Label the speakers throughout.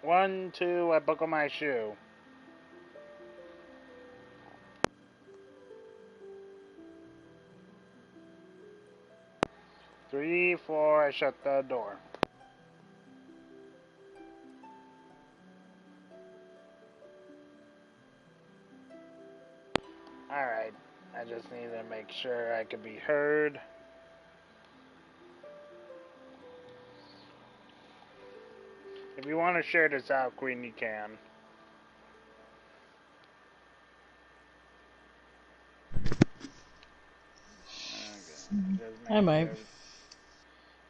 Speaker 1: 1, 2, I buckle my shoe. 3, 4, I shut the door. Alright, I just need to make sure I can be heard. If you want to share this out, Queen, you can. Okay.
Speaker 2: I might.
Speaker 1: Sure.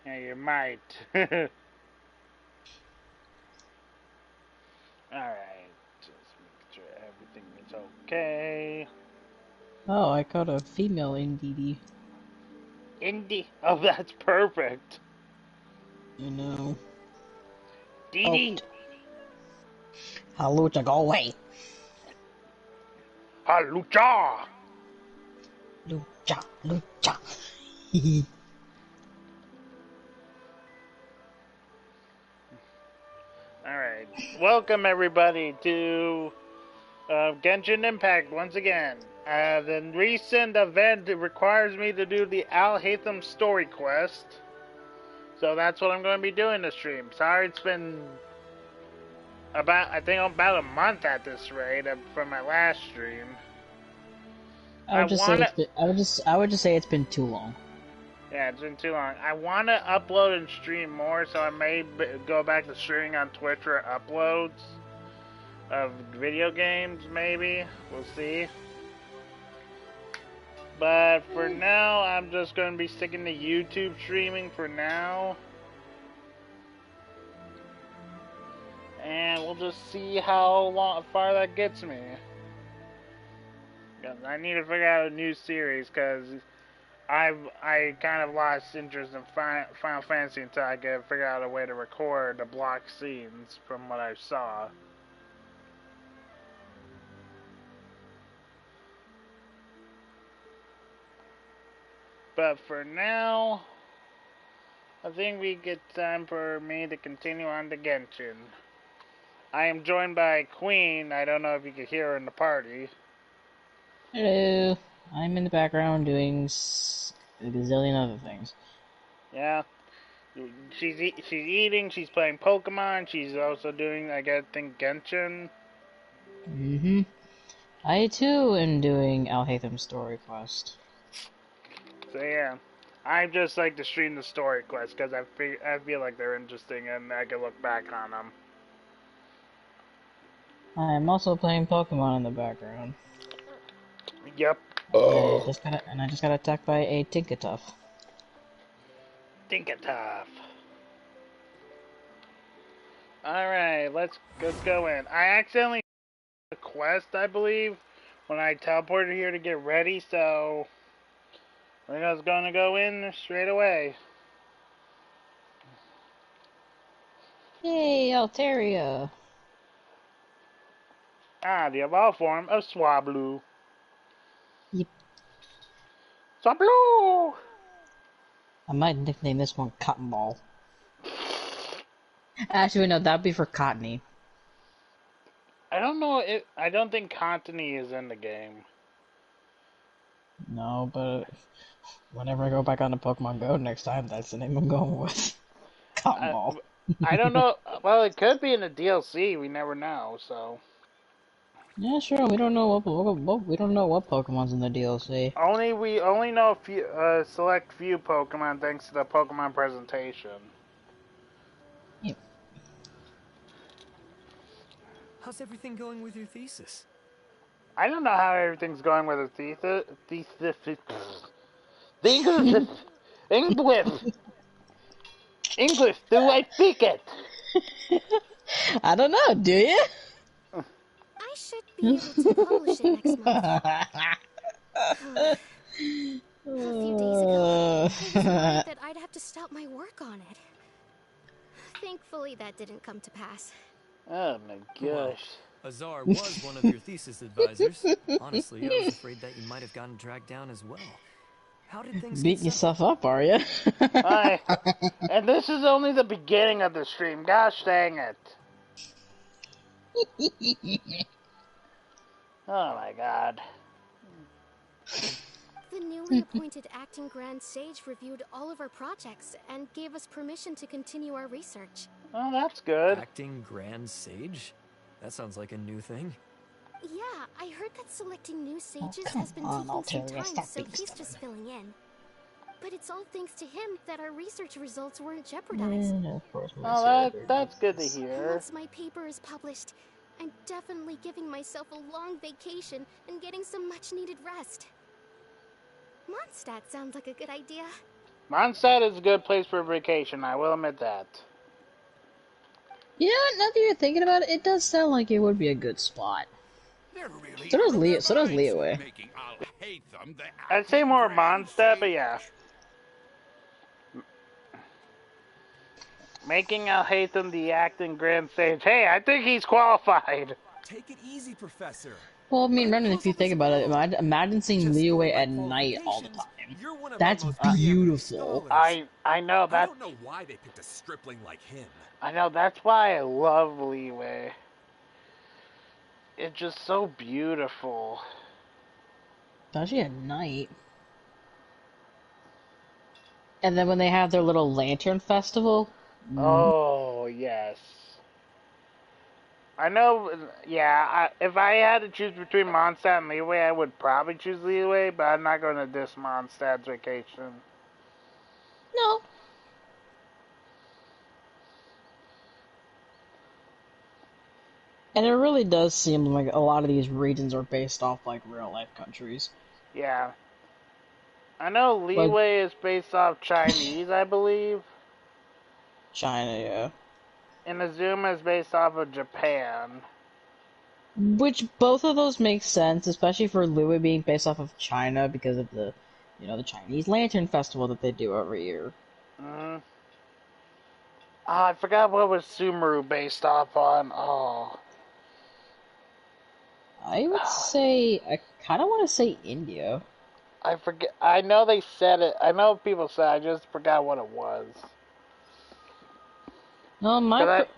Speaker 1: Yeah, you might. Alright, just make sure everything is okay.
Speaker 2: Oh, I caught a female NDD.
Speaker 1: Indy? Oh, that's perfect.
Speaker 2: You know.
Speaker 1: Dee Dee!
Speaker 2: Halucha, go away!
Speaker 1: Halucha!
Speaker 2: Lucha, lucha.
Speaker 1: Alright, welcome everybody to Genshin Impact once again. The recent event requires me to do the Alhaitham story quest. So that's what I'm going to be doing this stream. Sorry, it's been about a month at this rate from my last stream.
Speaker 2: I would just say it's been too long.
Speaker 1: Yeah, it's been too long. I want to upload and stream more, so I may go back to streaming on Twitch for uploads of video games, maybe. We'll see. But for now, I'm just going to be sticking to YouTube streaming for now. And we'll just see how far that gets me. Because I need to figure out a new series, because I kind of lost interest in Final Fantasy until I could figure out a way to record the block scenes from what I saw. But for now, I think we get time for me to continue on to Genshin. I am joined by Queen. I don't know if you can hear her in the party.
Speaker 2: Hello. I'm in the background doing a gazillion other things.
Speaker 1: Yeah. She's eating, she's playing Pokemon, she's also doing, I think, Genshin.
Speaker 2: Mm-hmm. I, too, am doing Alhaitham story quest.
Speaker 1: So, yeah. I just like to stream the story quests, because I feel like they're interesting, and I can look back on them.
Speaker 2: I'm also playing Pokemon in the background.
Speaker 1: Yep.
Speaker 2: And I just got attacked by a Tinkatuff.
Speaker 1: Tinkatuff. Alright, let's go in. I accidentally did a quest, I believe, when I teleported here to get ready, so we're just gonna go in straight away.
Speaker 2: Yay, Altaria!
Speaker 1: Ah, the evolved form of Swablu.
Speaker 2: Yep.
Speaker 1: Swablu!
Speaker 2: I might nickname this one Cotton Ball. Actually, no, that'd be for Cottony.
Speaker 1: I don't know. I don't think Cottony is in the game.
Speaker 2: No, but whenever I go back on to Pokemon Go next time, that's the name I'm going with. Cotton Ball.
Speaker 1: I don't know. Well, it could be in the DLC. We never know. So.
Speaker 2: Yeah, sure. We don't know what Pokemon's in the DLC.
Speaker 1: We only know a few, select few Pokemon thanks to the Pokemon presentation.
Speaker 2: Yep.
Speaker 3: How's everything going with your thesis?
Speaker 1: I don't know how everything's going with the thesis. English, do I speak it?
Speaker 2: I don't know, do you?
Speaker 4: I should be able to publish it next month. A few days ago, I was worried that I'd have to stop my work on it. Thankfully, that didn't come to pass.
Speaker 1: Oh my gosh.
Speaker 3: Well, Azar was one of your thesis advisors. Honestly, I was afraid that you might have gotten dragged down as well. How did things
Speaker 2: beating yourself up, are you?
Speaker 1: Hi. And this is only the beginning of the stream. Gosh dang it. Oh my god.
Speaker 4: The newly appointed acting Grand Sage reviewed all of our projects and gave us permission to continue our research.
Speaker 1: Oh, that's good.
Speaker 3: Acting Grand Sage? That sounds like a new thing.
Speaker 4: Yeah, I heard that selecting new sages
Speaker 2: come
Speaker 4: has been
Speaker 2: on,
Speaker 4: taking some
Speaker 2: Altaria,
Speaker 4: time,
Speaker 2: stop
Speaker 4: so
Speaker 2: being
Speaker 4: he's
Speaker 2: stubborn.
Speaker 4: just filling in. But it's all thanks to him that our research results weren't jeopardized.
Speaker 2: Yeah, of course,
Speaker 1: Oh, that's good to hear.
Speaker 4: Once my paper is published, I'm definitely giving myself a long vacation and getting some much-needed rest. Mondstadt sounds like a good idea.
Speaker 1: Mondstadt is a good place for a vacation, I will admit that.
Speaker 2: You know what, now that you're thinking about it, it does sound like it would be a good spot.
Speaker 5: Really
Speaker 2: So does Leeway.
Speaker 1: I'd say more Mondstadt, but yeah. Making Alhaitham the acting Grand Sage. Hey, I think he's qualified.
Speaker 5: Take it easy, Professor.
Speaker 2: Well, I mean, Brendan, if you think about it, imagine seeing Leeway at night all the time. That's beautiful.
Speaker 1: I know that.
Speaker 5: I don't know why they picked a stripling like him.
Speaker 1: I know, that's why I love Leeway. It's just so beautiful.
Speaker 2: Especially at night. And then when they have their little lantern festival.
Speaker 1: Oh, yes. I know, yeah, if I had to choose between Mondstadt and Leeway, I would probably choose Leeway, but I'm not going to diss Mondstadt's vacation.
Speaker 2: No. And it really does seem like a lot of these regions are based off, like, real-life countries.
Speaker 1: Yeah. I know Leeway is based off Chinese, I believe.
Speaker 2: China, yeah.
Speaker 1: And Azuma is based off of Japan.
Speaker 2: Which, both of those make sense, especially for Leeway being based off of China because of the, you know, the Chinese Lantern Festival that they do every year.
Speaker 1: Mm-hmm. Oh, I forgot what was Sumeru based off on. Oh.
Speaker 2: I would say, I kind of want to say India.
Speaker 1: I forget. I know they said it. I know people said. I just forgot what it was.
Speaker 2: No,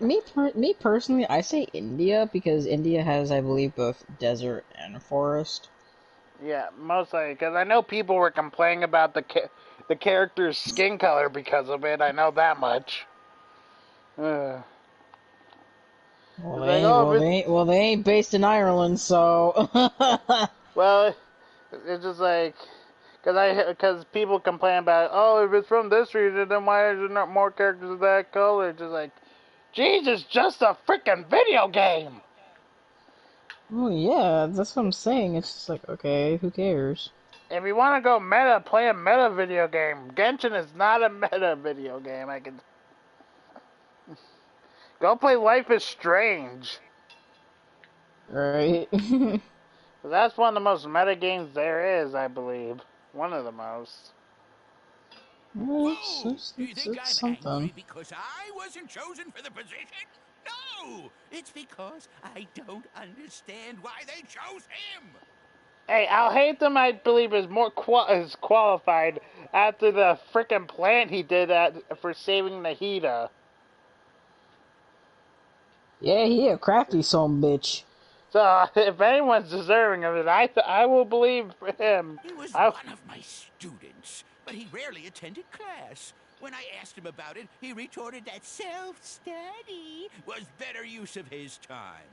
Speaker 2: me personally, I say India because India has, I believe, both desert and forest.
Speaker 1: Yeah, mostly because I know people were complaining about the character's skin color because of it. I know that much.
Speaker 2: Well, they ain't based in Ireland, so.
Speaker 1: Well, it's just like, because people complain about, oh, if it's from this region, then why is there not more characters of that color? It's just like, Jesus, just a freaking video game.
Speaker 2: Oh yeah, that's what I'm saying. It's just like, okay, who cares?
Speaker 1: If you want to go meta, play a meta video game. Genshin is not a meta video game. I can. Go play Life is Strange.
Speaker 2: Right.
Speaker 1: That's one of the most meta games there is, I believe. One of the most.
Speaker 2: It's
Speaker 6: Do you think I'm
Speaker 2: something.
Speaker 6: angry because I wasn't chosen for the position? No! It's because I don't understand why they chose him!
Speaker 1: Hey, Alhaitham, I believe, is more is qualified after the frickin' plant he did for saving Nahida.
Speaker 2: Yeah, he a crafty son bitch.
Speaker 1: So, if anyone's deserving of it, I will believe him.
Speaker 6: He was one of my students, but he rarely attended class. When I asked him about it, he retorted that self-study was better use of his time.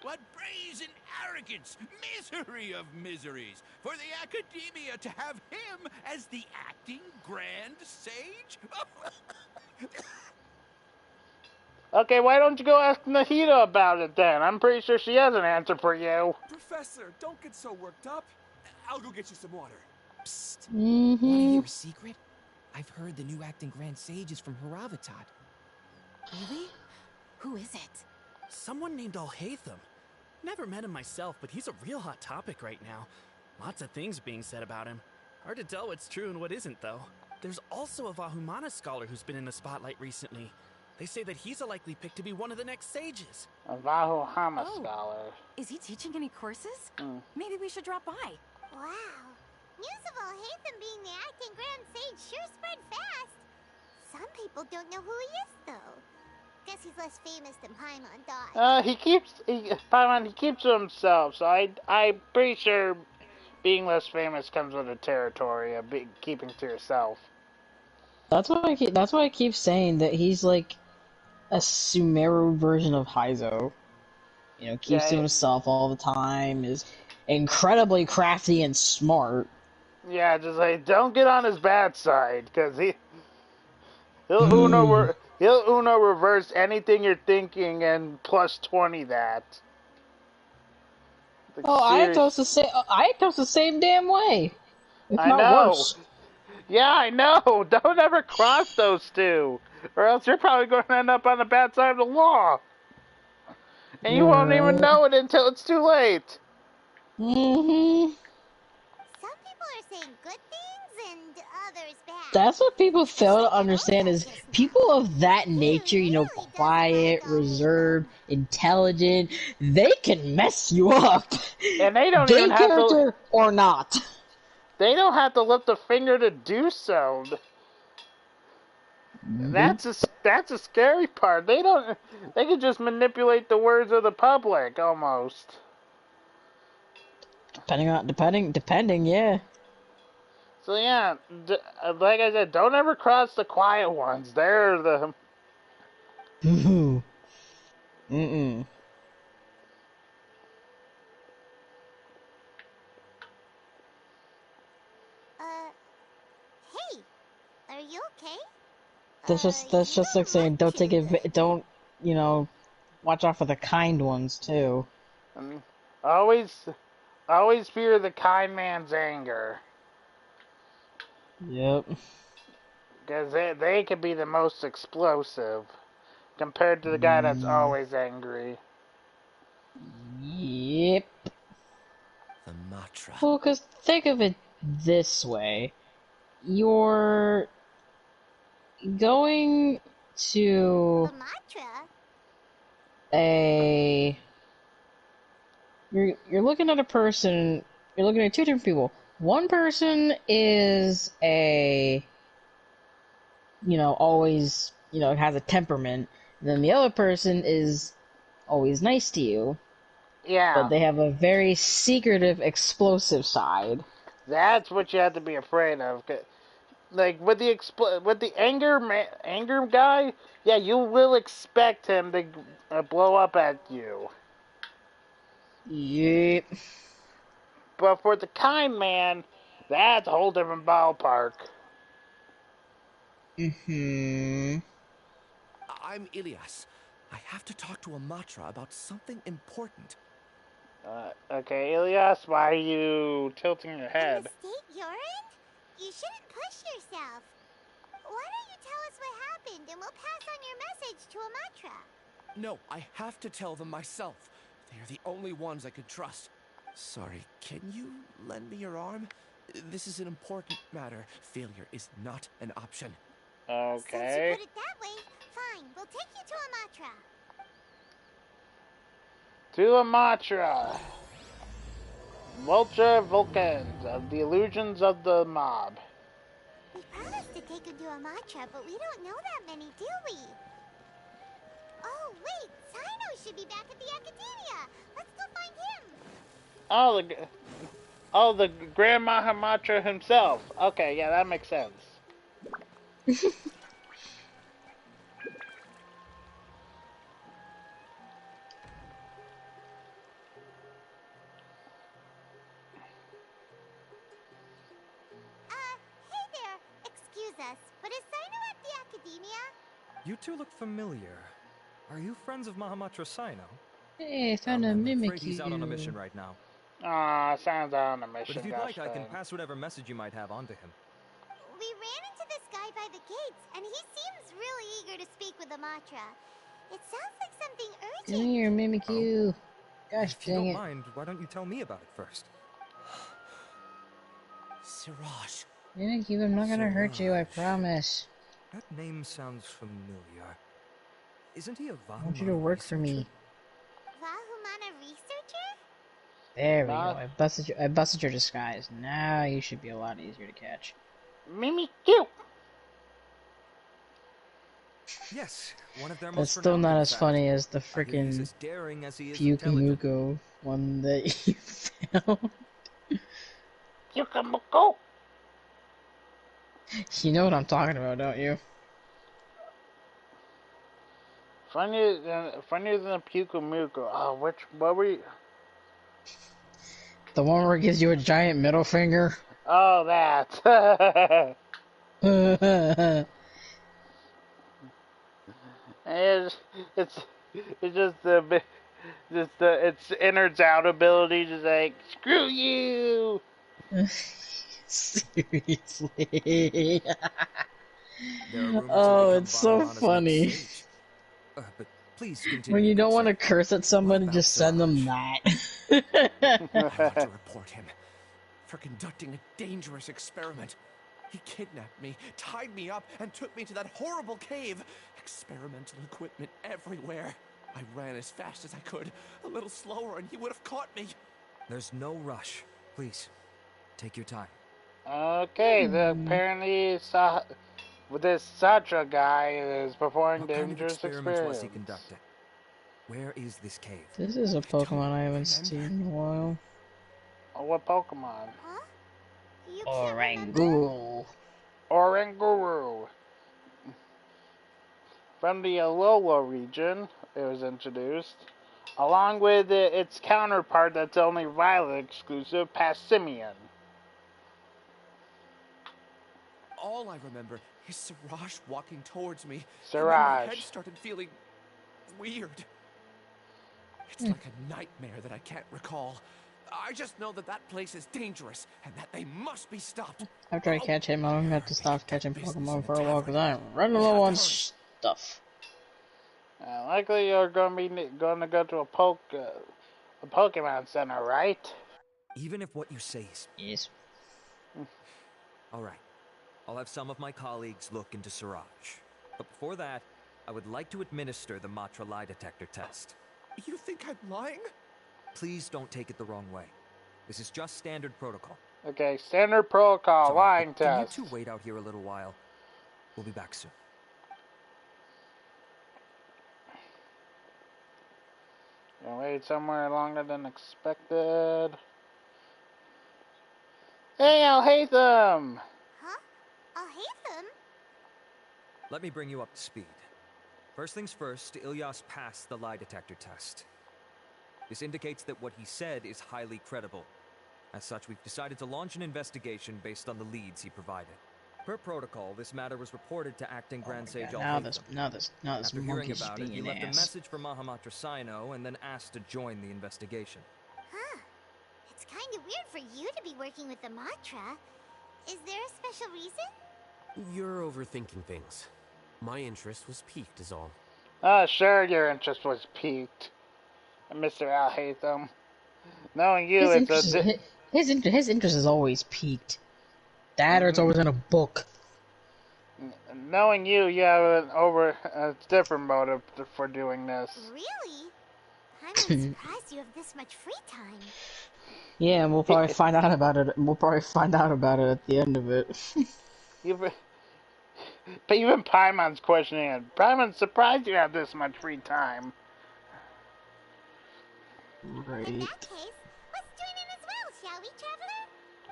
Speaker 6: What brazen arrogance, misery of miseries, for the academia to have him as the acting Grand Sage?
Speaker 1: Okay, why don't you go ask Nahida about it then? I'm pretty sure she has an answer for you.
Speaker 5: Professor, don't get so worked up. I'll go get you some water.
Speaker 7: Psst. Want to
Speaker 2: Mm-hmm.
Speaker 7: hear a secret? I've heard the new acting Grand Sage is from Haravatat.
Speaker 4: Really? Who is it?
Speaker 8: Someone named Alhaitham. Never met him myself, but he's a real hot topic right now. Lots of things being said about him. Hard to tell what's true and what isn't, though. There's also a Vahumana scholar who's been in the spotlight recently. They say that he's a likely pick to be one of the next sages.
Speaker 1: A Vahumana scholar.
Speaker 9: Is he teaching any courses? Maybe we should drop by.
Speaker 4: Wow. News of Alhaitham being the acting Grand Sage sure spread fast. Some people don't know who he is, though. Guess he's less famous than Paimon thought.
Speaker 1: He keeps to himself, so I'm pretty sure being less famous comes with the territory of keeping to yourself.
Speaker 2: That's why I keep saying that he's like a Sumeru version of Heizo. You know, keeps to himself all the time, is incredibly crafty and smart.
Speaker 1: Yeah, just like, don't get on his bad side, because he'll Uno reverse anything you're thinking and plus 20 that. Like,
Speaker 2: Ayato's the same damn way. If
Speaker 1: I
Speaker 2: not
Speaker 1: know.
Speaker 2: worse.
Speaker 1: Yeah, I know. Don't ever cross those two, or else you're probably going to end up on the bad side of the law. And you won't even know it until it's too late.
Speaker 4: Mm-hmm. Some people are saying good things and others bad.
Speaker 2: That's what people fail to understand is people of that nature, you know, quiet, reserved, intelligent, they can mess you up.
Speaker 1: And they don't even have
Speaker 2: character or not.
Speaker 1: They don't have to lift a finger to do so. Mm-hmm. That's a scary part. They can just manipulate the words of the public almost.
Speaker 2: Depending, yeah.
Speaker 1: So yeah, like I said, don't ever cross the quiet ones. They're the.
Speaker 2: Mm-mm.
Speaker 4: Hey, are you okay?
Speaker 2: That's just like saying don't, you know, watch out for the kind ones too.
Speaker 1: Always fear the kind man's anger.
Speaker 2: Yep.
Speaker 1: Because they can be the most explosive compared to the guy that's always angry.
Speaker 2: Yep.
Speaker 6: The Matra.
Speaker 2: Well, because think of it this way. You're going to you're looking at a person, you're looking at two different people. One person is always, has a temperament, and then the other person is always nice to you.
Speaker 1: Yeah.
Speaker 2: But they have a very secretive, explosive side.
Speaker 1: That's what you have to be afraid of. Like with the anger guy, yeah, you will expect him to blow up at you.
Speaker 2: Yep.
Speaker 1: But for the kind man, that's a whole different ballpark.
Speaker 2: Mm-hmm.
Speaker 5: I'm Ilias. I have to talk to Amatra about something important.
Speaker 1: Okay, Ilias, why are you tilting your head?
Speaker 4: In the state you're in? You shouldn't push yourself. Why don't you tell us what happened and we'll pass on your message to Amatra?
Speaker 5: No, I have to tell them myself. They are the only ones I could trust. Sorry, can you lend me your arm? This is an important matter. Failure is not an option.
Speaker 1: Okay.
Speaker 4: Since you put it that way, fine. We'll take you to Amatra.
Speaker 1: To Amatra. Vulture Vulcans of the illusions of the mob.
Speaker 4: We promised to take him to Amatra, but we don't know that many, do we? Oh, wait. Sino should be back at the Academia. Let's go find him.
Speaker 1: Oh, the Grand Mahamatra himself. Okay, yeah, that makes sense.
Speaker 4: Hey there. Excuse us, but is Sino at the Academia?
Speaker 10: You two look familiar. Are you friends of Mahamatra Sino?
Speaker 2: Hey, I found a mimic.
Speaker 10: I'm afraid he's out on a mission right now.
Speaker 1: Sounds out on a mission.
Speaker 10: But if you'd like, I can pass whatever message you might have on to him.
Speaker 4: We ran into this guy by the gates, and he seems really eager to speak with Amatra. It sounds like something urgent.
Speaker 2: Here, Mimikyu. Gosh,
Speaker 10: if you don't mind, why don't you tell me about it first?
Speaker 5: Siraj.
Speaker 2: Mimikyu, I'm not gonna hurt you, I promise.
Speaker 10: That name sounds familiar. Isn't he a Vahumana
Speaker 2: I want you to work
Speaker 10: researcher?
Speaker 2: for me.
Speaker 4: Vahumana researcher?
Speaker 2: There we go. I busted your disguise. Now you should be a lot easier to catch.
Speaker 1: Mimikyu!
Speaker 10: Yes, one of their
Speaker 2: That's
Speaker 10: most
Speaker 2: still
Speaker 10: renowned,
Speaker 2: not
Speaker 10: in
Speaker 2: as
Speaker 10: fact.
Speaker 2: funny as the
Speaker 10: I hear he's
Speaker 2: freaking
Speaker 10: as daring as he is intelligent.
Speaker 2: Pyukumuku one that you found.
Speaker 1: Yukamuko!
Speaker 2: You know what I'm talking about, don't you?
Speaker 1: Funnier than a Pyukumuku. Oh, what were you?
Speaker 2: The one where it gives you a giant middle finger.
Speaker 1: Oh, that. it's just its innards out ability, just like screw you.
Speaker 2: Seriously.
Speaker 10: There are rumors
Speaker 2: Oh,
Speaker 10: he'll
Speaker 2: it's
Speaker 10: become
Speaker 2: so
Speaker 10: Vahimana's next
Speaker 2: funny.
Speaker 10: sage. But please continue.
Speaker 2: When you
Speaker 10: good
Speaker 2: don't want
Speaker 10: sir.
Speaker 2: to curse at
Speaker 10: What
Speaker 2: someone,
Speaker 10: about
Speaker 2: just send them
Speaker 10: Siraj?
Speaker 2: that.
Speaker 5: I want to report him for conducting a dangerous experiment. He kidnapped me, tied me up, and took me to that horrible cave. Experimental equipment everywhere. I ran as fast as I could, a little slower, and he would have caught me.
Speaker 10: There's no rush. Please, take your time.
Speaker 1: Okay, apparently this Satra guy is performing
Speaker 10: What kind of
Speaker 1: dangerous
Speaker 10: experiments was he
Speaker 1: experiments.
Speaker 10: conducting? Where is this cave?
Speaker 2: This is a Pokemon I haven't seen in a while.
Speaker 1: Oh, what Pokemon?
Speaker 4: Huh? You can't remember?
Speaker 2: Oranguru.
Speaker 1: Oranguru. From the Alola region, it was introduced, along with its counterpart that's only Violet exclusive, Passimian.
Speaker 5: All I remember is Siraj walking towards me. And then my
Speaker 1: Siraj.
Speaker 5: head started feeling weird. It's like a nightmare that I can't recall. I just know that that place is dangerous and that they must be stopped.
Speaker 2: After I catch him, I'm gonna have to stop catching Pokemon for a while because I'm running
Speaker 5: We
Speaker 2: low
Speaker 5: have
Speaker 2: on
Speaker 5: to hurry.
Speaker 2: stuff.
Speaker 1: Likely you're going to go to a Pokemon Center, right?
Speaker 10: Even if what you say is...
Speaker 2: Yes.
Speaker 10: All right. I'll have some of my colleagues look into Siraj. But before that, I would like to administer the Matra lie detector test.
Speaker 5: You think I'm lying?
Speaker 10: Please don't take it the wrong way. This is just standard protocol.
Speaker 1: Okay, standard protocol,
Speaker 10: Sorry,
Speaker 1: lying
Speaker 10: but can
Speaker 1: test.
Speaker 10: you two wait out here a little while? We'll be back soon.
Speaker 1: Gonna wait somewhere longer than expected. Hey, Alhaitham!
Speaker 4: Huh? Alhaitham?
Speaker 10: Let me bring you up to speed. First things first, Ilyas passed the lie detector test. This indicates that what he said is highly credible. As such, we've decided to launch an investigation based on the leads he provided. Per protocol, this matter was reported to Acting Grand Sage Alhaitham.
Speaker 2: Now this
Speaker 10: After hearing
Speaker 2: monkey's
Speaker 10: about it, he
Speaker 2: being
Speaker 10: left a
Speaker 2: an ass.
Speaker 10: message for Mahamatra Sino and then asked to join the investigation.
Speaker 4: Huh. It's kind of weird for you to be working with the Matra. Is there a special reason?
Speaker 11: You're overthinking things. My interest was piqued is all.
Speaker 1: Sure, your interest was piqued, Mr. Alhaitham. Knowing you,
Speaker 2: His interest is always peaked. That or it's always in a book.
Speaker 1: knowing you, you have a different motive for doing this.
Speaker 4: Really? I'm surprised you have this much free time.
Speaker 2: Yeah, and we'll probably find out about it. We'll probably find out about it at the end of it.
Speaker 1: But even Paimon's questioning it. Paimon's surprised you have this much free time.
Speaker 2: Right.
Speaker 4: In that case, let's join in as well, shall we, Traveler?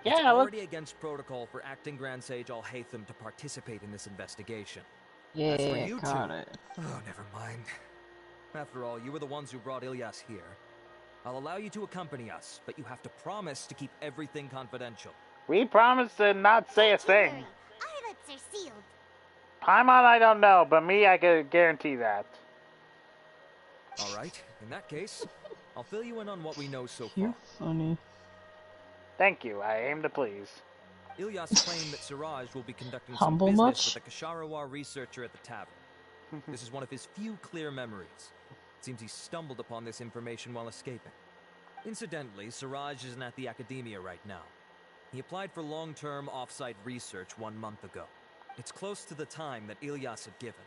Speaker 10: It's
Speaker 1: Yeah,
Speaker 10: already against protocol for Acting Grand Sage Alhaitham to participate in this investigation. As for
Speaker 2: Yeah,
Speaker 10: you
Speaker 2: got
Speaker 10: two,
Speaker 2: it.
Speaker 10: oh, never mind. After all, you were the ones who brought Ilyas here. I'll allow you to accompany us, but you have to promise to keep everything confidential.
Speaker 1: We promised to not say a
Speaker 4: Don't you
Speaker 1: thing.
Speaker 4: worry. Our lips are sealed.
Speaker 1: Paimon, I don't know, but me, I can guarantee that.
Speaker 10: All right, in that case, I'll fill you in on what we know so far.
Speaker 2: You're funny.
Speaker 1: Thank you, I aim to please.
Speaker 10: Ilyas claimed that Siraj will be conducting
Speaker 2: Humble
Speaker 10: some business
Speaker 2: much?
Speaker 10: with a Kasharawar researcher at the tavern. This is one of his few clear memories. It seems he stumbled upon this information while escaping. Incidentally, Siraj isn't at the academia right now. He applied for long-term off-site research 1 month ago. It's close to the time that Ilyas had given,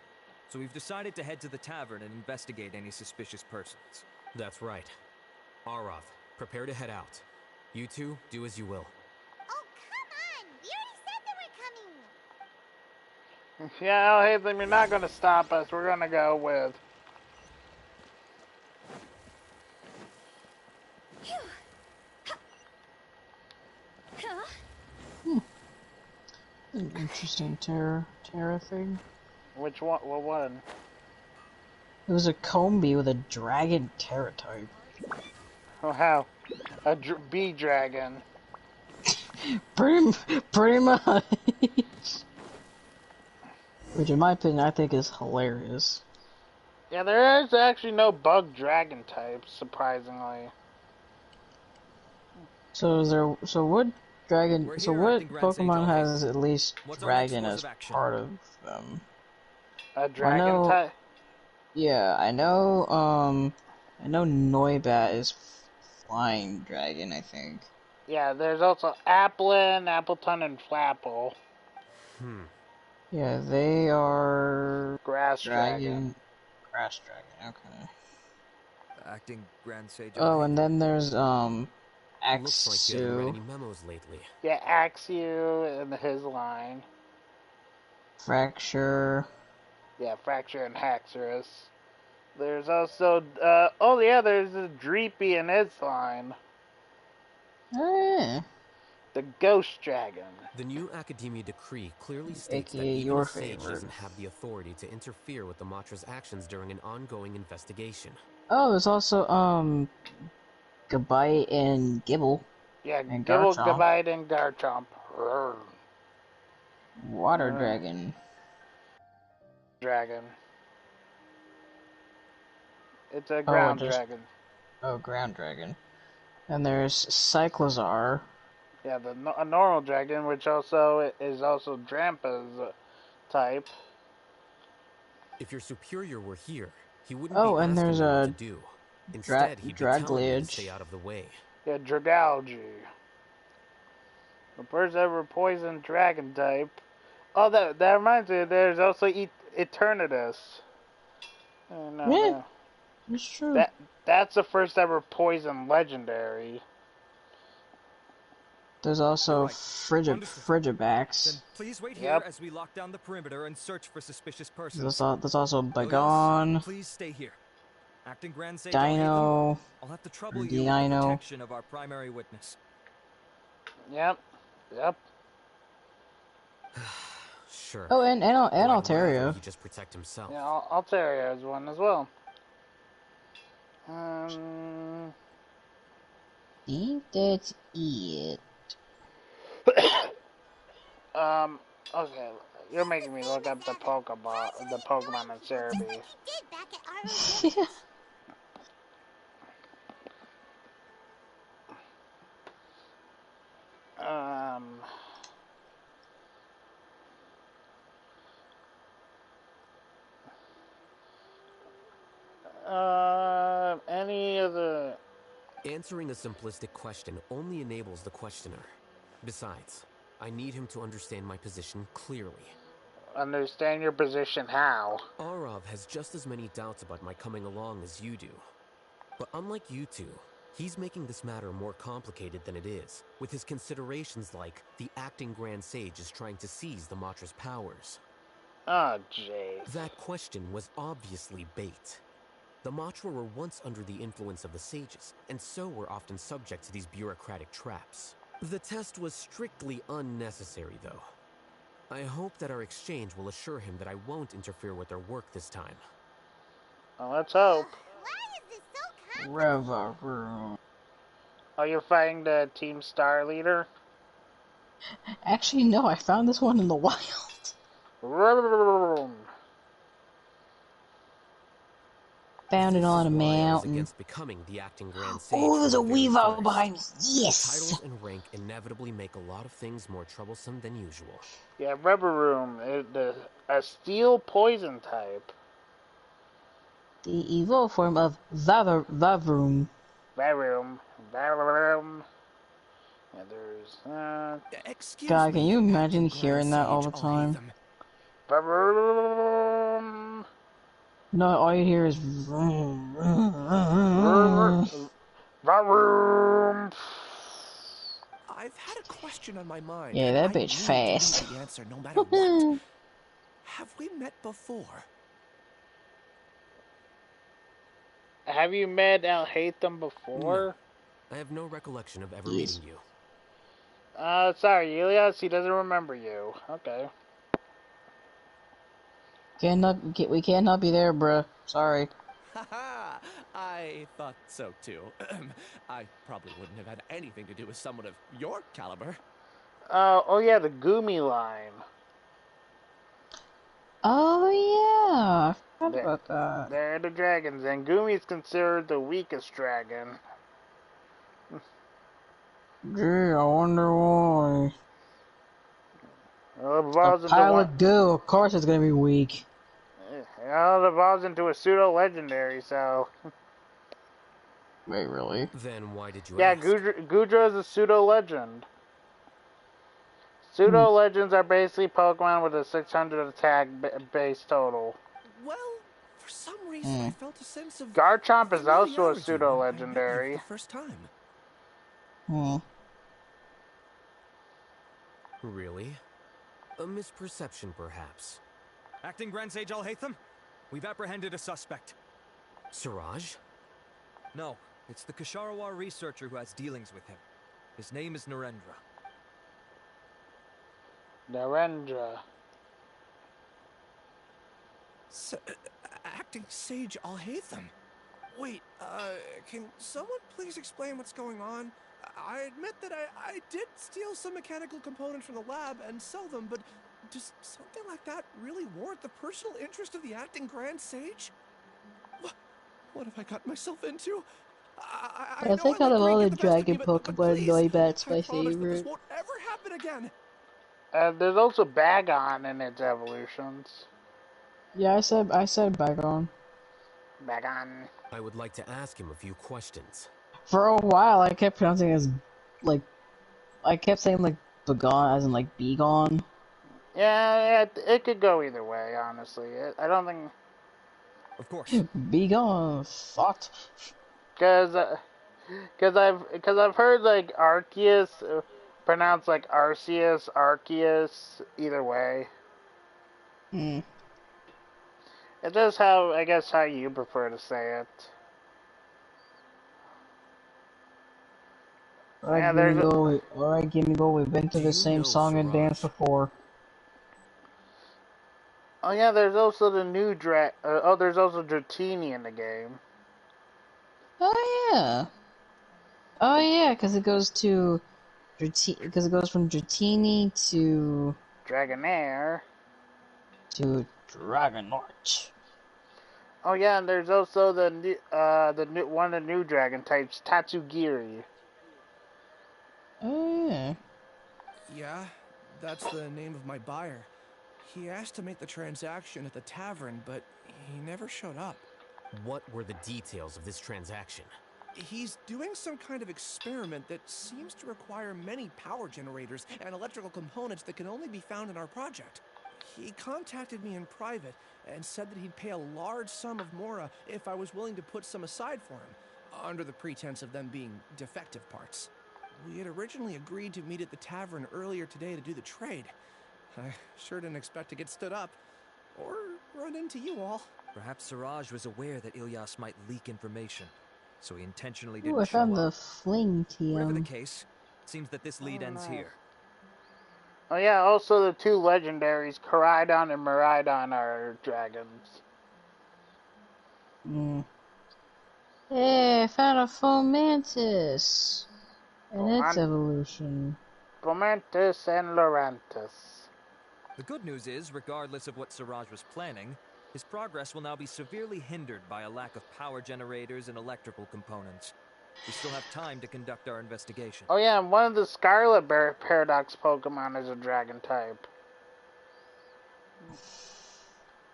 Speaker 10: so we've decided to head to the tavern and investigate any suspicious persons.
Speaker 11: That's right. Arav, prepare to head out. You two, do as you will.
Speaker 4: Oh, come on! We already said that we're coming!
Speaker 1: Yeah, Alhaitham, you're not gonna stop us. We're gonna go with.
Speaker 2: An interesting Terra thing.
Speaker 1: Which one? What one?
Speaker 2: It was a Combi with a dragon Terra type.
Speaker 1: Oh, how? A bee dragon.
Speaker 2: Pretty much. Which, in my opinion, I think is hilarious.
Speaker 1: Yeah, there is actually no bug dragon types, surprisingly.
Speaker 2: So is there? So what dragon?
Speaker 10: We're
Speaker 2: So
Speaker 10: here,
Speaker 2: what
Speaker 10: acting Grand Sage
Speaker 2: Pokemon
Speaker 10: Alhaitham.
Speaker 2: has at least
Speaker 10: What's our next
Speaker 2: dragon
Speaker 10: course
Speaker 2: as
Speaker 10: of action?
Speaker 2: part of them?
Speaker 1: A dragon type?
Speaker 2: Yeah, I know Noibat is flying dragon, I think.
Speaker 1: Yeah, there's also Applin, Appleton, and Flapple.
Speaker 2: Yeah, they are
Speaker 1: Grass dragon.
Speaker 2: Grass dragon, okay.
Speaker 10: Acting Grand Sage
Speaker 2: Oh,
Speaker 10: Alhaitham.
Speaker 2: and then there's
Speaker 7: Looks like you haven't read
Speaker 2: Axew,
Speaker 7: any memos lately.
Speaker 1: Yeah, Axew in his line.
Speaker 2: Fracture.
Speaker 1: Yeah, Fracture and Haxorus. There's also, oh yeah, there's a Dreepy in his line.
Speaker 2: Eh,
Speaker 1: The Ghost Dragon.
Speaker 7: The new Academia decree clearly states that
Speaker 2: AKA
Speaker 7: even
Speaker 2: your
Speaker 7: a sage
Speaker 2: favorite.
Speaker 7: doesn't have the authority to interfere with the Matra's actions during an ongoing investigation.
Speaker 2: Oh, there's also Gabite and Gibble.
Speaker 1: Yeah,
Speaker 2: And
Speaker 1: Gibble,
Speaker 2: Garchomp.
Speaker 1: Gabite, and Garchomp.
Speaker 2: Water dragon.
Speaker 1: Dragon. It's a ground dragon.
Speaker 2: Oh, ground dragon. And there's Cyclozar.
Speaker 1: Yeah, a normal dragon, which also is also Drampa's type.
Speaker 7: If your superior were here, he wouldn't
Speaker 2: Oh,
Speaker 7: be
Speaker 2: and
Speaker 7: asking
Speaker 2: there's
Speaker 7: you what
Speaker 2: a
Speaker 7: to do. Instead, he'd be telling you to
Speaker 2: Dragliage.
Speaker 7: stay out of the way.
Speaker 1: Yeah, Dragalge. The first ever poison dragon type. Oh, that reminds me, there's also Eternatus.
Speaker 2: Yeah, it's true.
Speaker 1: That's the first ever poison legendary.
Speaker 2: There's also
Speaker 10: Right.
Speaker 2: Frigibax.
Speaker 10: Then please wait here as we lock down the perimeter and search for suspicious persons.
Speaker 2: There's also
Speaker 10: No
Speaker 2: Bagon.
Speaker 10: else, please stay here. Acting Grand Sage
Speaker 2: Dino.
Speaker 10: Alhaitham, I'll have to trouble you with the
Speaker 2: Dino.
Speaker 10: protection of our primary witness.
Speaker 1: Yep.
Speaker 7: Sure.
Speaker 2: Oh, and
Speaker 7: Why rather
Speaker 2: Altaria.
Speaker 7: he just protect himself?
Speaker 1: Yeah, Altaria is one as well.
Speaker 2: think that's it.
Speaker 1: Okay, you're making me look up the Pokemon in Cerebi. Any other...
Speaker 7: Answering a simplistic question only enables the questioner. Besides, I need him to understand my position clearly.
Speaker 1: Understand your position how?
Speaker 7: Arav has just as many doubts about my coming along as you do. But unlike you two, he's making this matter more complicated than it is, with his considerations like the acting Grand Sage is trying to seize the Matra's powers.
Speaker 1: Oh, jeez.
Speaker 7: That question was obviously bait. The Matra were once under the influence of the sages, and so were often subject to these bureaucratic traps. The test was strictly unnecessary, though. I hope that our exchange will assure him that I won't interfere with their work this time.
Speaker 1: Well, let's hope.
Speaker 2: Revaroom.
Speaker 1: Oh, you're fighting the Team Star leader?
Speaker 2: Actually, no, I found this one in the wild.
Speaker 1: Revaroom.
Speaker 2: Found it on a mountain.
Speaker 7: Against becoming the acting Grand Sage.
Speaker 2: Oh, there's a
Speaker 7: from the very
Speaker 2: Weavile
Speaker 7: first.
Speaker 2: behind me. Yes!
Speaker 7: Titles and rank inevitably make a lot of things more troublesome than usual.
Speaker 1: Yeah, Revaroom, a steel poison type.
Speaker 2: The evil form of Vavroom.
Speaker 1: Revaroom. Yeah, there's,
Speaker 5: Excuse
Speaker 2: God, can
Speaker 5: me,
Speaker 2: you imagine
Speaker 5: Acting
Speaker 2: hearing
Speaker 5: Grand
Speaker 2: that all
Speaker 5: Sage
Speaker 2: the time?
Speaker 5: Alhaitham.
Speaker 1: Revaroom.
Speaker 2: No, all you hear is vroom, vroom, vroom.
Speaker 1: Revaroom.
Speaker 5: I've had a question on my mind.
Speaker 2: Yeah,
Speaker 5: and
Speaker 2: that
Speaker 5: I
Speaker 2: bitch
Speaker 5: need to know
Speaker 2: fast.
Speaker 5: the answer no matter what. have we met before?
Speaker 1: Have you met Alhaitham before?
Speaker 7: No. I have no recollection of ever
Speaker 2: Yes.
Speaker 7: meeting you.
Speaker 1: Sorry, Elias, he doesn't remember you. Okay.
Speaker 2: We cannot be there, bruh. Sorry.
Speaker 5: Haha, I thought so too. I probably wouldn't have had anything to do with someone of your caliber.
Speaker 1: Oh yeah, the Gumi line.
Speaker 2: Oh yeah, I forgot about that.
Speaker 1: They're the dragons, and Gumi is considered the weakest dragon.
Speaker 2: Gee, I wonder why.
Speaker 1: Well, it
Speaker 2: A
Speaker 1: evolves into
Speaker 2: pile
Speaker 1: one.
Speaker 2: of goo. Of course, it's gonna be weak.
Speaker 1: Well, it evolves into a pseudo legendary. So
Speaker 2: Wait, really?
Speaker 7: Then why did you
Speaker 1: yeah,
Speaker 7: ask?
Speaker 1: Gudra is a pseudo legend. Pseudo legends are basically Pokemon with a 600 attack base total.
Speaker 5: Well, for some reason I felt a sense of
Speaker 1: Garchomp is also a
Speaker 5: familiarity
Speaker 1: pseudo
Speaker 5: when I met you for
Speaker 1: legendary.
Speaker 5: the first time.
Speaker 7: Really? A misperception, perhaps.
Speaker 10: Acting Grand Sage Alhaitham, we've apprehended a suspect.
Speaker 7: Siraj?
Speaker 10: No, it's the Kasharawar researcher who has dealings with him. His name is Narendra.
Speaker 1: Narendra.
Speaker 5: Acting Sage Alhaitham. Wait, can someone please explain what's going on? I admit that I did steal some mechanical components from the lab and sell them, but does something like that really warrant the personal interest of the Acting Grand Sage? What have I gotten myself into?
Speaker 2: I think out of all the dragon
Speaker 5: but
Speaker 2: Pokemon,
Speaker 5: please,
Speaker 2: Noibat's
Speaker 5: I
Speaker 2: my
Speaker 5: promise that this
Speaker 2: favorite.
Speaker 5: won't ever happen again.
Speaker 1: There's also Bagon in its evolutions.
Speaker 2: Yeah, I said Bagon.
Speaker 1: Bagon.
Speaker 7: I would like to ask him a few questions.
Speaker 2: For a while, I kept pronouncing it as I kept saying Bagon as in Begone.
Speaker 1: Yeah, it could go either way, honestly. I don't think...
Speaker 10: Of course.
Speaker 2: Begone, fucked.
Speaker 1: Cause I've heard Arceus pronounced like Arceus, Arceus, either way. It's just how you prefer to say it.
Speaker 2: Alright, give me go. We've been to the same song and dance before.
Speaker 1: Oh yeah, there's also the new there's also Dratini in the game.
Speaker 2: Oh yeah. Oh yeah, because it goes from Dratini to
Speaker 1: Dragonair
Speaker 2: to Dragonite.
Speaker 1: Oh yeah, and there's also the new one of the new dragon types, Tatsugiri.
Speaker 2: Oh yeah.
Speaker 5: Yeah, that's the name of my buyer. He asked to make the transaction at the tavern, but he never showed up.
Speaker 7: What were the details of this transaction?
Speaker 5: He's doing some kind of experiment that seems to require many power generators and electrical components that can only be found in our project. He contacted me in private and said that he'd pay a large sum of Mora if I was willing to put some aside for him, under the pretense of them being defective parts. We had originally agreed to meet at the tavern earlier today to do the trade. I sure didn't expect to get stood up, or run into you all.
Speaker 10: Perhaps Siraj was aware that Ilyas might leak information, so he intentionally didn't
Speaker 2: Ooh, I
Speaker 10: show
Speaker 2: found
Speaker 10: up.
Speaker 2: the fling TM.
Speaker 10: Whatever the case, it seems that this lead ends here.
Speaker 1: Oh yeah, also the two legendaries, Koraidon and Miraidon, are dragons.
Speaker 2: Hey, I found a Fomantis! And its evolution.
Speaker 1: Fomantis and Lurantis.
Speaker 10: The good news is, regardless of what Siraj was planning, his progress will now be severely hindered by a lack of power generators and electrical components. We still have time to conduct our investigation.
Speaker 1: Oh yeah, and one of the Scarlet Paradox Pokemon is a dragon type.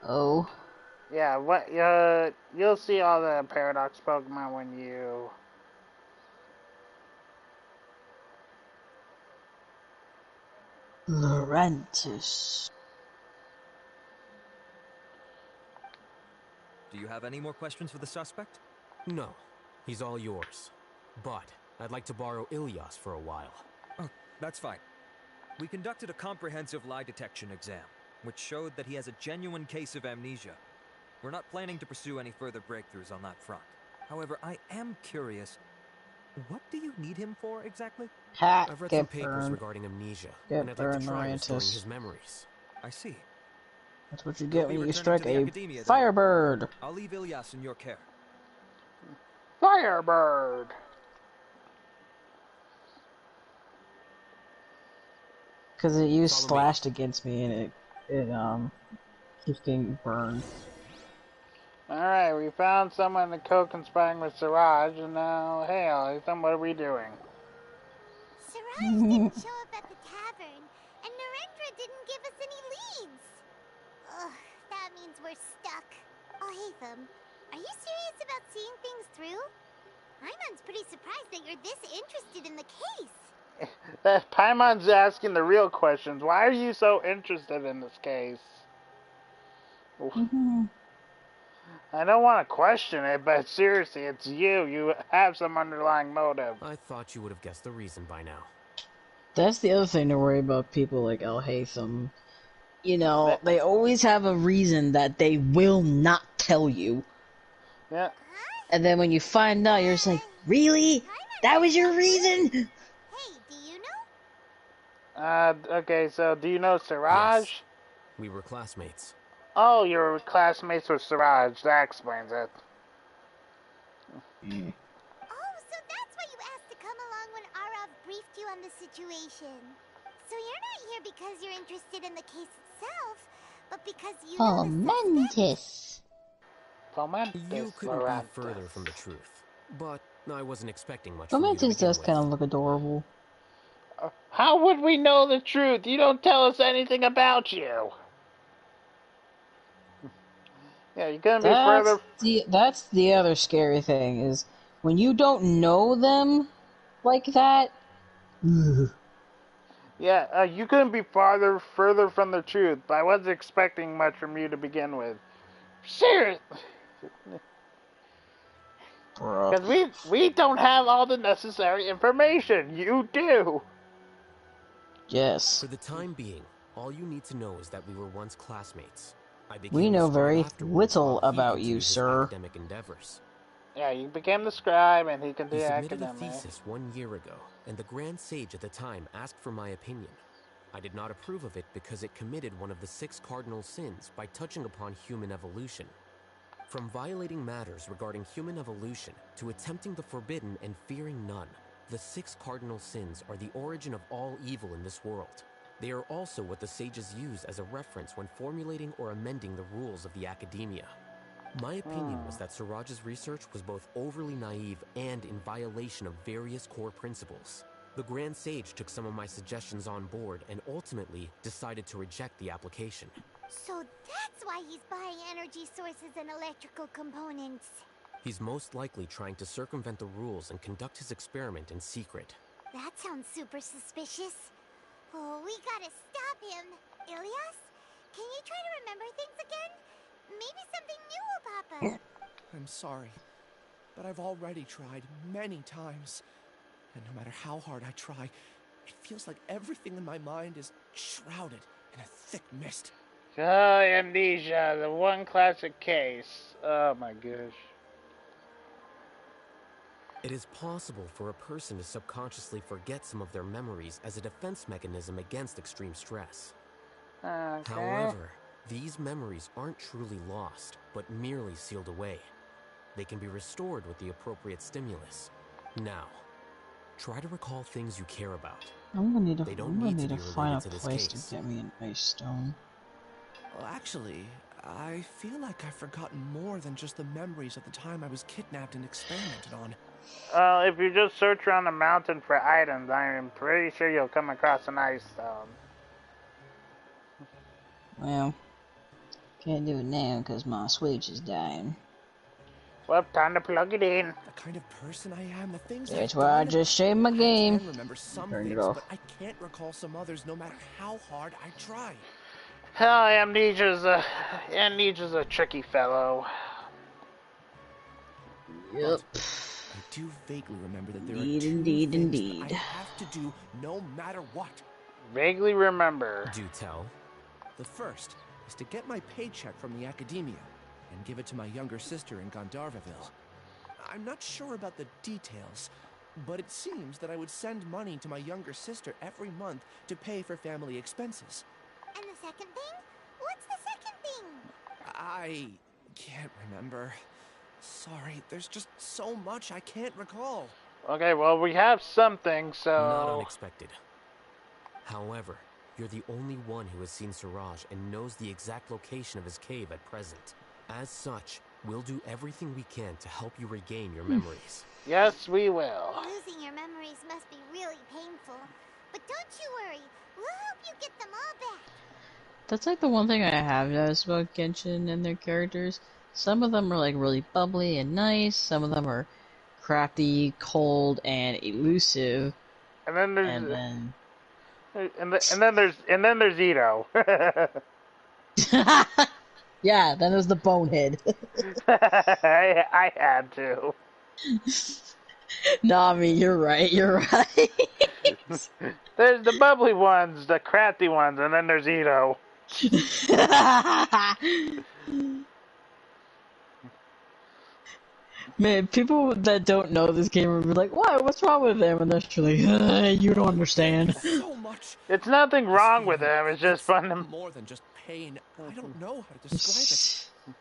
Speaker 2: Oh.
Speaker 1: Yeah, you'll see all the Paradox Pokemon when you...
Speaker 2: Lurantis.
Speaker 10: Do you have any more questions for the suspect?
Speaker 7: No. He's all yours. But I'd like to borrow Ilyas for a while.
Speaker 10: Oh, that's fine. We conducted a comprehensive lie detection exam. which showed that he has a genuine case of amnesia. We're not planning to pursue any further breakthroughs on that front. However, I am curious, what do you need him for exactly?
Speaker 2: Ha!
Speaker 7: I've read some
Speaker 2: Get
Speaker 7: papers
Speaker 2: burned.
Speaker 7: regarding amnesia,
Speaker 2: Get
Speaker 7: and I'd like to
Speaker 2: burned,
Speaker 7: try restoring
Speaker 2: Laurentis.
Speaker 7: his memories.
Speaker 10: I see.
Speaker 2: That's what you
Speaker 10: You'll
Speaker 2: get
Speaker 10: be
Speaker 2: when you
Speaker 10: returning
Speaker 2: strike
Speaker 10: to the
Speaker 2: a
Speaker 10: Academia, then.
Speaker 2: Firebird.
Speaker 10: I'll leave Ilyas in your care.
Speaker 1: Firebird.
Speaker 2: Because it used
Speaker 7: Follow me.
Speaker 2: slashed against me, and it keeps getting burned.
Speaker 1: Alright, we found someone to co-conspiring with Siraj, and now, hey, Alhaitham, what are we doing?
Speaker 4: Siraj didn't show up at the tavern, and Narendra didn't give us any leads. Ugh, that means we're stuck. Alhaitham, are you serious about seeing things through? Paimon's pretty surprised that you're this interested in the case.
Speaker 1: That Paimon's asking the real questions. Why are you so interested in this case? I don't want to question it, but seriously, it's you. You have some underlying motive.
Speaker 7: I thought you would have guessed the reason by now.
Speaker 2: That's the other thing to worry about people like Alhaitham. You know, they always have a reason that they will not tell you.
Speaker 1: Yeah.
Speaker 2: And then when you find out, you're just like, really? That was your reason?
Speaker 4: Hey, do you know?
Speaker 1: Okay, so do you know Siraj?
Speaker 7: Yes. We were classmates.
Speaker 1: Oh, you're classmates with Siraj. That explains it.
Speaker 4: Oh, so that's why you asked to come along when Arav briefed you on the situation. So you're not here because you're interested in the case itself, but because you know the suspect.
Speaker 7: You couldn't be further from the truth, but I wasn't expecting much
Speaker 2: Fomentis
Speaker 7: from you to begin
Speaker 2: does
Speaker 7: with.
Speaker 2: kind of look adorable.
Speaker 1: How would we know the truth? You don't tell us anything about you. Yeah, you're gonna be further.
Speaker 2: That's the other scary thing, is when you don't know them like that.
Speaker 1: Yeah, you couldn't be further from the truth, but I wasn't expecting much from you to begin with. Seriously. Because we don't have all the necessary information. You do.
Speaker 2: Yes.
Speaker 7: For the time being, all you need to know is that we were once classmates. I became
Speaker 2: We know
Speaker 7: the scribe
Speaker 2: very
Speaker 7: afterwards
Speaker 2: little
Speaker 7: while he
Speaker 2: about you,
Speaker 7: continued his
Speaker 2: sir.
Speaker 7: academic endeavors.
Speaker 1: Yeah, you became the scribe, and he
Speaker 7: He
Speaker 1: continued
Speaker 7: submitted a
Speaker 1: academic.
Speaker 7: thesis 1 year ago, and the Grand Sage at the time asked for my opinion. I did not approve of it because it committed one of the 6 cardinal sins by touching upon human evolution. From violating matters regarding human evolution to attempting the forbidden and fearing none, the 6 cardinal sins are the origin of all evil in this world. They are also what the sages use as a reference when formulating or amending the rules of the academia. My opinion was that Siraj's research was both overly naive and in violation of various core principles. The Grand Sage took some of my suggestions on board and ultimately decided to reject the application.
Speaker 4: So that's why he's buying energy sources and electrical components.
Speaker 7: He's most likely trying to circumvent the rules and conduct his experiment in secret.
Speaker 4: That sounds super suspicious. Oh, we gotta stop him. Ilyas, can you try to remember things again? Maybe something new will pop up.
Speaker 5: I'm sorry, but I've already tried many times. And no matter how hard I try, it feels like everything in my mind is shrouded in a thick mist.
Speaker 1: Oh, amnesia, the one classic case. Oh my gosh.
Speaker 7: It is possible for a person to subconsciously forget some of their memories as a defense mechanism against extreme stress.
Speaker 1: Okay.
Speaker 7: However, these memories aren't truly lost, but merely sealed away. They can be restored with the appropriate stimulus. Now, try to recall things you care about.
Speaker 2: I'm gonna need to,
Speaker 7: They don't need to be
Speaker 2: find
Speaker 7: related
Speaker 2: a
Speaker 7: to this
Speaker 2: place
Speaker 7: case.
Speaker 2: to get me an ice stone.
Speaker 5: Well, actually, I feel like I've forgotten more than just the memories of the time I was kidnapped and experimented on.
Speaker 1: If you just search around the mountain for items, I am pretty sure you'll come across an ice stone.
Speaker 2: Well, can't do it now because my Switch is dying.
Speaker 1: Well, time to plug it in.
Speaker 5: The kind of person I am, the things
Speaker 2: That's
Speaker 5: I've
Speaker 2: why I
Speaker 5: done.
Speaker 2: just saved my
Speaker 5: I
Speaker 2: game.
Speaker 5: can remember some
Speaker 2: Turned it
Speaker 5: things,
Speaker 2: off.
Speaker 5: but I can't recall some others no matter how hard I try.
Speaker 1: Amnesia's a tricky fellow.
Speaker 2: Yep.
Speaker 5: I do vaguely remember that there
Speaker 2: Indeed,
Speaker 5: are 2
Speaker 2: indeed,
Speaker 5: things
Speaker 2: indeed.
Speaker 5: that I have to do no matter what.
Speaker 1: Vaguely remember.
Speaker 7: Do tell.
Speaker 5: The first is to get my paycheck from the academia and give it to my younger sister in Gandharvaville. I'm not sure about the details, but it seems that I would send money to my younger sister every month to pay for family expenses.
Speaker 4: And the second thing? What's the second thing?
Speaker 5: I can't remember. Sorry, there's just so much I can't recall.
Speaker 1: Okay, well, we have something, so...
Speaker 7: Not unexpected. However, you're the only one who has seen Siraj and knows the exact location of his cave at present. As such, we'll do everything we can to help you regain your memories.
Speaker 1: Yes, we will.
Speaker 4: Losing your memories must be really painful. But don't you worry, we'll help you get them all back.
Speaker 2: That's like the one thing I have noticed about Genshin and their characters. Some of them are like really bubbly and nice. Some of them are crafty, cold, and elusive.
Speaker 1: And then there's and then there's Ito.
Speaker 2: Yeah, then there's the bonehead.
Speaker 1: I had to.
Speaker 2: Nami, you're right. You're right.
Speaker 1: There's the bubbly ones, the crafty ones, and then there's Ito.
Speaker 2: Man, people that don't know this game will be like, "What? What's wrong with them?" And they're just like, "You don't understand."
Speaker 5: So much.
Speaker 1: It's nothing wrong with them. It's just fun to...
Speaker 5: More than just pain. I don't know how to describe it.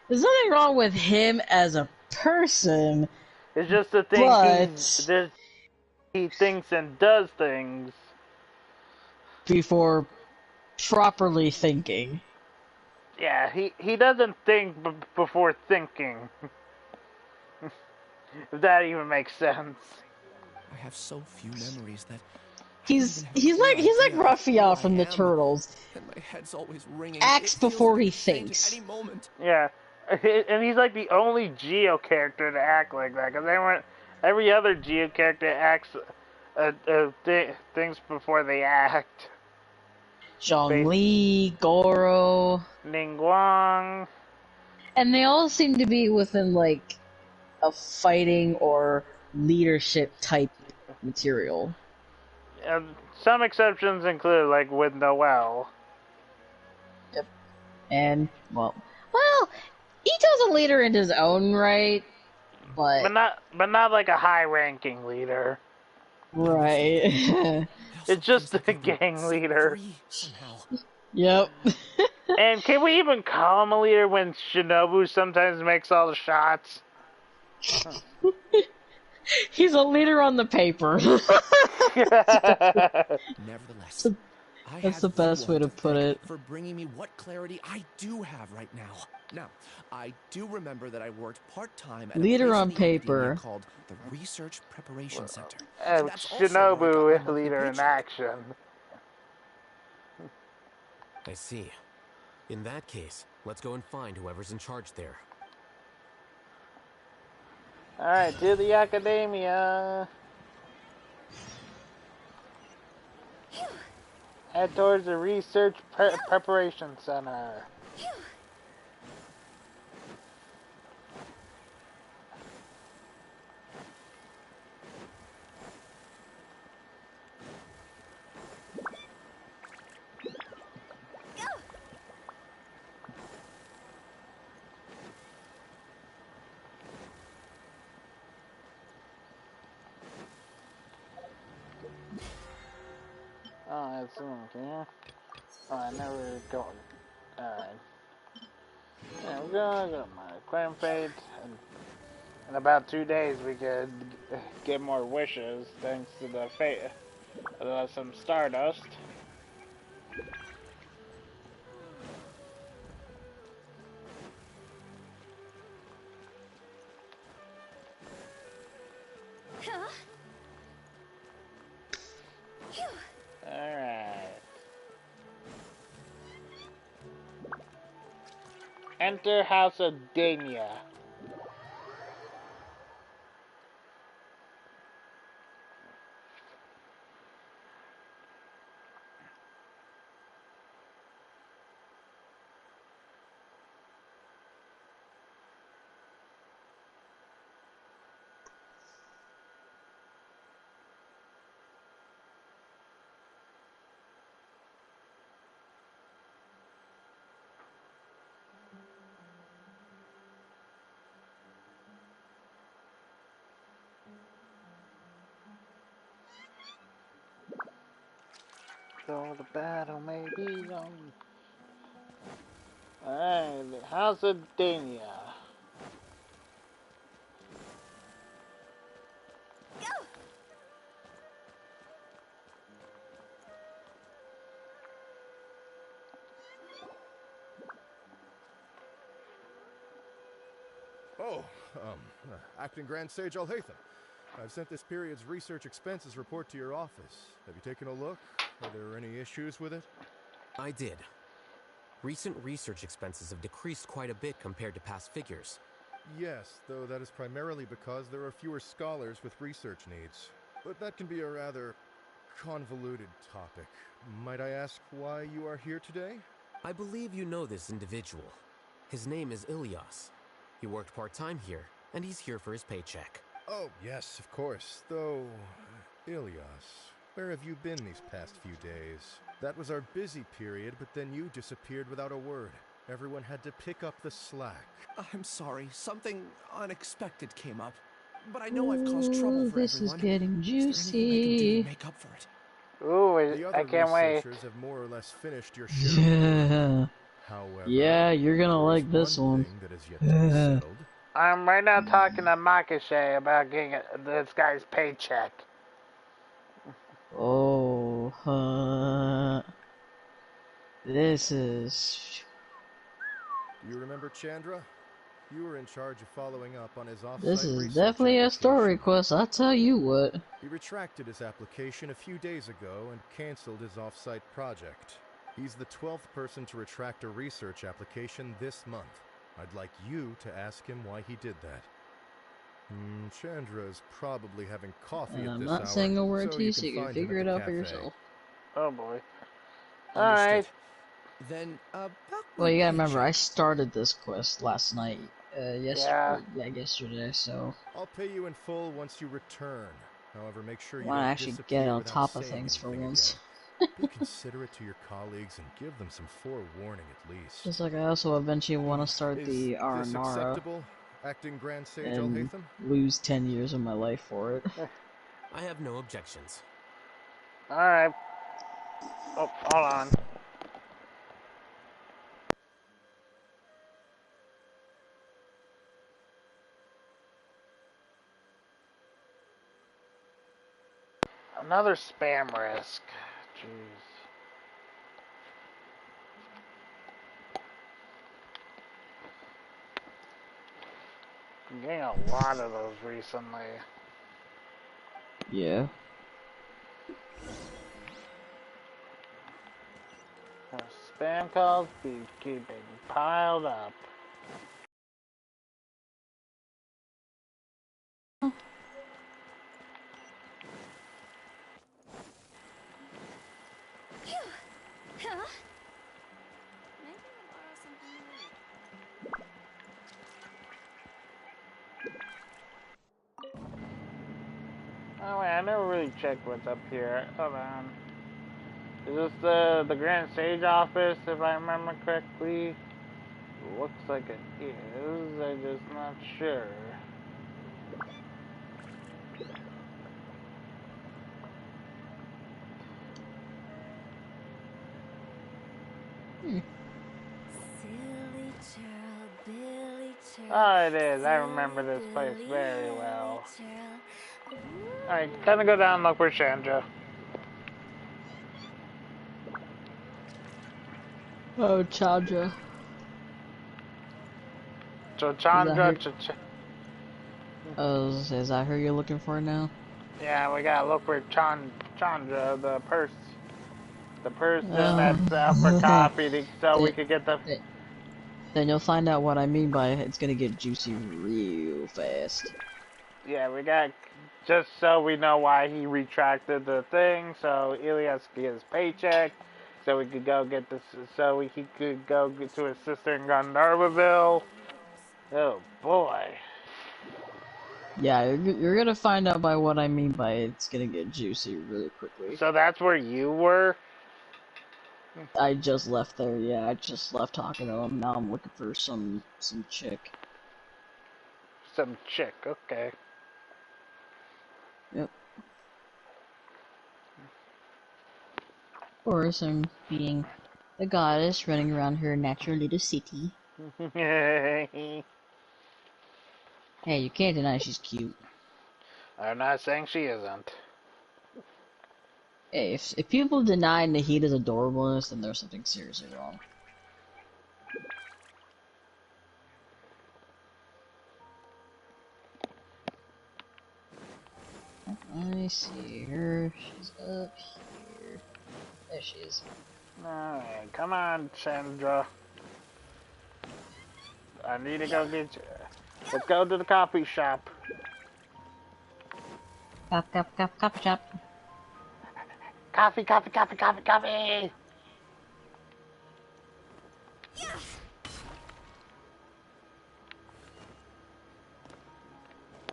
Speaker 2: There's nothing wrong with him as a person.
Speaker 1: It's just the thing
Speaker 2: but...
Speaker 1: he thinks and does things
Speaker 2: before properly thinking.
Speaker 1: Yeah, he doesn't think before thinking. If that even makes sense.
Speaker 5: I have so few memories that
Speaker 2: he's like Raphael from the Turtles.
Speaker 5: And my head's always ringing.
Speaker 2: Acts before he thinks.
Speaker 5: Any moment.
Speaker 1: Yeah, and he's like the only Geo character to act like that, because every other Geo character acts things before they act.
Speaker 2: Zhongli, Goro,
Speaker 1: Ningguang,
Speaker 2: and they all seem to be within like a fighting or leadership type material.
Speaker 1: Some exceptions include, like, with Noel.
Speaker 2: Yep. And, well, Ito's a leader in his own right, but
Speaker 1: not like a high-ranking leader.
Speaker 2: Right.
Speaker 1: It's just a gang leader.
Speaker 2: Yep.
Speaker 1: And can we even call him a leader when Shinobu sometimes makes all the shots?
Speaker 2: He's a leader on the paper.
Speaker 5: Nevertheless,
Speaker 2: that's the best way to put it.
Speaker 5: For bringing me what clarity I do have right now. Now, I do remember that I worked part-time at
Speaker 2: leader
Speaker 5: a place
Speaker 2: on paper
Speaker 5: called the Research Preparation Center.
Speaker 1: Shinobu, leader in action.
Speaker 7: I see. In that case, let's go and find whoever's in charge there.
Speaker 1: Alright, to the academia. Head towards the Research Preparation Center. Oh, that's okay. Oh, I never going. Alright. Yeah, we're gonna go to my clan fate, and in about 2 days we could get more wishes thanks to the fate, some stardust. Alright. Enter House of Damia. Though the battle may be long. Alright, how's it, Dania?
Speaker 12: Oh, Acting Grand Sage Alhaitham. I've sent this period's research expenses report to your office. Have you taken a look? Are there any issues with it?
Speaker 7: I did. Recent research expenses have decreased quite a bit compared to past figures.
Speaker 12: Yes, though that is primarily because there are fewer scholars with research needs. But that can be a rather convoluted topic. Might I ask why you are here today?
Speaker 7: I believe you know this individual. His name is Ilias. He worked part-time here, and he's here for his paycheck.
Speaker 12: Oh, yes, of course. Though, Ilias, where have you been these past few days? That was our busy period, but then you disappeared without a word. Everyone had to pick up the slack.
Speaker 5: I'm sorry, something unexpected came up. But I know I've caused trouble for
Speaker 2: this
Speaker 5: everyone.
Speaker 2: is getting
Speaker 5: Is there anything I can do
Speaker 2: juicy.
Speaker 5: to make up for it?
Speaker 1: Ooh,
Speaker 12: The
Speaker 1: I
Speaker 12: other
Speaker 1: can't wait.
Speaker 12: researchers have more or less finished your share of
Speaker 2: Yeah.
Speaker 12: work. However,
Speaker 2: Yeah, you're gonna
Speaker 12: there is
Speaker 2: like this one.
Speaker 12: thing that is yet to be settled.
Speaker 1: I'm right now talking to Makashe about getting this guy's paycheck.
Speaker 2: Oh, this is...
Speaker 12: Do you remember Chandra? You were in charge of following up on his off-site
Speaker 2: This is
Speaker 12: research
Speaker 2: definitely a story
Speaker 12: application.
Speaker 2: quest, I tell you what.
Speaker 12: He retracted his application a few days ago and canceled his off-site project. He's the 12th person to retract a research application this month. I'd like you to ask him why he did that. Chandra is probably having coffee
Speaker 2: And
Speaker 12: at
Speaker 2: I'm
Speaker 12: this
Speaker 2: not
Speaker 12: hour,
Speaker 2: saying a word
Speaker 12: so
Speaker 2: to you,
Speaker 12: you
Speaker 2: so
Speaker 12: can
Speaker 2: you can
Speaker 12: find him
Speaker 2: figure
Speaker 12: at
Speaker 2: it
Speaker 12: the
Speaker 2: out for
Speaker 12: cafe.
Speaker 2: yourself.
Speaker 1: Oh boy.
Speaker 5: Understood.
Speaker 1: Alright.
Speaker 5: Then, back
Speaker 2: Well,
Speaker 5: with
Speaker 2: you gotta remember, I
Speaker 5: paycheck.
Speaker 2: started this quest last night.
Speaker 1: Yeah.
Speaker 2: Yesterday, so...
Speaker 12: I'll pay you in full once you return. However, make sure
Speaker 2: I
Speaker 12: you
Speaker 2: wanna
Speaker 12: don't
Speaker 2: actually get
Speaker 12: disappear
Speaker 2: on
Speaker 12: without
Speaker 2: top of
Speaker 12: saying
Speaker 2: things for
Speaker 12: anything
Speaker 2: once.
Speaker 12: again. Be considerate to your colleagues and give them some forewarning at least.
Speaker 2: Just like I also eventually want to start
Speaker 12: Is
Speaker 2: the
Speaker 12: this
Speaker 2: Aranara
Speaker 12: acceptable, Acting Grand Sage
Speaker 2: and
Speaker 12: Alhaitham?
Speaker 2: lose 10 years of my life for it.
Speaker 7: I have no objections.
Speaker 1: Alright. Oh, hold on. Another spam risk. Jeez. I'm getting a lot of those recently.
Speaker 2: Yeah.
Speaker 1: Spam calls be keeping piled up.
Speaker 4: Huh? Maybe I'll borrow something new.
Speaker 1: Oh wait, I never really checked what's up here. Hold on. Is this the Grand Sage office, if I remember correctly? Looks like it is. I'm just not sure.
Speaker 4: Silly churl, Billy churl.
Speaker 1: Oh, it is. I remember this place very well. Alright, time to go down and look for Chandra.
Speaker 2: Oh, Chandra.
Speaker 1: So Chandra,
Speaker 2: Is that who you're looking for now?
Speaker 1: yeah, we gotta look for Chandra, the person that's out for coffee, so we could get the.
Speaker 2: Then you'll find out what I mean by it's gonna get juicy real fast.
Speaker 1: Yeah, we got just so we know why he retracted the thing, so Ilias could get his paycheck, so we could go get this, so he could go get to his sister in Gandharvaville. Oh boy.
Speaker 2: Yeah, you're gonna find out by what I mean by it's gonna get juicy really quickly.
Speaker 1: So that's where you were?
Speaker 2: I just left there, yeah, I just left talking to him. Now I'm looking for some chick.
Speaker 1: Some chick, okay.
Speaker 2: Yep. Or some being the goddess running around her natural little city. Hey, you can't deny she's cute.
Speaker 1: I'm not saying she isn't.
Speaker 2: Hey, if people deny Nahida's adorableness, then there's something seriously wrong. I see her. She's up here. There she is.
Speaker 1: Alright, come on, Sandra. I need to go get you. Let's go to the coffee shop.
Speaker 2: Coffee shop.
Speaker 1: Coffee, coffee, coffee, coffee, coffee!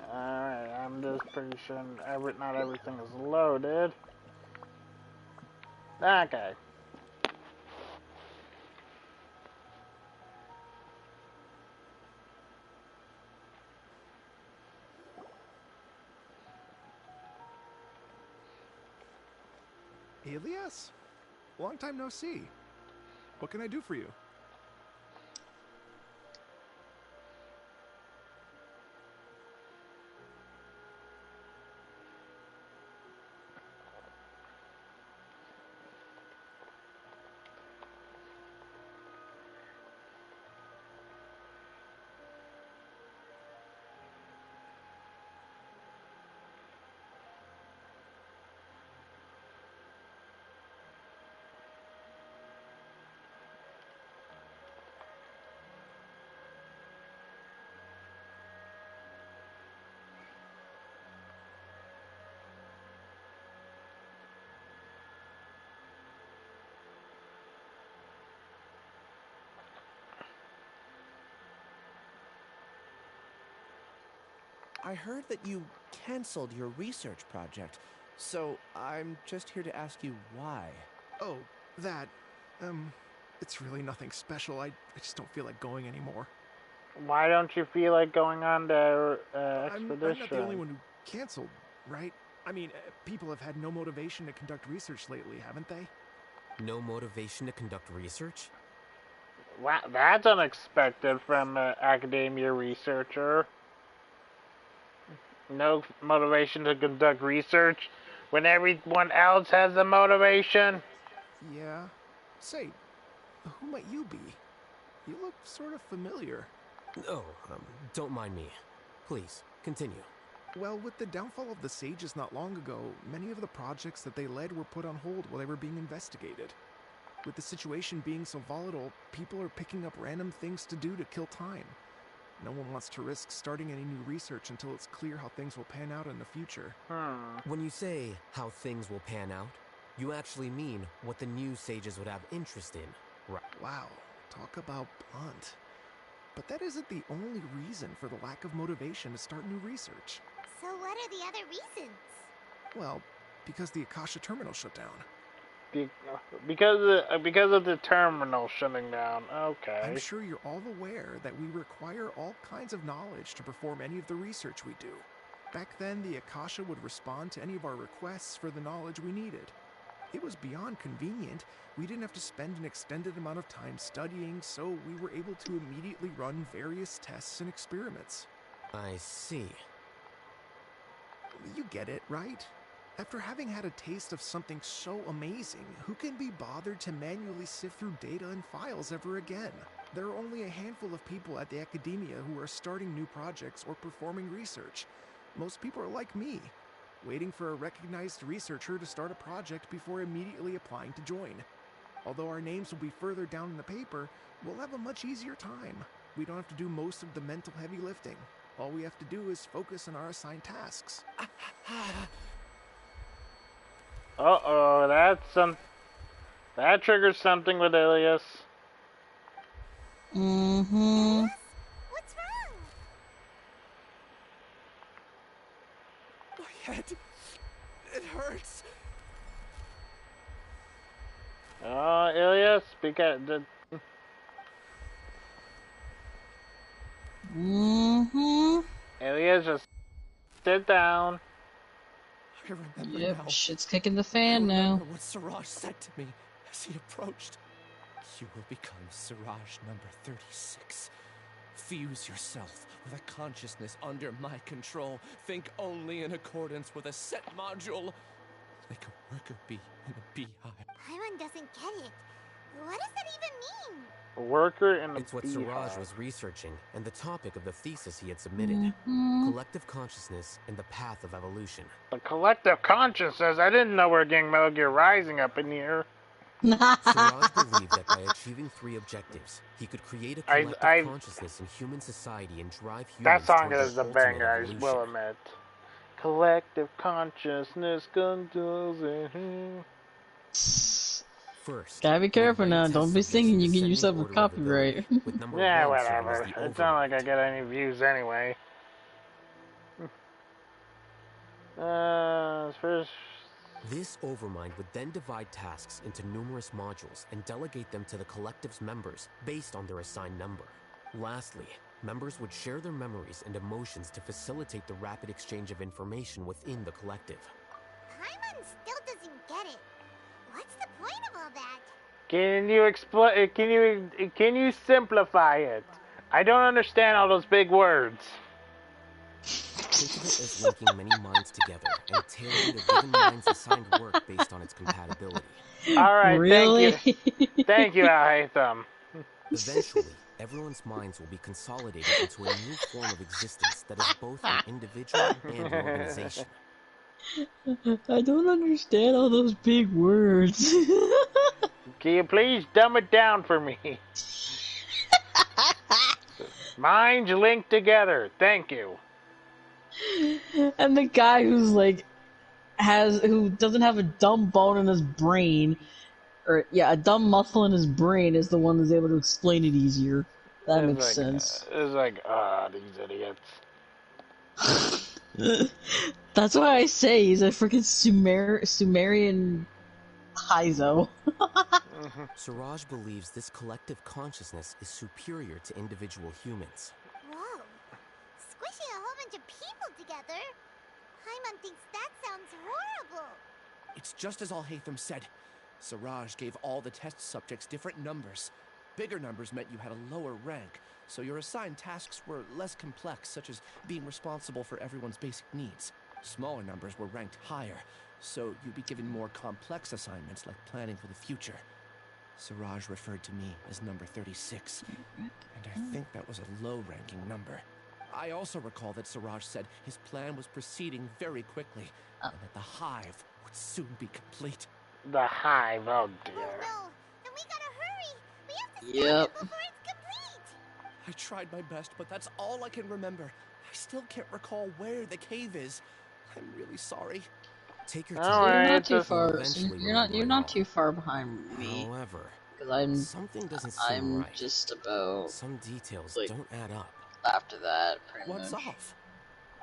Speaker 1: Alright, I'm just pretty sure not everything is loaded. Okay.
Speaker 13: Elias? Long time no see. What can I do for you?
Speaker 5: I heard that you canceled your research project, so I'm just here to ask you why.
Speaker 13: Oh, that, it's really nothing special. I just don't feel like going anymore.
Speaker 1: Why don't you feel like going on the expedition?
Speaker 13: I'm not the only one who canceled, right? I mean, people have had no motivation to conduct research lately, haven't they?
Speaker 7: No motivation to conduct research?
Speaker 1: Wow, that's unexpected from an academia researcher. No motivation to conduct research when everyone else has the motivation?
Speaker 13: Yeah. Say, who might you be? You look sort of familiar.
Speaker 7: Oh, don't mind me. Please, continue.
Speaker 13: Well, with the downfall of the Sages not long ago, many of the projects that they led were put on hold while they were being investigated. With the situation being so volatile, people are picking up random things to do to kill time. No one wants to risk starting any new research until it's clear how things will pan out in the future.
Speaker 7: When you say how things will pan out, you actually mean what the new Sages would have interest in, right?
Speaker 13: Wow, talk about blunt. But that isn't the only reason for the lack of motivation to start new research.
Speaker 4: So what are the other reasons?
Speaker 13: Well, because the Akasha terminal shut down.
Speaker 1: Because of the terminal shutting down. Okay.
Speaker 13: I'm sure you're all aware that we require all kinds of knowledge to perform any of the research we do. Back then, the Akasha would respond to any of our requests for the knowledge we needed. It was beyond convenient. We didn't have to spend an extended amount of time studying, so we were able to immediately run various tests and experiments.
Speaker 7: I see.
Speaker 13: You get it, right? After having had a taste of something so amazing, who can be bothered to manually sift through data and files ever again? There are only a handful of people at the academia who are starting new projects or performing research. Most people are like me, waiting for a recognized researcher to start a project before immediately applying to join. Although our names will be further down in the paper, we'll have a much easier time. We don't have to do most of the mental heavy lifting. All we have to do is focus on our assigned tasks.
Speaker 1: Uh-oh, that triggers something with Ilias.
Speaker 2: Mm-hmm.
Speaker 4: What's wrong?
Speaker 5: My head, it hurts.
Speaker 1: Oh, Ilias, because the...
Speaker 2: Mm-hmm.
Speaker 1: Ilias, just sit down.
Speaker 5: I remember
Speaker 2: Yep,
Speaker 5: now.
Speaker 2: shit's kicking the
Speaker 5: I
Speaker 2: fan now.
Speaker 5: remember what Siraj said to me as he approached. You will become Siraj number 36. Fuse yourself with a consciousness under my control. Think only in accordance with a set module. Like a worker bee in a beehive.
Speaker 4: Paimon doesn't get it. What does that even mean?
Speaker 1: A worker in a
Speaker 7: It's what
Speaker 1: beehive.
Speaker 7: Siraj was researching and the topic of the thesis he had submitted.
Speaker 2: Mm-hmm.
Speaker 7: Collective consciousness and the path of evolution.
Speaker 1: The collective consciousness. I didn't know we were getting Metal Gear Rising up in here.
Speaker 7: Siraj believed that by achieving 3 objectives, he could create a collective consciousness in human society and drive humans
Speaker 1: that song
Speaker 7: toward
Speaker 1: is
Speaker 7: their
Speaker 1: a
Speaker 7: ultimate
Speaker 1: banger, I
Speaker 7: evolution.
Speaker 1: will admit. Collective consciousness controls it.
Speaker 7: First,
Speaker 2: gotta be careful now. Don't be singing. You get
Speaker 7: descending
Speaker 2: yourself a
Speaker 7: order of
Speaker 2: copyright.
Speaker 7: ability, with number
Speaker 1: Yeah,
Speaker 7: 1 serving as
Speaker 1: whatever.
Speaker 7: the
Speaker 1: It's not like I
Speaker 7: overmind.
Speaker 1: get any views anyway. First.
Speaker 7: This overmind would then divide tasks into numerous modules and delegate them to the collective's members based on their assigned number. Lastly, members would share their memories and emotions to facilitate the rapid exchange of information within the collective.
Speaker 4: Paimon still doesn't get it. What's the point of all that?
Speaker 1: Can you explain? Can you simplify it? I don't understand all those big words.
Speaker 7: Think of it as linking many minds together and tailoring a given mind's assigned work based on its compatibility.
Speaker 1: Alright,
Speaker 2: Really?
Speaker 1: thank you. Thank you, Alhaitham.
Speaker 7: Eventually, everyone's minds will be consolidated into a new form of existence that is both an individual and an organization.
Speaker 2: I don't understand all those big words.
Speaker 1: Can you please dumb it down for me? Minds linked together. Thank you.
Speaker 2: And the guy who's like who doesn't have a dumb bone in his brain, or yeah, a dumb muscle in his brain is the one that's able to explain it easier. That makes sense.
Speaker 1: It's like, these idiots.
Speaker 2: That's why I say he's a freaking Sumerian Haizo.
Speaker 7: Siraj believes this collective consciousness is superior to individual humans.
Speaker 4: Whoa. Squishing a whole bunch of people together? Paimon thinks that sounds horrible.
Speaker 5: It's just as Alhaitham said. Siraj gave all the test subjects different numbers. Bigger numbers meant you had a lower rank, so your assigned tasks were less complex, such as being responsible for everyone's basic needs. Smaller numbers were ranked higher, so you'd be given more complex assignments like planning for the future. Siraj referred to me as number 36, and I think that was a low-ranking number. I also recall that Siraj said his plan was proceeding very quickly, and that the hive would soon be complete.
Speaker 1: The hive, oh dear.
Speaker 4: Oh no, then we gotta hurry. We have to stop it before it's complete.
Speaker 5: I tried my best, but that's all I can remember. I still can't recall where the cave is. I'm really sorry.
Speaker 7: Take your
Speaker 1: All
Speaker 7: time.
Speaker 1: right,
Speaker 2: You're not too
Speaker 1: just
Speaker 2: far.
Speaker 7: eventually
Speaker 2: You're not
Speaker 7: remember it all.
Speaker 2: too far behind me.
Speaker 7: However,
Speaker 2: Because
Speaker 7: something doesn't seem right.
Speaker 2: just about
Speaker 7: Some details
Speaker 2: like,
Speaker 7: don't add up.
Speaker 2: after that. Pretty
Speaker 5: What's
Speaker 2: much.
Speaker 5: off?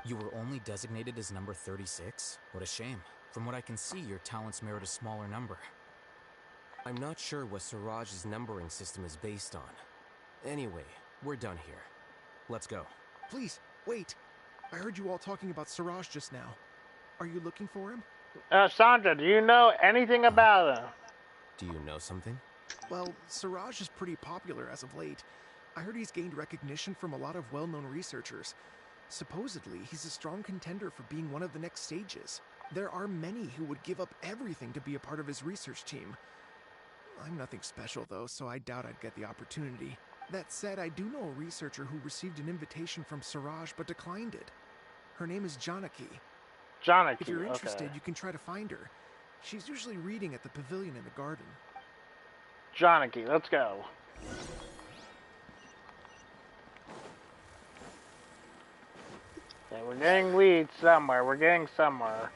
Speaker 8: You were only designated as number 36? What a shame. From what I can see, your talents merit a smaller number.
Speaker 7: I'm not sure what Siraj's numbering system is based on. Anyway, we're done here. Let's go.
Speaker 13: Please, wait. I heard you all talking about Siraj just now. Are you looking for him?
Speaker 1: Sandra, do you know anything about him?
Speaker 7: Do you know something?
Speaker 13: Well, Siraj is pretty popular as of late. I heard he's gained recognition from a lot of well-known researchers. Supposedly, he's a strong contender for being one of the next sages. There are many who would give up everything to be a part of his research team. I'm nothing special, though, so I doubt I'd get the opportunity. That said, I do know a researcher who received an invitation from Siraj but declined it. Her name is Janaki.
Speaker 1: Janaki,
Speaker 13: If you're interested,
Speaker 1: okay.
Speaker 13: you can try to find her. She's usually reading at the pavilion in the garden.
Speaker 1: Janaki, let's go. Okay, we're getting leads somewhere. We're getting somewhere.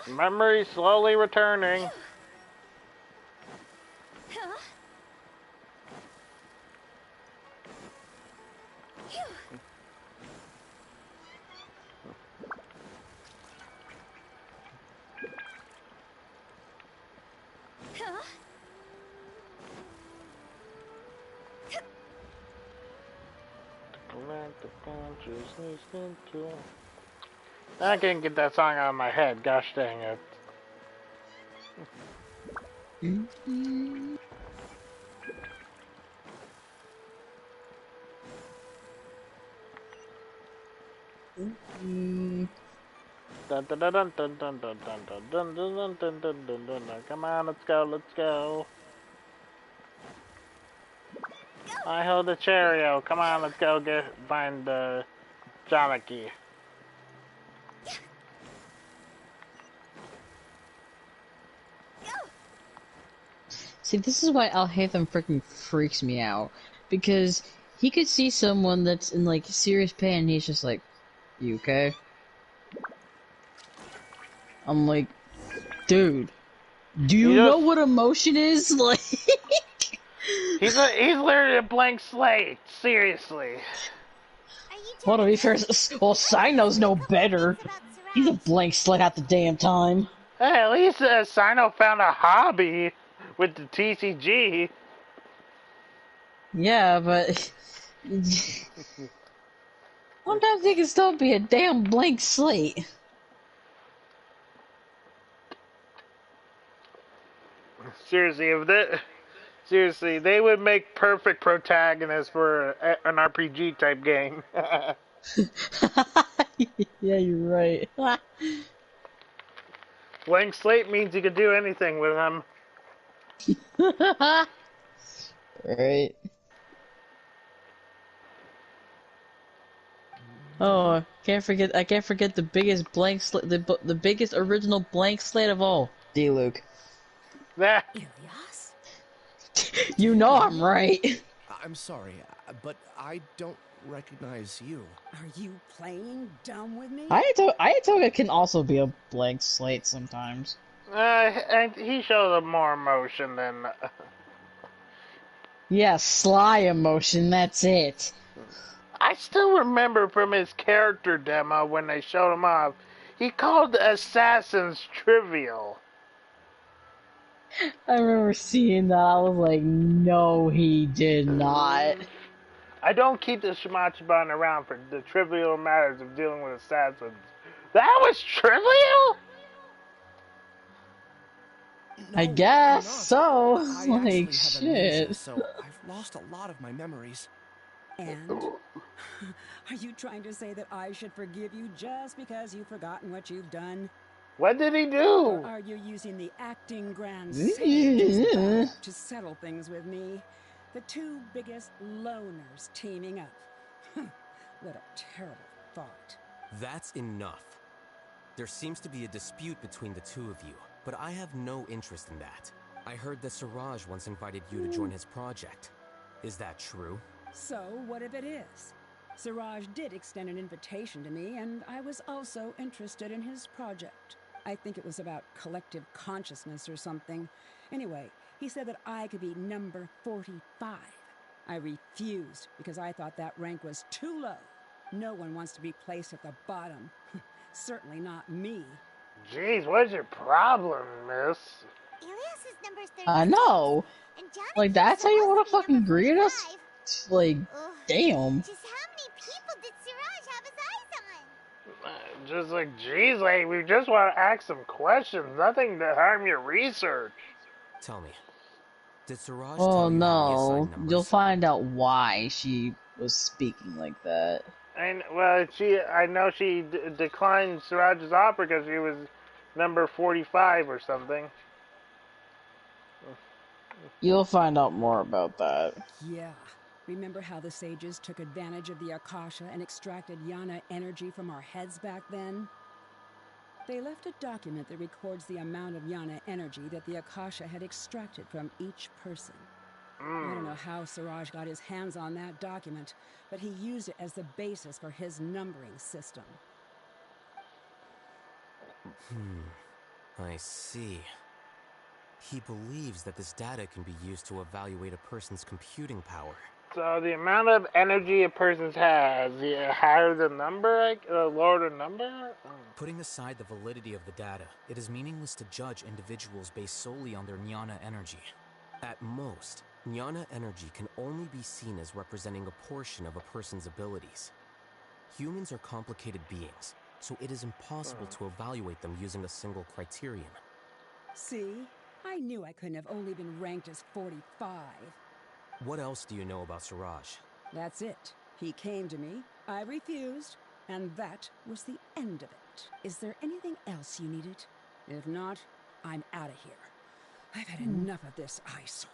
Speaker 1: Memory slowly returning. Collective consciousness control. I can't get that song out of my head. Gosh dang it. Come on, let's go, let's go. I hold the Cheerio. Come on, let's go find the Janaki.
Speaker 2: See, this is why Alhaitham freaking freaks me out. Because he could see someone that's in, like, serious pain and he's just like, you okay? I'm like, dude, do you know what emotion is? Like,
Speaker 1: he's literally a blank slate. Seriously.
Speaker 2: Well, to be fair, well, Sino's no better. He's a blank slate at the damn time.
Speaker 1: Hey, at least Sino found a hobby with the TCG.
Speaker 2: Yeah, but sometimes they can still be a damn blank slate.
Speaker 1: Seriously, they would make perfect protagonists for an RPG type game.
Speaker 2: Yeah, you're right.
Speaker 1: Blank slate means you could do anything with them.
Speaker 2: Right. Oh, I can't forget the biggest blank slate, the biggest original blank slate of all. D-Luke.
Speaker 4: Ilias?
Speaker 2: You know I'm right.
Speaker 5: I'm sorry, but I don't recognize you.
Speaker 14: Are you playing dumb with me?
Speaker 2: Ayatoga can also be a blank slate sometimes.
Speaker 1: And he shows more emotion than...
Speaker 2: Yeah, sly emotion, that's it.
Speaker 1: I still remember from his character demo when they showed him off, he called the assassins trivial.
Speaker 2: I remember seeing that, I was like, no, he did not.
Speaker 1: I don't keep the Shimachiban around for the trivial matters of dealing with assassins. That was trivial?
Speaker 5: No,
Speaker 14: I
Speaker 2: guess so.
Speaker 5: I
Speaker 2: Like,
Speaker 5: actually have amnesia,
Speaker 2: shit.
Speaker 5: so I've lost a lot of my memories.
Speaker 14: And? Are you trying to say that I should forgive you just because you've forgotten what you've done?
Speaker 1: What did he do?
Speaker 14: Or are you using the acting grand sage to settle things with me? The two biggest loners teaming up. What a terrible thought.
Speaker 7: That's enough. There seems to be a dispute between the two of you, but I have no interest in that. I heard that Siraj once invited you to join his project. Is that true?
Speaker 14: So, what if it is? Siraj did extend an invitation to me, and I was also interested in his project. I think it was about collective consciousness or something. Anyway, he said that I could be number 45. I refused because I thought that rank was too low. No one wants to be placed at the bottom. Certainly not me.
Speaker 1: Jeez, what's your problem, miss?
Speaker 4: Ilias is number 32.
Speaker 2: I know. Like, that's how you want to fucking greet us? Like, damn.
Speaker 4: Just how many people did Siraj have his eyes on?
Speaker 1: Just like, jeez, like, we just want to ask some questions. Nothing to harm your research.
Speaker 7: Tell me, did Siraj
Speaker 2: Oh
Speaker 7: tell you how he
Speaker 2: no,
Speaker 7: assigned numbers?
Speaker 2: you'll find out why she was speaking like that.
Speaker 1: And, well, I know she declined Siraj's offer because she was number 45 or something.
Speaker 2: You'll find out more about that.
Speaker 14: Yeah. Remember how the sages took advantage of the Akasha and extracted Yana energy from our heads back then? They left a document that records the amount of Yana energy that the Akasha had extracted from each person. I don't know how Siraj got his hands on that document, but he used it as the basis for his numbering system.
Speaker 7: I see. He believes that this data can be used to evaluate a person's computing power.
Speaker 1: So the amount of energy a person has, the higher the number, lower the number?
Speaker 11: Putting aside the validity of the data, it is meaningless to judge individuals based solely on their jnana energy.
Speaker 7: At most, jnana energy can only be seen as representing a portion of a person's abilities. Humans are complicated beings, so it is impossible to evaluate them using a single criterion.
Speaker 14: See? I knew I couldn't have only been ranked as 45.
Speaker 7: What else do you know about Siraj?
Speaker 14: That's it. He came to me, I refused, and that was the end of it. Is there anything else you needed? If not, I'm out of here. I've had enough of this eyesore.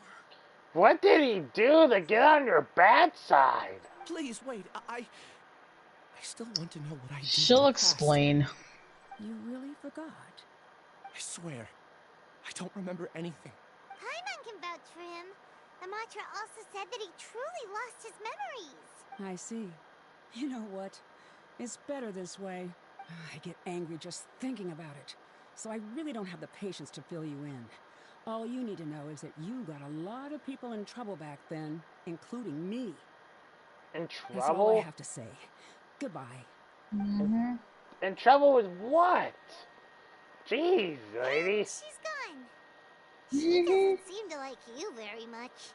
Speaker 1: What did he do to get on your bad side?
Speaker 5: Please wait. I still want to know what I did.
Speaker 2: She'll explain.
Speaker 14: You really forgot?
Speaker 5: I swear, I don't remember anything.
Speaker 4: Paimon can vouch for him. The mantra also said that he truly lost his memories.
Speaker 14: I see. You know what? It's better this way. I get angry just thinking about it. So I really don't have the patience to fill you in. All you need to know is that you got a lot of people in trouble back then, including me.
Speaker 1: In trouble?
Speaker 14: That's all I have to say. Goodbye.
Speaker 2: Mm-hmm.
Speaker 1: In trouble with what? Jeez, lady.
Speaker 4: She's gone. She doesn't seem to like you very much.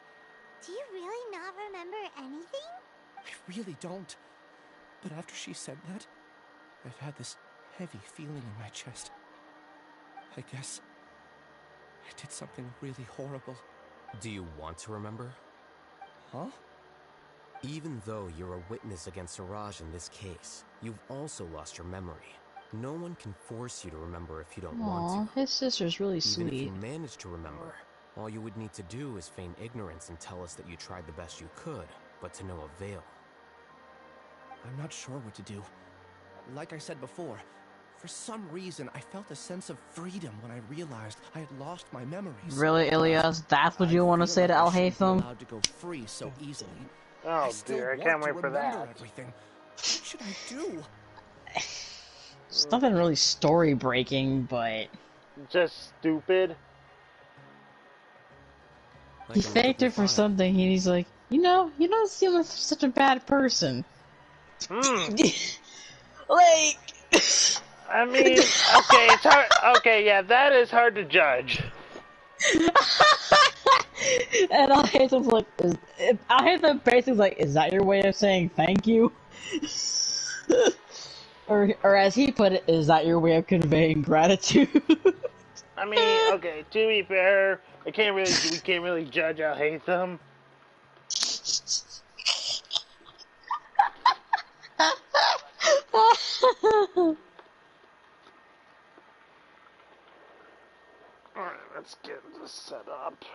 Speaker 4: Do you really not remember anything?
Speaker 5: I really don't. But after she said that, I've had this heavy feeling in my chest. I guess I did something really horrible.
Speaker 7: Do you want to remember?
Speaker 5: Huh?
Speaker 7: Even though you're a witness against Siraj in this case, you've also lost your memory. No one can force you to remember if you don't want to.
Speaker 2: His sister's really
Speaker 7: Even if
Speaker 2: sweet.
Speaker 7: you manage to remember, all you would need to do is feign ignorance and tell us that you tried the best you could, but to no avail.
Speaker 5: I'm not sure what to do. Like I said before, for some reason I felt a sense of freedom when I realized I had lost my memories.
Speaker 2: Really, Ilias? That's what you want to say to Alhaitham?
Speaker 5: Allowed to go free so easily.
Speaker 1: Oh dear, I can't wait for that.
Speaker 5: Everything. What should I do?
Speaker 2: It's nothing really story-breaking, but...
Speaker 1: Just stupid.
Speaker 2: He thanked her for something, and he's like, you know, you don't seem like such a bad person. Like...
Speaker 1: I mean, okay, it's hard. Okay, yeah, that is hard to judge.
Speaker 2: And Alhaitham's like, Alhaitham basically like, is that your way of saying thank you? or as he put it, is that your way of conveying gratitude?
Speaker 1: I mean, okay, to be fair, we can't really judge Alhaitham. Alright, let's get this set up. There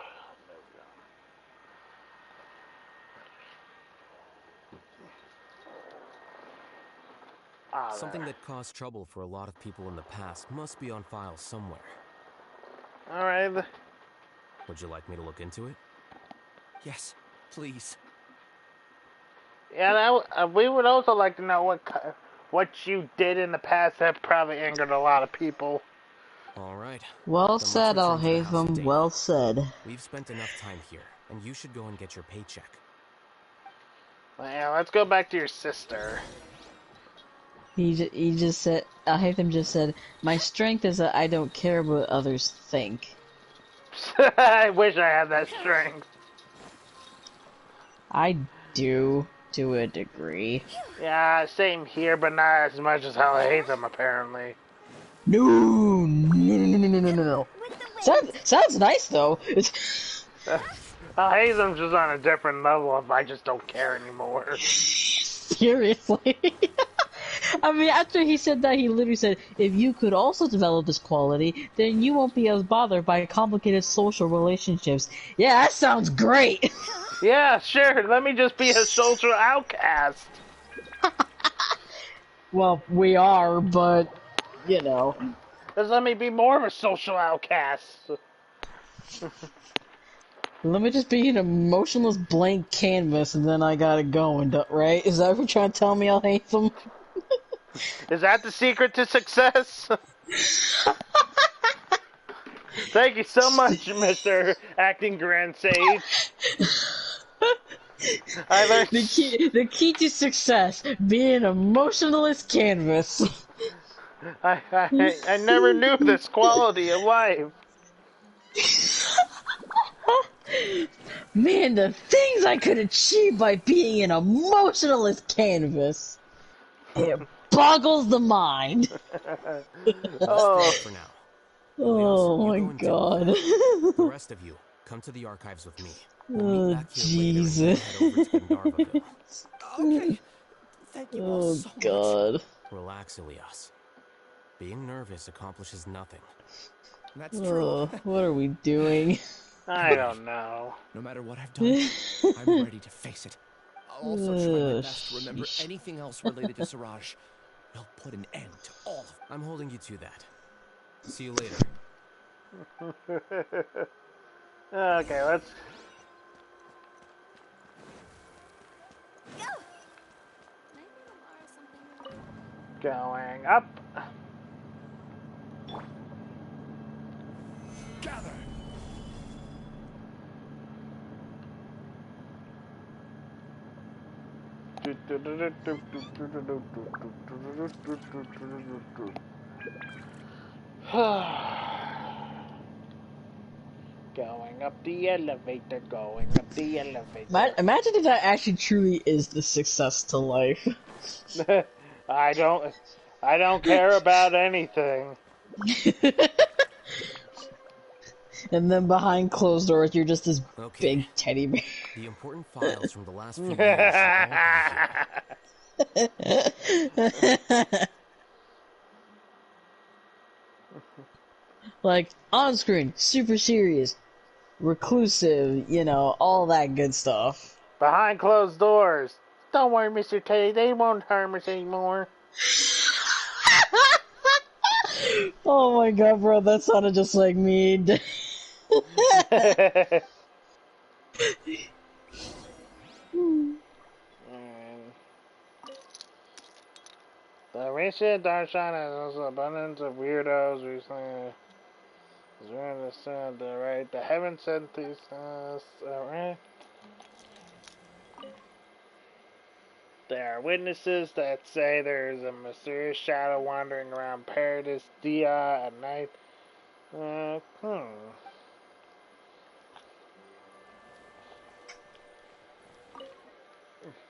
Speaker 1: we go.
Speaker 7: Something that caused trouble for a lot of people in the past must be on file somewhere.
Speaker 1: Alright.
Speaker 7: Would you like me to look into it?
Speaker 5: Yes, please.
Speaker 1: Yeah, we would also like to know what you did in the past that probably angered a lot of people.
Speaker 7: All right.
Speaker 2: Well said, Alhaitham. Well said.
Speaker 7: We've spent enough time here, and you should go and get your paycheck.
Speaker 1: Well, let's go back to your sister.
Speaker 2: He just said, Alhaitham just said, my strength is that I don't care what others think.
Speaker 1: I wish I had that strength.
Speaker 2: I do, to a degree.
Speaker 1: Yeah, same here, but not as much as Alhaitham, apparently.
Speaker 2: No. Sounds nice, though.
Speaker 1: Alhaitham's just on a different level if I just don't care anymore.
Speaker 2: Seriously. I mean, after he said that, he literally said, if you could also develop this quality, then you won't be as bothered by complicated social relationships. Yeah, that sounds great!
Speaker 1: Yeah, sure, let me just be a social outcast.
Speaker 2: Well, we are, but, you know.
Speaker 1: Just let me be more of a social outcast.
Speaker 2: Let me just be an emotionless blank canvas, and then I gotta go, right? Is that what you're trying to tell me, Alhaitham?
Speaker 1: Is that the secret to success? Thank you so much, Mr. Acting Grand Sage. I learned
Speaker 2: the key to success, being an emotionless canvas.
Speaker 1: I never knew this quality of life.
Speaker 2: Man, the things I could achieve by being an emotionless canvas. Yeah, boggles the mind.
Speaker 1: Oh.
Speaker 7: For now.
Speaker 2: Oh my god.
Speaker 7: The rest of you, come to the archives with me. We'll meet back here later and then head over to Gandharvaville.
Speaker 5: Okay. Thank you all so
Speaker 2: god.
Speaker 5: much.
Speaker 7: Relax, Ilias. Being nervous accomplishes nothing.
Speaker 5: That's true.
Speaker 2: What are we doing?
Speaker 1: I don't know.
Speaker 5: No matter what I've done, I'm ready to face it. I'll also try my best to remember anything else related to Siraj. We'll put an end to all of it.
Speaker 7: I'm holding you to that. See you later.
Speaker 1: Okay, let's... Going up.
Speaker 5: Gather.
Speaker 1: Going up the elevator, going up the elevator.
Speaker 2: Imagine if that actually truly is the success to life.
Speaker 1: I don't care about anything.
Speaker 2: And then behind closed doors, you're just this big teddy bear.
Speaker 7: The important files from the last few years are all here.
Speaker 2: Like, on screen, super serious, reclusive, you know, all that good stuff.
Speaker 1: Behind closed doors. Don't worry, Mr. Teddy, they won't harm us anymore.
Speaker 2: Oh my god, bro, that sounded just like me.
Speaker 1: The recent Darshan has also abundance of weirdos recently. As we understand, right? The heaven sent these, right? There are witnesses that say there is a mysterious shadow wandering around Paradise Dia at night. Oh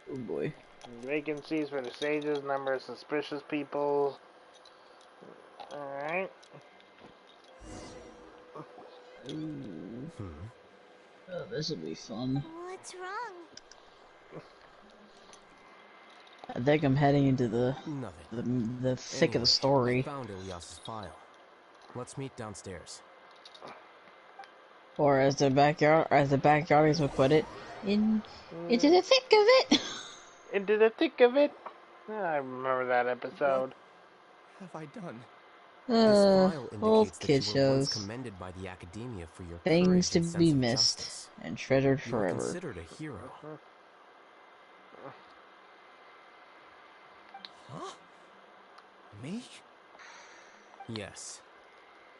Speaker 2: boy.
Speaker 1: Vacancies for the sages, number of suspicious people. Alright.
Speaker 2: Oh, this will be fun.
Speaker 4: What's wrong?
Speaker 2: I think I'm heading into the thick of the story.
Speaker 7: I found Ilias's file. Let's meet downstairs.
Speaker 2: Or as the backyardians would put it, into the thick of it.
Speaker 1: Into the thick of it. I remember that episode.
Speaker 5: What have I done?
Speaker 2: Old kid shows.
Speaker 7: Commended by the academia for your
Speaker 2: things to
Speaker 7: courage and
Speaker 2: be
Speaker 7: sense of
Speaker 2: missed
Speaker 7: justice.
Speaker 2: and treasured
Speaker 7: You were
Speaker 2: forever.
Speaker 7: considered a hero.
Speaker 5: Huh? Me?
Speaker 7: Yes.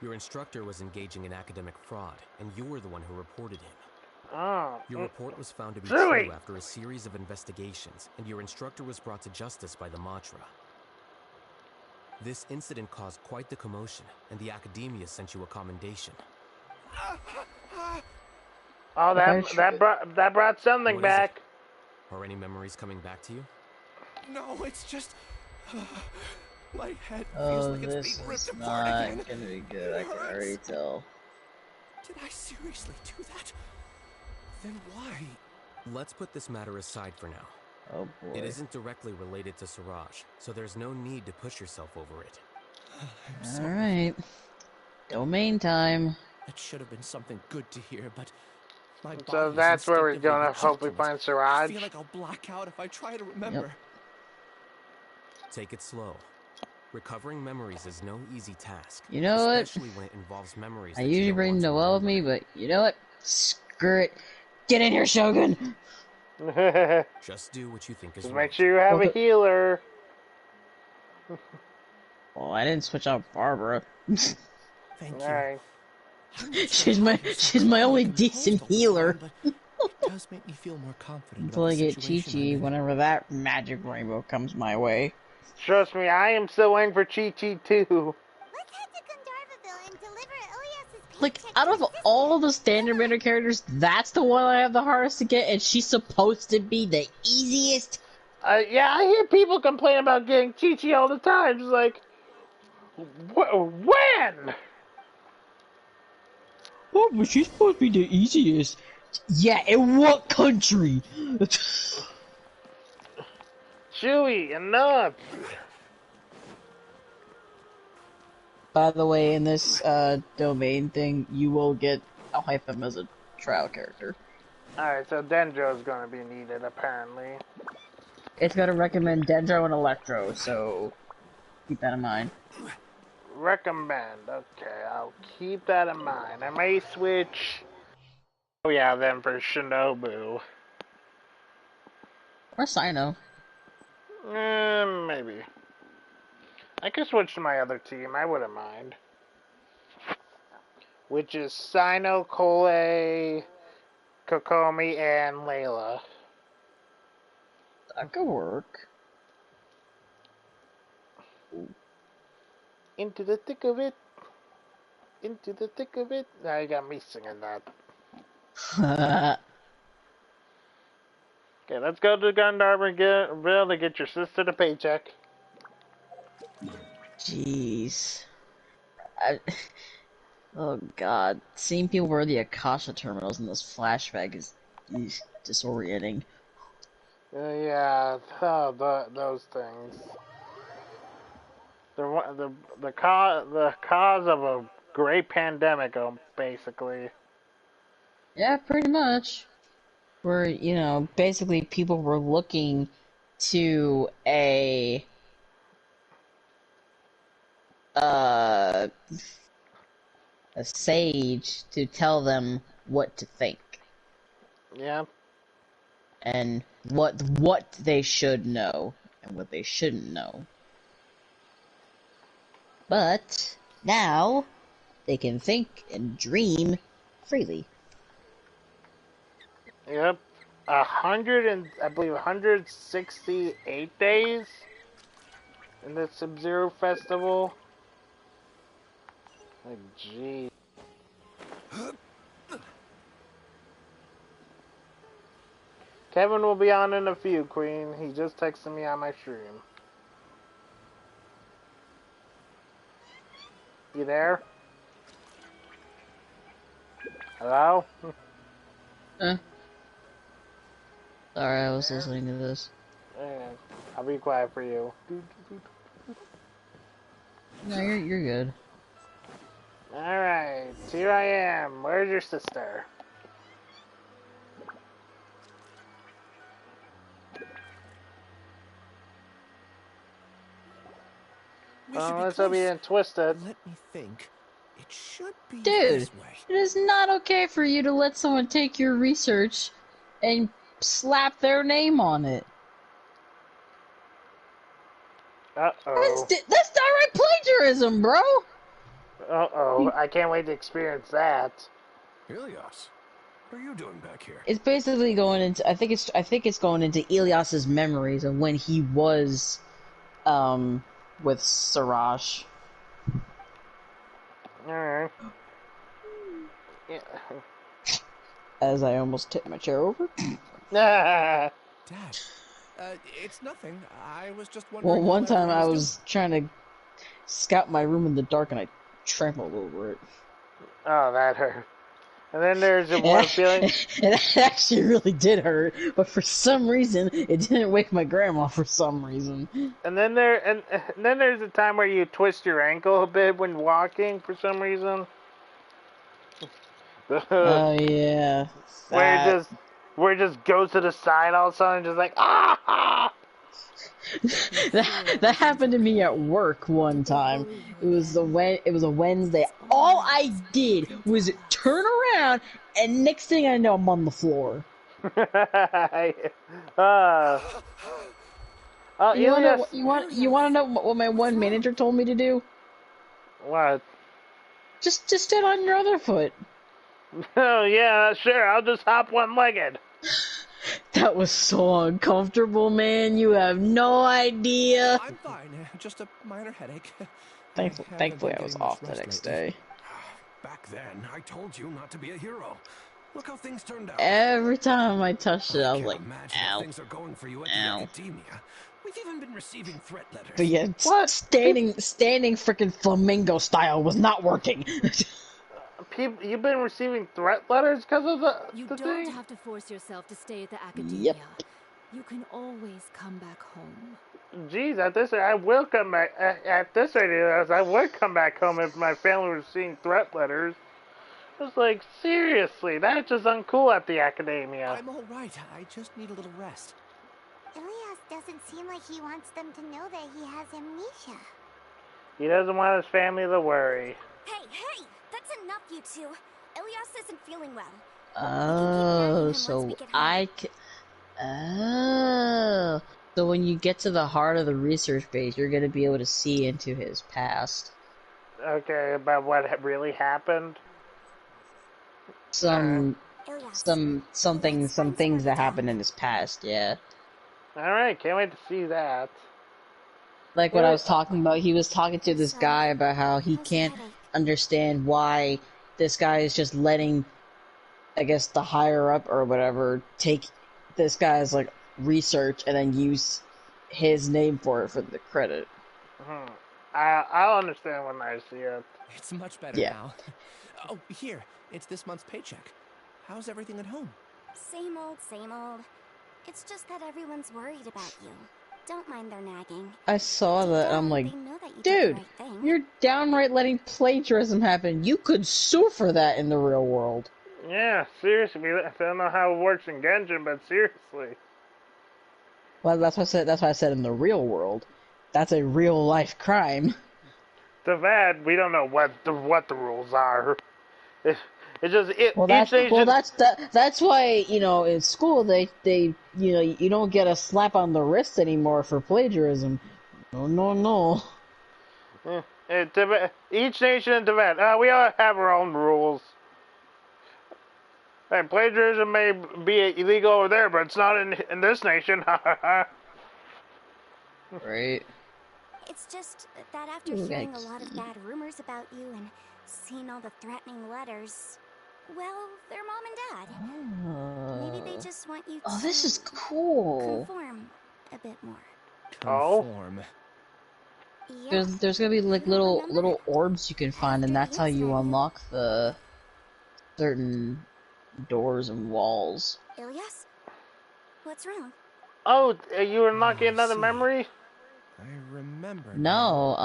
Speaker 7: Your instructor was engaging in academic fraud, and you were the one who reported him.
Speaker 1: Oh.
Speaker 7: Your report was found to be
Speaker 1: Really?
Speaker 7: true after a series of investigations, and your instructor was brought to justice by the Matra. This incident caused quite the commotion, and the academia sent you a commendation.
Speaker 1: Oh, that brought something
Speaker 7: What is
Speaker 1: back.
Speaker 7: it? Are any memories coming back to you?
Speaker 5: No, it's just... my head feels
Speaker 2: Oh,
Speaker 5: like it's
Speaker 2: this
Speaker 5: being ripped
Speaker 2: is
Speaker 5: apart
Speaker 2: not
Speaker 5: again.
Speaker 2: gonna be good. I can already tell.
Speaker 5: Did I seriously do that? Then why?
Speaker 7: Let's put this matter aside for now.
Speaker 2: Oh boy.
Speaker 7: It isn't directly related to Siraj, so there's no need to push yourself over it.
Speaker 2: Alright. Domain time.
Speaker 5: That should have been something good to hear, but my
Speaker 1: So
Speaker 5: body is
Speaker 1: that's where we're
Speaker 5: instinctively
Speaker 1: gonna hope we
Speaker 5: rejecting it.
Speaker 1: find Siraj.
Speaker 5: I feel like I'll black out if I try to remember.
Speaker 7: Take it slow. Recovering memories is no easy task.
Speaker 2: You know what?
Speaker 7: Especially when it involves memories
Speaker 2: I
Speaker 7: that you
Speaker 2: usually
Speaker 7: don't
Speaker 2: bring
Speaker 7: want to
Speaker 2: Noelle with me, but you know what? Screw it. Get in here, Shogun!
Speaker 7: Just do what you think is
Speaker 1: Just
Speaker 7: right.
Speaker 1: make sure you have a healer.
Speaker 2: Well, I didn't switch out Barbara.
Speaker 5: Thank you.
Speaker 1: Alright.
Speaker 2: she's my only decent healer.
Speaker 5: It does make me feel more confident
Speaker 2: Until
Speaker 5: about
Speaker 2: I
Speaker 5: the
Speaker 2: get
Speaker 5: situation I'm
Speaker 2: Chi-Chi
Speaker 5: in.
Speaker 2: whenever that magic rainbow comes my way.
Speaker 1: Trust me, I am still waiting for Chi-Chi too.
Speaker 4: Let's head to Gandharvaville and deliver Ilias's
Speaker 2: Like,
Speaker 4: paycheck
Speaker 2: out
Speaker 4: to
Speaker 2: of
Speaker 4: his sister.
Speaker 2: all the standard banner characters, that's the one I have the hardest to get, and she's supposed to be the easiest?
Speaker 1: Yeah, I hear people complain about getting Chi-Chi all the time. It's like, when?
Speaker 2: Oh, but she's supposed to be the easiest. Yeah, in what country?
Speaker 1: Chewy, enough.
Speaker 2: By the way, in this domain thing, you will get Alhaitham as a trial character.
Speaker 1: Alright, so Dendro's gonna be needed, apparently.
Speaker 2: It's gonna recommend Dendro and Electro, so keep that in mind.
Speaker 1: Recommend. Okay, I'll keep that in mind. I may switch. Oh yeah, then for Shinobu.
Speaker 2: Or Sino.
Speaker 1: Maybe. I could switch to my other team. I wouldn't mind. Which is Sino, Kole, Kokomi, and Layla.
Speaker 2: That could work.
Speaker 1: Into the thick of it. Into the thick of it. Now you got me singing that. Okay, let's go to Gundarbor to get your sister the paycheck.
Speaker 2: Jeez. Oh god. Seeing people wear the Akasha terminals in this flashback is disorienting.
Speaker 1: Yeah, those things. The cause of a great pandemic, basically.
Speaker 2: Yeah, pretty much. Where, you know, basically people were looking to a sage to tell them what to think.
Speaker 1: Yeah.
Speaker 2: And what they should know and what they shouldn't know. But now they can think and dream freely.
Speaker 1: Yep. I believe 168 days in the Sub-Zero Festival. Like, gee. Kevin will be on in a few, Queen. He just texted me on my stream. You there? Hello?
Speaker 2: Sorry, I was listening to this.
Speaker 1: Yeah, I'll be quiet for you.
Speaker 2: No, you're good.
Speaker 1: Alright, here I am. Where's your sister? Let's hope you didn't twist it.
Speaker 5: Let me think. It should be
Speaker 2: Dude,
Speaker 5: this way.
Speaker 2: it is not okay for you to let someone take your research and slap their name on it.
Speaker 1: Uh-oh.
Speaker 2: That's direct plagiarism, bro!
Speaker 1: Uh-oh, I can't wait to experience that.
Speaker 5: Ilias, what are you doing back here?
Speaker 2: It's basically going into, I think it's going into Ilias's memories of when he was, with Siraj.
Speaker 1: Alright. Yeah.
Speaker 2: As I almost tipped my chair over.
Speaker 5: Dad, it's nothing. I was just wondering.
Speaker 2: Well, one time I was trying to scout my room in the dark and I trampled over it.
Speaker 1: Oh, that hurt. And then there's a one feeling.
Speaker 2: It actually really did hurt, but for some reason it didn't wake my grandma. For some reason.
Speaker 1: And then there's a time where you twist your ankle a bit when walking for some reason.
Speaker 2: Oh yeah.
Speaker 1: Where it just goes to the side all of a sudden, just like ah.
Speaker 2: that happened to me at work one time. It was a Wednesday. All I did was turn around, and next thing I know, I'm on the floor.
Speaker 1: You
Speaker 2: wanna know what my one manager told me to do?
Speaker 1: What?
Speaker 2: Just stand on your other foot.
Speaker 1: Oh yeah, sure. I'll just hop one-legged.
Speaker 2: That was so uncomfortable, man. You have no idea.
Speaker 5: I'm fine. Just a minor headache.
Speaker 2: Thankfully, I was off the next day.
Speaker 5: Back then, I told you not to be a hero. Look how things turned out.
Speaker 2: Every time I touched it, I was like,
Speaker 5: Imagine how
Speaker 2: ow,
Speaker 5: things are going for you at the
Speaker 2: ow.
Speaker 5: academia. We've even been receiving threat letters.
Speaker 2: But yeah,
Speaker 1: What?
Speaker 2: standing freaking flamingo style was not working.
Speaker 1: You've been receiving threat letters because of the
Speaker 15: don't
Speaker 1: thing?
Speaker 15: have to force yourself to stay at the academia.
Speaker 2: Yep.
Speaker 15: You can always come back home.
Speaker 1: Geez, at this rate, I will come back. At this rate, I would come back home if my family was seeing threat letters. I was like, seriously, that's just uncool at the academia.
Speaker 5: I'm all right. I just need a little rest.
Speaker 4: Ilias doesn't seem like he wants them to know that he has amnesia.
Speaker 1: He doesn't want his family to worry.
Speaker 4: Hey, that's enough, you two. Ilias isn't feeling well.
Speaker 2: Oh, so so when you get to the heart of the research base, you're gonna be able to see into his past.
Speaker 1: Okay, about what really happened.
Speaker 2: Some things that happened in his past. Yeah.
Speaker 1: All right, can't wait to see that.
Speaker 2: Like what I was talking about, he was talking to this guy about how he can't understand why this guy is just letting, I guess, the higher up or whatever take this guy's like research and then use his name for it for the credit.
Speaker 1: I'll understand when I see it.
Speaker 5: It's much better now. Oh, here, it's this month's paycheck. How's everything at home?
Speaker 4: Same old, same old. It's just that everyone's worried about you. Don't mind their nagging.
Speaker 2: I saw that, I'm like, dude, you're downright letting plagiarism happen. You could sue for that in the real world.
Speaker 1: Yeah, seriously, I don't know how it works in Genshin, but seriously.
Speaker 2: Well, that's why I said in the real world. That's a real life crime.
Speaker 1: The bad, we don't know what the rules are.
Speaker 2: That's why, you know, in school they you know, you don't get a slap on the wrist anymore for plagiarism. No.
Speaker 1: Each nation in Tibet, we all have our own rules. Hey, plagiarism may be illegal over there, but it's not in this nation.
Speaker 2: Right.
Speaker 4: It's just that after hearing a lot of bad rumors about you and seeing all the threatening letters, well, they're mom and dad. Maybe they just want you to
Speaker 2: this is cool.
Speaker 4: conform a bit more.
Speaker 5: Conform.
Speaker 4: Yeah.
Speaker 2: There's gonna be like little orbs you can find, and that's how you unlock the certain doors and walls.
Speaker 4: Ilias? What's wrong?
Speaker 1: Oh, you unlocking another memory?
Speaker 5: I remember.
Speaker 2: No,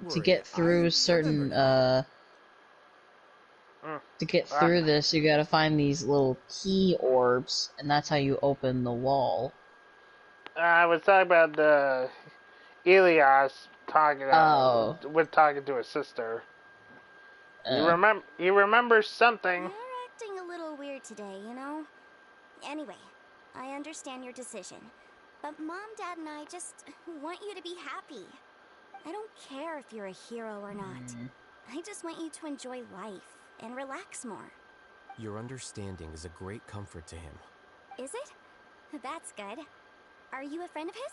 Speaker 2: to get through certain to get through this, you gotta find these little key orbs, and that's how you open the wall.
Speaker 1: I was talking about Ilias talking to his sister. You remember something?
Speaker 4: You're acting a little weird today, you know? Anyway, I understand your decision. But Mom, Dad, and I just want you to be happy. I don't care if you're a hero or not. I just want you to enjoy life and relax more.
Speaker 7: Your understanding is a great comfort to him.
Speaker 4: Is it? That's good. Are you a friend of his?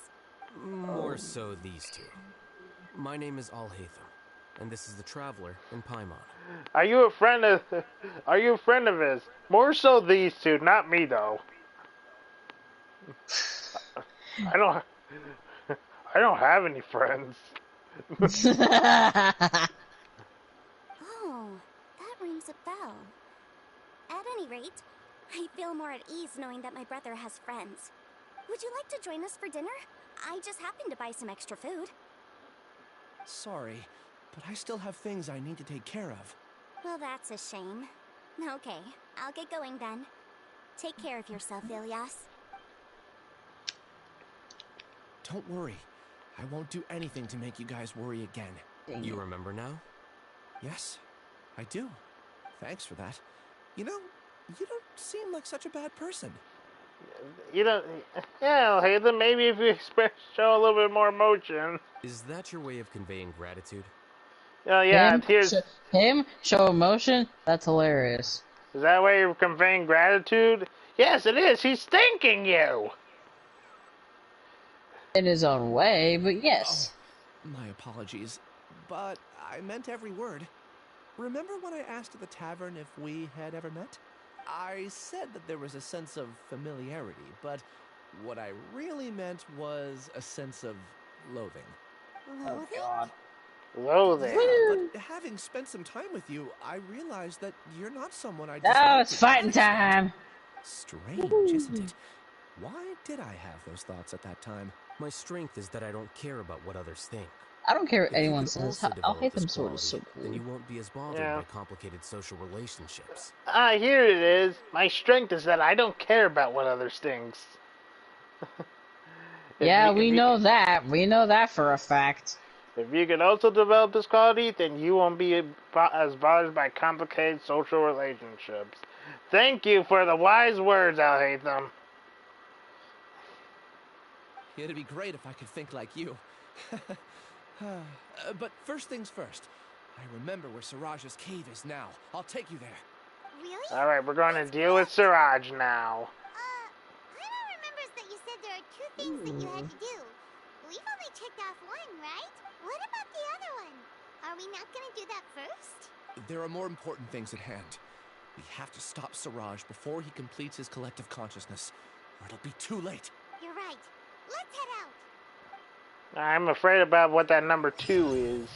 Speaker 7: More so these two. My name is Alhaitham, and this is the Traveler in Paimon.
Speaker 1: Are you a friend of his? More so these two, not me though. I don't have any friends.
Speaker 4: Oh, that rings a bell. At any rate, I feel more at ease knowing that my brother has friends. Would you like to join us for dinner? I just happened to buy some extra food.
Speaker 5: Sorry, but I still have things I need to take care of.
Speaker 4: Well, that's a shame. Okay, I'll get going then. Take care of yourself, Ilias.
Speaker 5: Don't worry. I won't do anything to make you guys worry again.
Speaker 7: You remember now?
Speaker 5: Yes, I do. Thanks for that. You know, you don't seem like such a bad person.
Speaker 1: You don't... Yeah, Alhaitham, maybe if you show a little bit more emotion.
Speaker 7: Is that your way of conveying gratitude?
Speaker 1: Oh, yeah,
Speaker 2: Him show emotion? That's hilarious.
Speaker 1: Is that way you're conveying gratitude? Yes, it is. He's thanking you.
Speaker 2: In his own way, but yes.
Speaker 5: Oh, my apologies, but I meant every word. Remember when I asked at the tavern if we had ever met? I said that there was a sense of familiarity, but what I really meant was a sense of loathing.
Speaker 1: Oh, God. Loathing.
Speaker 5: Yeah, but having spent some time with you, I realized that you're not someone I just...
Speaker 2: Oh, it's fighting time!
Speaker 5: Strange, isn't it? Why did I have those thoughts at that time?
Speaker 7: My strength is that I don't care about what others think.
Speaker 2: I don't care what
Speaker 7: If
Speaker 2: anyone
Speaker 7: you could
Speaker 2: says.
Speaker 7: also develop this
Speaker 2: Alhaitham's sword is
Speaker 7: quality,
Speaker 2: so cool.
Speaker 7: then you won't be as bothered by complicated social relationships.
Speaker 1: Here it is. My strength is that I don't care about what others think.
Speaker 2: Yeah, we know that. We know that for a fact.
Speaker 1: If you can also develop this quality, then you won't be as bothered by complicated social relationships. Thank you for the wise words, Alhaitham.
Speaker 5: It'd be great if I could think like you. But first things first. I remember where Siraj's cave is now. I'll take you there.
Speaker 4: Really?
Speaker 1: Alright, we're going to deal with Siraj now.
Speaker 4: Paimon remembers that you said there are 2 things that you had to do. We've only checked off 1, right? What about the other one? Are we not going to do that first?
Speaker 5: There are more important things at hand. We have to stop Siraj before he completes his collective consciousness, or it'll be too late.
Speaker 4: You're right. Let's head out.
Speaker 1: I'm afraid about what that number 2 is.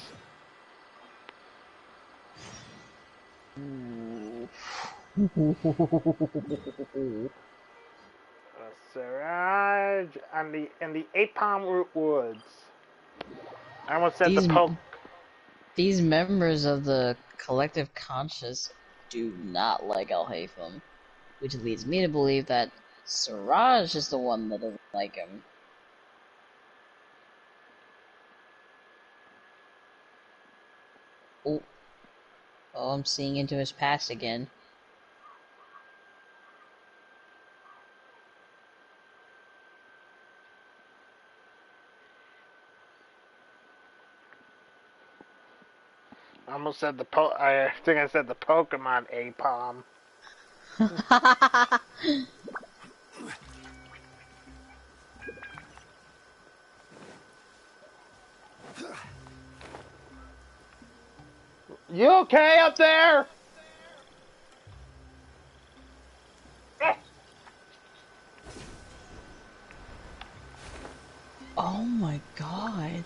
Speaker 1: Siraj in the Apom Woods. I almost said the poke.
Speaker 2: These members of the collective conscious do not like Alhaitham, which leads me to believe that Siraj is the one that doesn't like him. Oh, I'm seeing into his past again.
Speaker 1: I almost said I think I said the Pokemon Apom. You okay up there?
Speaker 2: Oh my god.
Speaker 1: It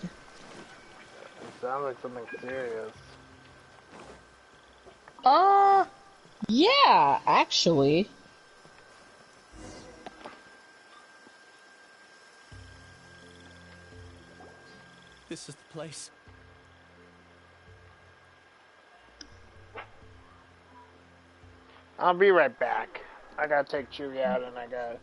Speaker 1: sounds like something serious.
Speaker 2: Yeah, actually.
Speaker 5: This is the place.
Speaker 1: I'll be right back. I gotta take Chewie out and I gotta...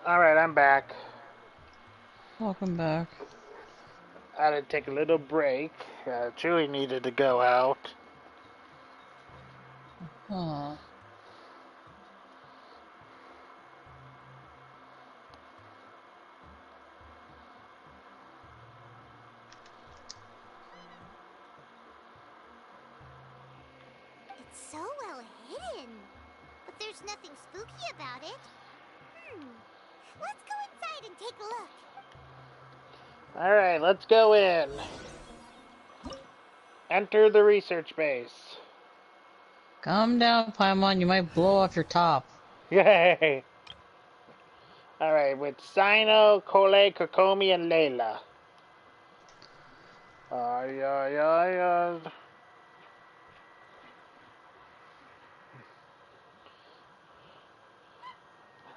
Speaker 1: Alright, I'm back.
Speaker 2: Welcome back.
Speaker 1: I had to take a little break. Chewie needed to go out.
Speaker 2: Huh.
Speaker 4: It's so well hidden. But there's nothing spooky about it. Let's go inside and take a look.
Speaker 1: Alright, let's go in. Enter the research base.
Speaker 2: Calm down, Paimon. You might blow off your top.
Speaker 1: Yay! Alright, with Sino, Kole, Kokomi, and Layla.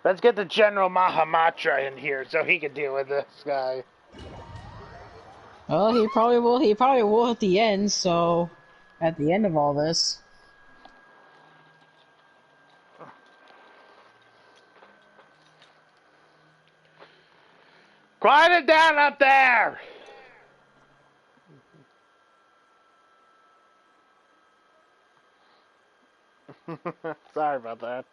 Speaker 1: Let's get the General Mahamatra in here so he can deal with this guy.
Speaker 2: Well, he probably will. He probably will at the end. So, at the end of all this.
Speaker 1: Quiet it down up there! Sorry about that.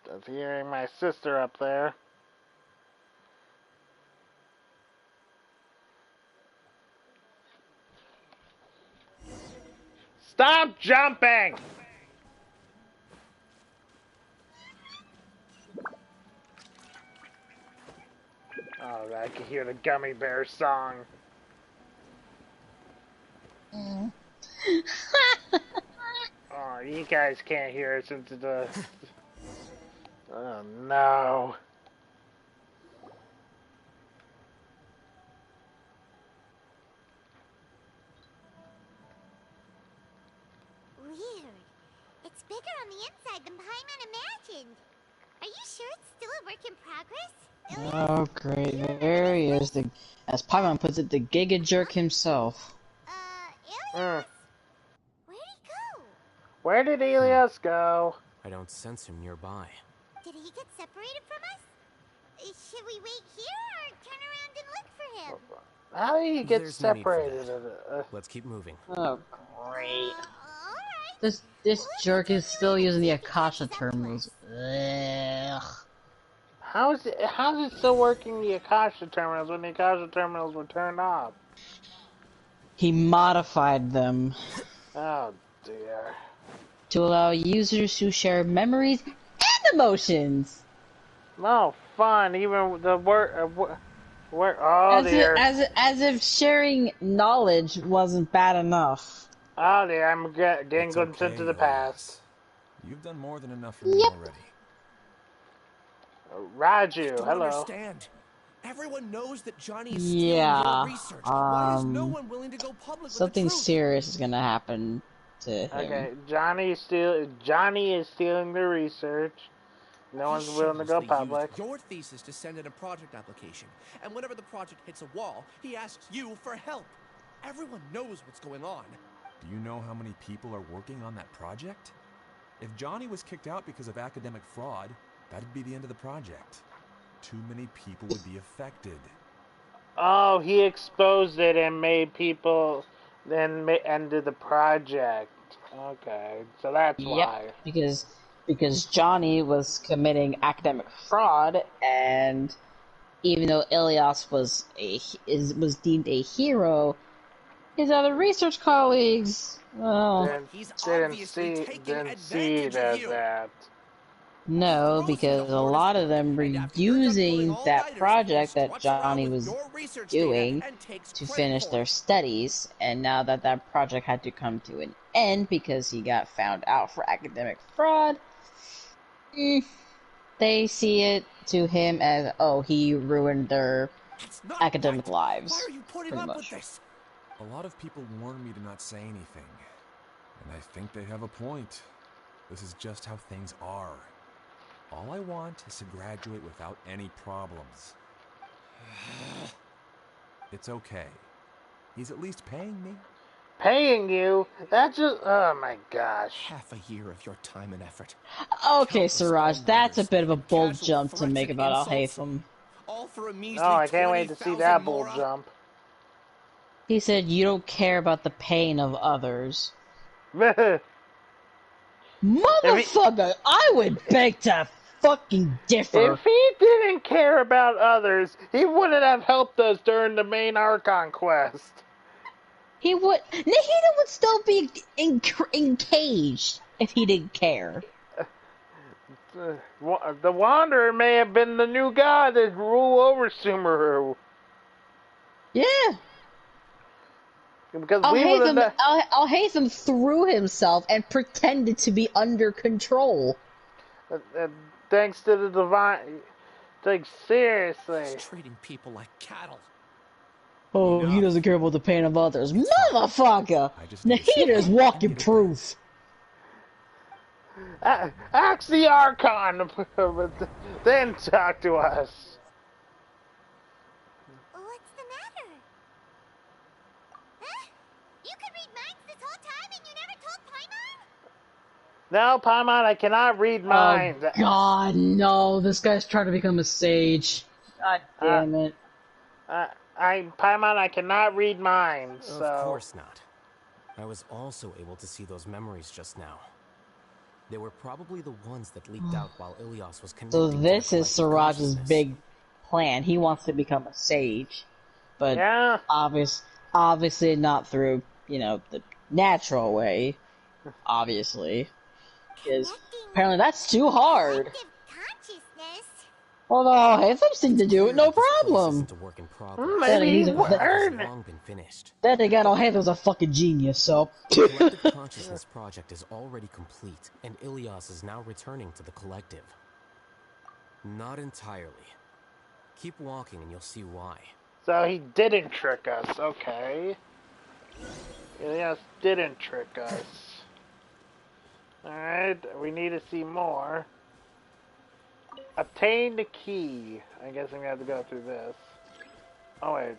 Speaker 1: Just hearing my sister up there. Stop jumping! Oh, I can hear the Gummy Bear song. Oh, you guys can't hear it since the... Oh, no.
Speaker 4: Weird. It's bigger on the inside than Paimon imagined. Are you sure it's still a work in progress?
Speaker 2: Oh, great. There he is. As Paimon puts it, the Giga Jerk himself.
Speaker 4: Elias? Where'd he go?
Speaker 1: Where did Elias go?
Speaker 7: I don't sense him nearby.
Speaker 4: Did he get separated from us? Should we wait here or turn around and look for him?
Speaker 1: How did he get
Speaker 7: There's no need for
Speaker 1: separated?
Speaker 7: Let's keep moving.
Speaker 2: Oh, great. This jerk is still using the Akasha terminals. Ugh.
Speaker 1: How is it still working the Akasha terminals when the Akasha terminals were turned off?
Speaker 2: He modified them.
Speaker 1: Oh dear.
Speaker 2: To allow users to share memories and emotions.
Speaker 1: No fun. Even the word. Oh dear.
Speaker 2: As if sharing knowledge wasn't bad enough.
Speaker 1: Oh dear. I'm getting glimpsed into the past.
Speaker 16: You've done more than enough for me already.
Speaker 1: Raju,
Speaker 5: I don't
Speaker 1: hello.
Speaker 5: understand. Everyone knows that Johnny is
Speaker 2: Yeah.
Speaker 5: stealing your research. Why is no one willing to go public
Speaker 2: Something
Speaker 5: with the truth?
Speaker 2: serious is gonna happen to him.
Speaker 1: Okay, Johnny is stealing the research. No one's willing to go public.
Speaker 5: Used your thesis to send in a project application, and whenever the project hits a wall, he asks you for help. Everyone knows what's going on.
Speaker 16: Do you know how many people are working on that project? If Johnny was kicked out because of academic fraud, that'd be the end of the project. Too many people would be affected.
Speaker 1: Oh, he exposed it and made people then ended the project. Okay, so that's why.
Speaker 2: Because Johnny was committing academic fraud, and even though Elias was deemed a hero, his other research colleagues, well,
Speaker 1: didn't see it as that.
Speaker 2: No, because a lot of them were using that project that Johnny was doing to finish their studies, and now that that project had to come to an end because he got found out for academic fraud, they see it to him as, oh, he ruined their academic lives.
Speaker 5: Why are you putting up with this?
Speaker 16: A lot of people warn me to not say anything, and I think they have a point. This is just how things are. All I want is to graduate without any problems. It's okay. He's at least paying me.
Speaker 1: Paying you? That's just... Oh my gosh.
Speaker 5: Half a year of your time and effort.
Speaker 2: Okay, Siraj, that's a bit of a bold jump to make about Alhaitham.
Speaker 5: All for a measly
Speaker 1: No, I can't wait to see that bold jump.
Speaker 2: He said you don't care about the pain of others. Motherfucker, I would beg to fucking differ.
Speaker 1: If he didn't care about others, he wouldn't have helped us during the main Archon quest.
Speaker 2: He would. Nahida would still be encaged if he didn't care.
Speaker 1: The Wanderer may have been the new god that rule over Sumeru.
Speaker 2: Yeah.
Speaker 1: Because
Speaker 2: Alhaitham threw himself and pretended to be under control.
Speaker 1: Thanks to the divine... Like, seriously.
Speaker 5: He's treating people like cattle.
Speaker 2: Oh, he doesn't care about the pain of others. Motherfucker! Nahida's walking proof.
Speaker 1: Ask the Archon, then talk to us.
Speaker 4: What's the matter? Huh? You could read minds this whole time and you never told Paimon?
Speaker 1: No, Paimon, I cannot read minds.
Speaker 2: Oh, God, no. This guy's trying to become a sage. God damn it.
Speaker 1: Paimon, I cannot read minds, so...
Speaker 7: Of course not. I was also able to see those memories just now. They were probably the ones that leaked out while Ilias was connecting.
Speaker 2: So this is Siraj's big plan. He wants to become a sage. But
Speaker 1: yeah.
Speaker 2: obviously not through, the natural way. Obviously. Because apparently that's too hard. Well, no, Alhaitham seemed to do it, no problem.
Speaker 1: Maybe
Speaker 2: Then again, Alhaitham's a fucking genius, so...
Speaker 7: The Collective Consciousness project is already complete, and Ilias is now returning to the Collective. Not entirely. Keep walking and you'll see why.
Speaker 1: So he didn't trick us, okay. Ilias didn't trick us. Alright, we need to see more. Obtain the key. I guess I'm gonna have to go through this. Oh wait.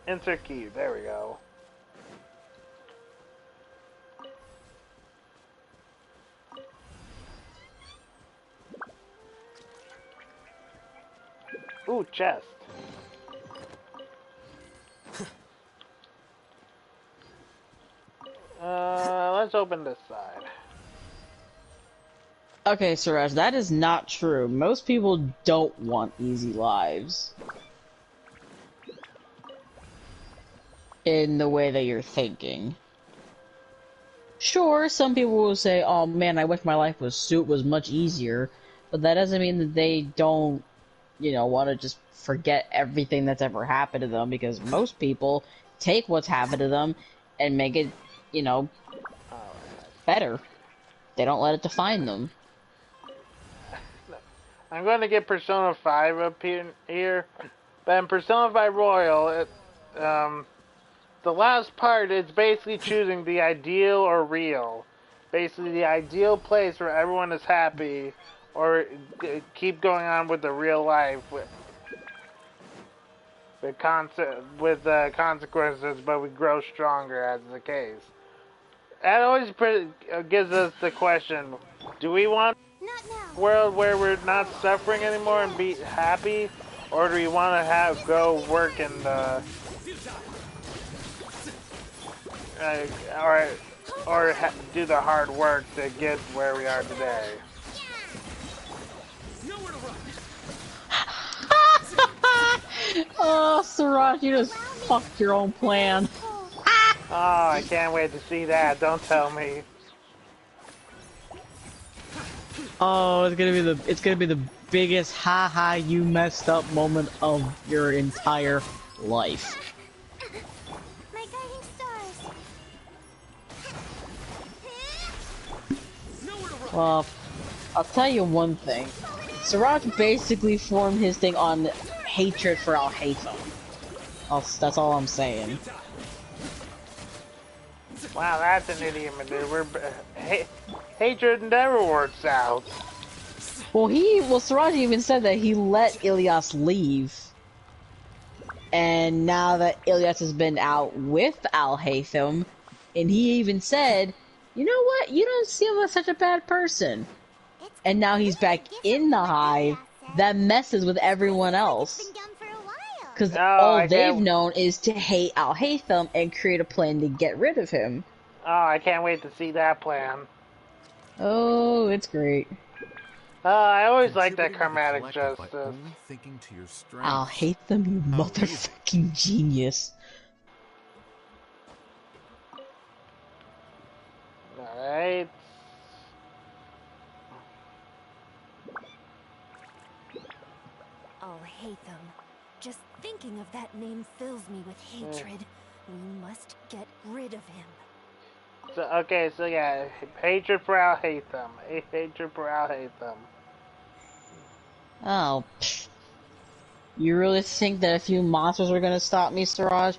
Speaker 1: Insert key. There we go. Ooh, chest. Let's open this side.
Speaker 2: Okay, Siraj, that is not true. Most people don't want easy lives. In the way that you're thinking. Sure, some people will say, oh man, I wish my life was much easier. But that doesn't mean that they don't, want to just forget everything that's ever happened to them. Because most people take what's happened to them and make it, better. They don't let it define them.
Speaker 1: I'm going to get Persona 5 up here, but in Persona 5 Royal, the last part is basically choosing the ideal or real. Basically, the ideal place where everyone is happy, or keep going on with the real life with consequences, but we grow stronger as the case. That always gives us the question: do we want a world where we're not suffering anymore and be happy, or do we want to go work in the do the hard work to get where we are today?
Speaker 2: Oh, Siraj, you just fucked your own plan.
Speaker 1: Oh, I can't wait to see that. Don't tell me.
Speaker 2: Oh, it's gonna be the biggest haha you messed up moment of your entire life.
Speaker 4: My guiding stars.
Speaker 2: Well, I'll tell you one thing. Siraj basically formed his thing on hatred for Alhaitham. That's all I'm saying.
Speaker 1: Wow, that's an idiot maneuver. Hatred never works out.
Speaker 2: Well, Siraj even said that he let Ilias leave. And now that Ilias has been out with Alhaitham, and he even said, "You know what? You don't seem like such a bad person." And now he's back in the hive. That messes with everyone else. Because all they've known is to hate Alhaitham and create a plan to get rid of him.
Speaker 1: Oh, I can't wait to see that plan.
Speaker 2: Oh, it's great.
Speaker 1: I always like that karmatic justice.
Speaker 2: Alhaitham, you motherfucking genius.
Speaker 1: Alright.
Speaker 4: Alhaitham. Just thinking of that name fills me with hatred. We must get rid of him.
Speaker 1: So, okay, so yeah, hatred for Alhaitham. Hatred for Alhaitham.
Speaker 2: Oh, pfft. You really think that a few monsters are gonna stop me, Siraj?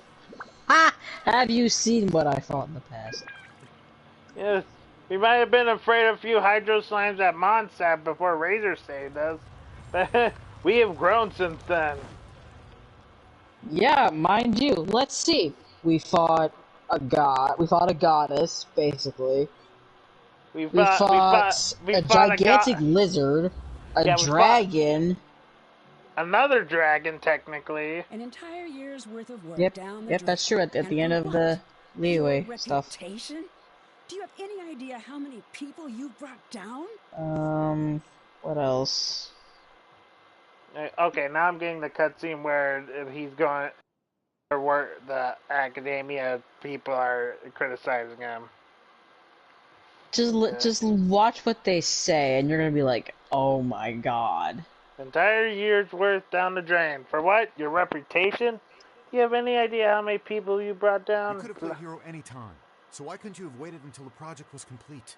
Speaker 2: Ha! Have you seen what I fought in the past?
Speaker 1: Yes, we might have been afraid of a few hydro slimes at Monsap before Razor saved us, but we have grown since then.
Speaker 2: Yeah, mind you. Let's see. We fought a god. We fought a goddess, basically. We fought a gigantic lizard, a dragon.
Speaker 1: Another dragon, technically.
Speaker 14: An entire year's worth of work down the
Speaker 2: Yep, that's true. At the end of the leeway stuff.
Speaker 14: Do you have any idea how many people you brought down?
Speaker 2: What else?
Speaker 1: Okay, now I'm getting the cutscene where he's going, or where the academia people are criticizing him.
Speaker 2: Just watch what they say, and you're gonna be like, "Oh my god!"
Speaker 1: Entire year's worth down the drain. For what? Your reputation? Do you have any idea how many people you brought down?
Speaker 17: You could have played hero any time, so why couldn't you have waited until the project was complete?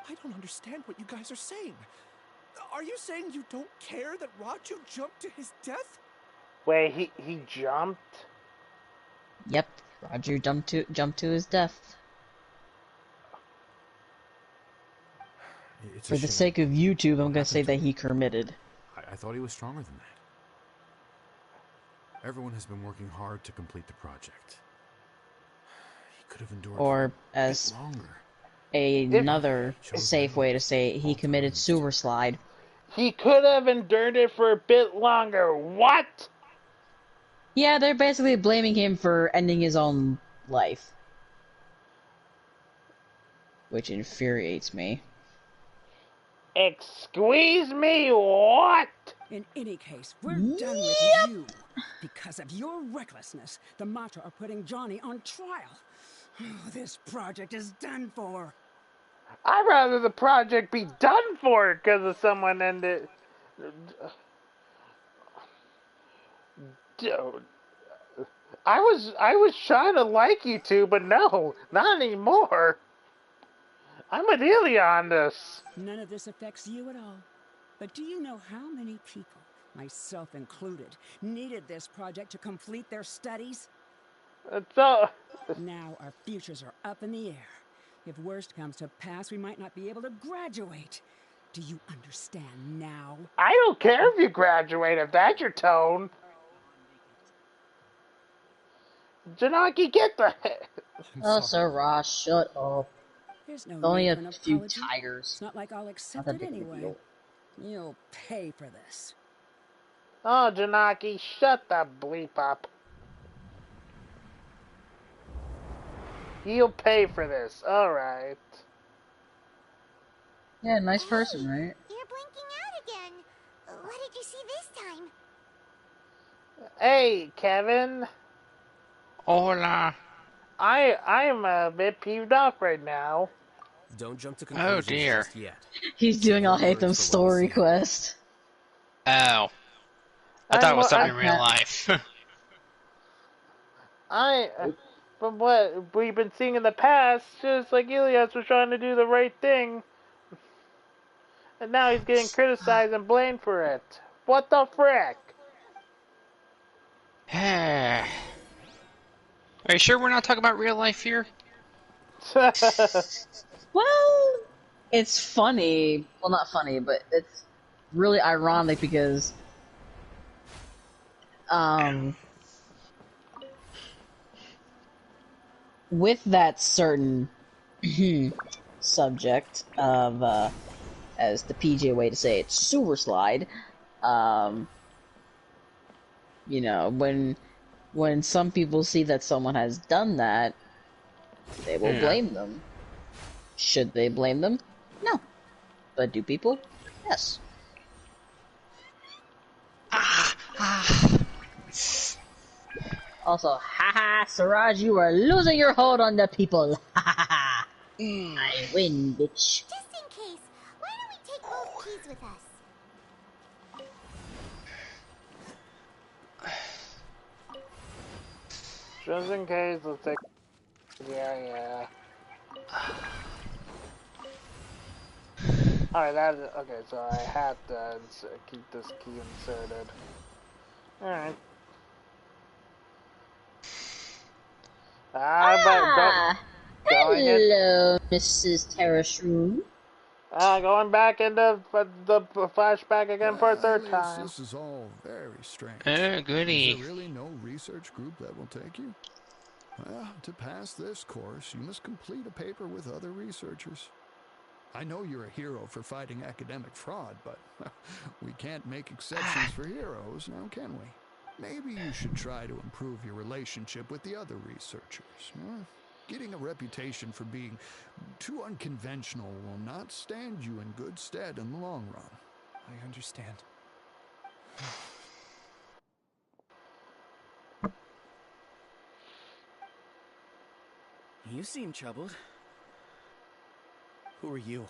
Speaker 5: I don't understand what you guys are saying. Are you saying you don't care that Raju jumped to his death?
Speaker 1: Wait, he jumped?
Speaker 2: Yep, Raju jumped to his death. For the sake of YouTube, I'm gonna say that he committed.
Speaker 17: I thought he was stronger than that. Everyone has been working hard to complete the project. He could have endured
Speaker 2: or as another safe way to say it, he committed suicide.
Speaker 1: He could have endured it for a bit longer. What?
Speaker 2: Yeah, they're basically blaming him for ending his own life. Which infuriates me.
Speaker 1: Excuse me, what?
Speaker 14: In any case, we're done with you. Because of your recklessness, the Matra are putting Johnny on trial. This project is done for.
Speaker 1: I'd rather the project be done for because of someone ended. Dude, I was trying to like you two, but no, not anymore. I'm with Ilya on this.
Speaker 14: None of this affects you at all. But do you know how many people, myself included, needed this project to complete their studies?
Speaker 1: So
Speaker 14: now our futures are up in the air. If worst comes to pass, we might not be able to graduate. Do you understand now?
Speaker 1: I don't care if you graduate, if that's your tone. Janaki, get the heck.
Speaker 2: Oh, Sir Ross, shut up.
Speaker 14: There's no
Speaker 2: only
Speaker 14: need
Speaker 2: a
Speaker 14: for an
Speaker 2: few
Speaker 14: apology.
Speaker 2: tigers.
Speaker 14: It's not like I'll accept
Speaker 2: Not
Speaker 14: it
Speaker 2: that big of a
Speaker 14: anyway.
Speaker 2: deal.
Speaker 14: You'll pay for this.
Speaker 1: Oh, Janaki, shut the bleep up. You'll pay for this. Alright.
Speaker 2: Yeah, nice person, right?
Speaker 4: You're blinking out again. What did you see this time?
Speaker 1: Hey, Kevin.
Speaker 18: Hola.
Speaker 1: I am a bit peeved off right now.
Speaker 7: Don't jump to conclusions just yet.
Speaker 2: He's doing Alhaitham's story quest.
Speaker 18: Oh. I thought it was something in real life.
Speaker 1: From what we've been seeing in the past, just like Ilias was trying to do the right thing. And now he's getting criticized and blamed for it. What the frick?
Speaker 18: Are you sure we're not talking about real life here?
Speaker 2: Well, it's funny. Well, not funny, but it's really ironic because, with that certain subject of, as the PJ way to say it, sewer slide, you know, when some people see that someone has done that, they will blame them. Should they blame them? No. But do people? Yes. Also, haha, Siraj, you are losing your hold on the people. I win, bitch.
Speaker 4: Just in case, why don't we take both keys with us?
Speaker 1: Just in case, let's take. Yeah. Alright, okay, so I have to keep this key inserted. Alright.
Speaker 2: Hello, Mrs. Terrashroom.
Speaker 1: Going back into the flashback again for a third time.
Speaker 19: This is all very strange.
Speaker 18: Goody.
Speaker 19: Is there really no research group that will take you? Well, to pass this course, you must complete a paper with other researchers. I know you're a hero for fighting academic fraud, but we can't make exceptions for heroes, now can we? Maybe you should try to improve your relationship with the other researchers. Getting a reputation for being too unconventional will not stand you in good stead in the long run.
Speaker 5: I understand.
Speaker 8: You seem troubled.
Speaker 5: Who are you?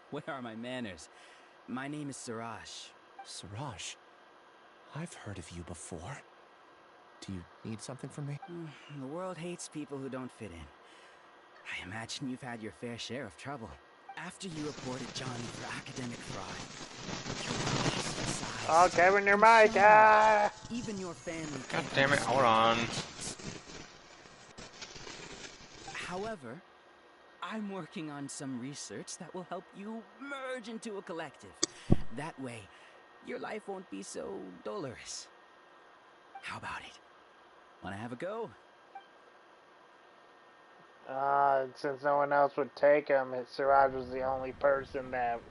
Speaker 8: Where are my manners? My name is Siraj.
Speaker 5: Siraj? I've heard of you before. Do you need something from me?
Speaker 8: The world hates people who don't fit in. I imagine you've had your fair share of trouble. After you reported Johnny for academic fraud,
Speaker 1: Oh, Kevin, your mic!
Speaker 8: Even your family.
Speaker 18: God damn it, hold on.
Speaker 8: However, I'm working on some research that will help you merge into a collective. That way, your life won't be so dolorous. How about it? Wanna have a go?
Speaker 1: Since no one else would take him, Siraj was the only person that...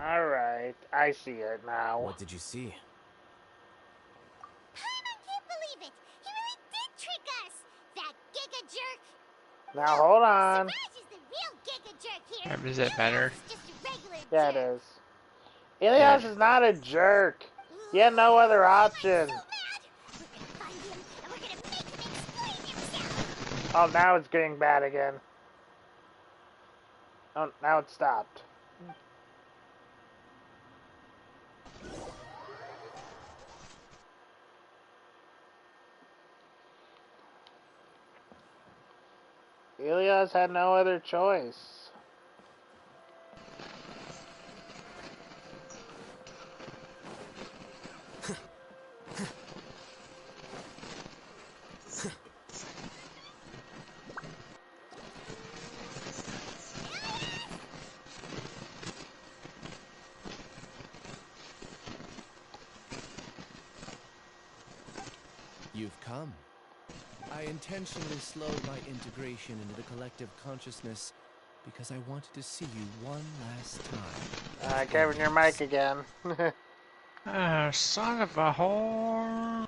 Speaker 1: Alright, I see it now.
Speaker 7: What did you see?
Speaker 4: I can't believe it! He really did trick us! That giga jerk!
Speaker 1: Now hold on.
Speaker 4: Siraj is the real giga jerk here!
Speaker 18: Is it better?
Speaker 4: Just a regular
Speaker 1: Yeah,
Speaker 4: jerk.
Speaker 1: it is. Ilias is not a jerk. He had no other option. Oh, now it's getting bad again. Oh, now it stopped. Ilias had no other choice.
Speaker 5: You've come. I intentionally slowed my integration into the collective consciousness because I wanted to see you one last time.
Speaker 1: Kevin, your mic again.
Speaker 18: Son of a horrible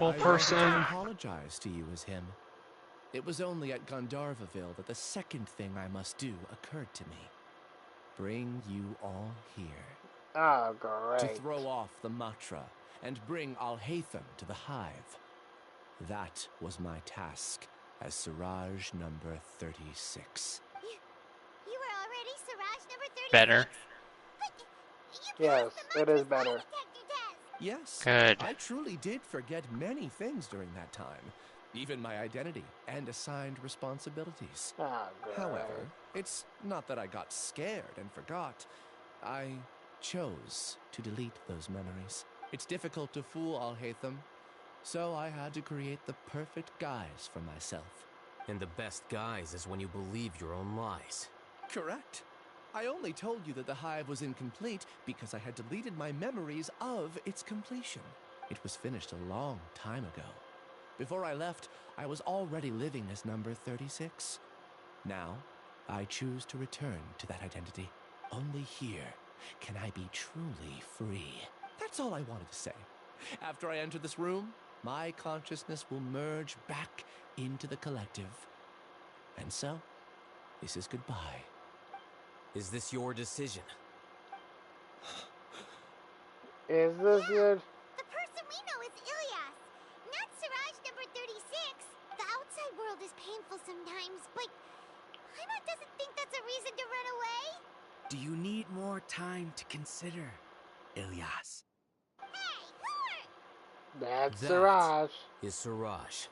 Speaker 5: I
Speaker 18: person.
Speaker 5: wanted to apologize to you as him. It was only at Gandharvaville that the second thing I must do occurred to me. Bring you all here.
Speaker 1: Oh, great.
Speaker 5: To throw off the Matra and bring Alhaitham to the hive. That was my task as Siraj number 36.
Speaker 4: You were already Siraj number 36?
Speaker 18: Better.
Speaker 1: Yes, it is better.
Speaker 5: Yes,
Speaker 18: Good.
Speaker 5: I truly did forget many things during that time. Even my identity and assigned responsibilities.
Speaker 1: Oh,
Speaker 5: however, it's not that I got scared and forgot. I chose to delete those memories. It's difficult to fool Alhaitham, so I had to create the perfect guise for myself.
Speaker 7: And the best guise is when you believe your own lies.
Speaker 5: Correct. I only told you that the hive was incomplete because I had deleted my memories of its completion. It was finished a long time ago. Before I left, I was already living as number 36. Now, I choose to return to that identity. Only here can I be truly free. That's all I wanted to say. After I enter this room, my consciousness will merge back into the collective. And so, this is goodbye.
Speaker 7: Is this your decision?
Speaker 1: Is this good?
Speaker 4: The person we know is Ilyas, not Siraj number 36. The outside world is painful sometimes, but Paimon doesn't think that's a reason to run away.
Speaker 20: Do you need more time to consider, Ilyas?
Speaker 4: Hey, who are...
Speaker 1: That's
Speaker 7: That
Speaker 1: Siraj.
Speaker 7: is Siraj.
Speaker 4: So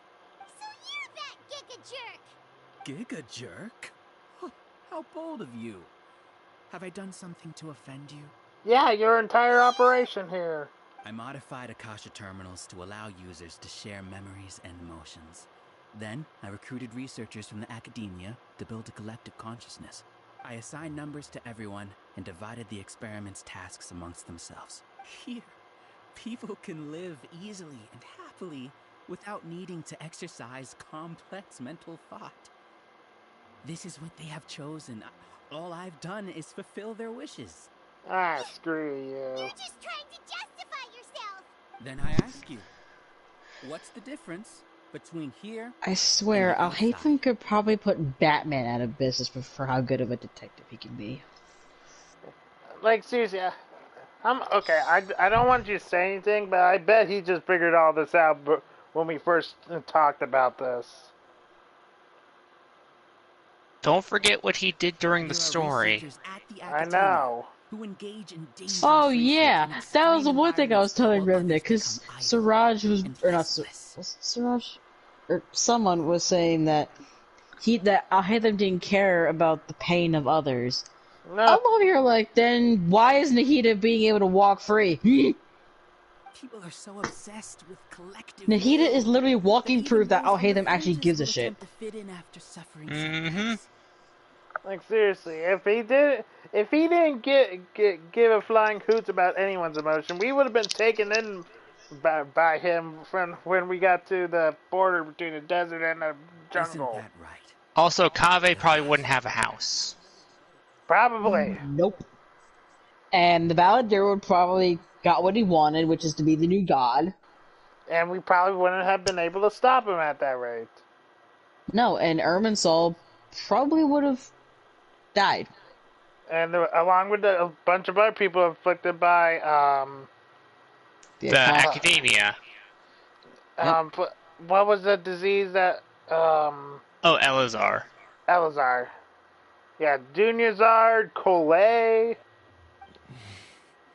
Speaker 4: you're that giga jerk.
Speaker 20: Giga jerk? How bold of you. Have I done something to offend you?
Speaker 1: Yeah, your entire operation here.
Speaker 20: I modified Akasha terminals to allow users to share memories and emotions. Then, I recruited researchers from the academia to build a collective consciousness. I assigned numbers to everyone and divided the experiment's tasks amongst themselves. Here, people can live easily and happily without needing to exercise complex mental thought. This is what they have chosen. All I've done is fulfill their wishes.
Speaker 1: Ah, screw you.
Speaker 4: You're just trying to justify yourself.
Speaker 20: Then I ask you, what's the difference between here
Speaker 2: I swear,
Speaker 20: and the outside?
Speaker 2: Alhaitham could probably put Batman out of business for how good of a detective he can be.
Speaker 1: Like, seriously, I'm okay. I don't want you to say anything, but I bet he just figured all this out when we first talked about this.
Speaker 18: Don't forget what he did during the story.
Speaker 1: I know.
Speaker 20: Who engage in dangerous
Speaker 2: Oh
Speaker 20: research
Speaker 2: yeah,
Speaker 20: in
Speaker 2: that was the
Speaker 20: extreme
Speaker 2: one thing I was telling
Speaker 20: environments
Speaker 2: Revnik, because Siraj was, or not, was it Siraj? Or someone was saying that Alhaitham didn't care about the pain of others.
Speaker 1: No.
Speaker 2: I'm over here like, then why is Nahida being able to walk free?
Speaker 20: People are so obsessed with collective
Speaker 2: Nahida
Speaker 20: will
Speaker 2: is literally walking
Speaker 20: that
Speaker 2: proof
Speaker 20: even
Speaker 2: that
Speaker 20: those
Speaker 2: Alhaitham actually
Speaker 20: underfringes
Speaker 2: gives a
Speaker 20: will
Speaker 2: shit.
Speaker 20: attempt to fit in after suffering
Speaker 18: Mm-hmm.
Speaker 20: setbacks.
Speaker 1: Like, seriously, if he didn't give a flying hoots about anyone's emotion, we would have been taken in by him from when we got to the border between the desert and the jungle.
Speaker 20: Isn't that right?
Speaker 18: Also, Kaveh probably wouldn't have a house.
Speaker 1: Probably.
Speaker 2: Nope. And the Balladeer would probably got what he wanted, which is to be the new god.
Speaker 1: And we probably wouldn't have been able to stop him at that rate.
Speaker 2: No, and Irminsul probably would have died.
Speaker 1: And along with a bunch of other people afflicted by
Speaker 18: The academia.
Speaker 1: What was the disease that
Speaker 18: Oh, Elazar.
Speaker 1: Elazar. Yeah, Dunyazar, Kolei.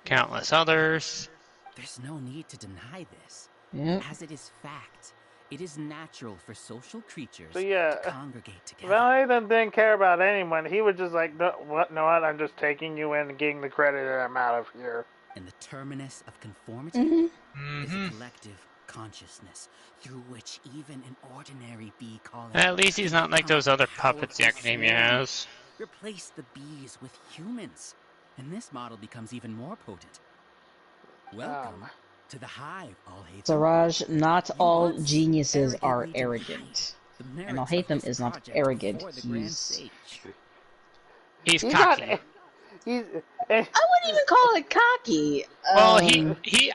Speaker 18: Countless others.
Speaker 20: There's no need to deny this.
Speaker 2: Yep.
Speaker 20: As it is fact, it is natural for social creatures
Speaker 1: So yeah,
Speaker 20: to congregate together.
Speaker 1: Alhaitham didn't care about anyone. He was just like, no, what? I'm just taking you in and getting the credit, and I'm out of here.
Speaker 20: And the terminus of conformity is a collective consciousness through which even an ordinary bee colony
Speaker 18: At least he's not like those other puppets the Academia has.
Speaker 20: Replace the bees with humans, and this model becomes even more potent. Welcome to the hive, Alhaitham.
Speaker 2: Siraj, not all geniuses are arrogant. And Alhaitham is not arrogant.
Speaker 18: He's cocky.
Speaker 2: I wouldn't even call it cocky.
Speaker 18: Well,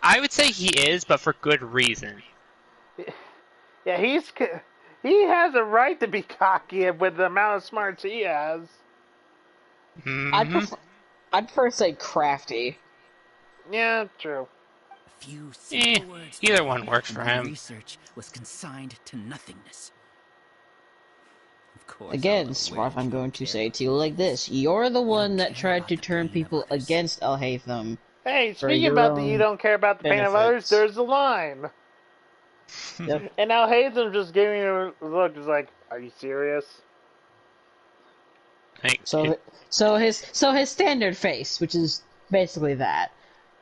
Speaker 18: I would say he is, but for good reason.
Speaker 1: Yeah, he has a right to be cocky with the amount of smarts he has.
Speaker 2: I'd prefer to say crafty.
Speaker 1: Yeah, true.
Speaker 20: A few simple words
Speaker 18: either one works for him.
Speaker 20: Research was consigned to nothingness. Of course,
Speaker 2: Again, Swarf, I'm going to say to you like this. You're the one that tried to turn people against Alhaitham.
Speaker 1: Hey, speaking about you don't care about the pain of others, there's the line.
Speaker 2: Yep.
Speaker 1: And Alhaitham just giving you a look, is like, are you serious?
Speaker 2: So his standard face, which is basically that.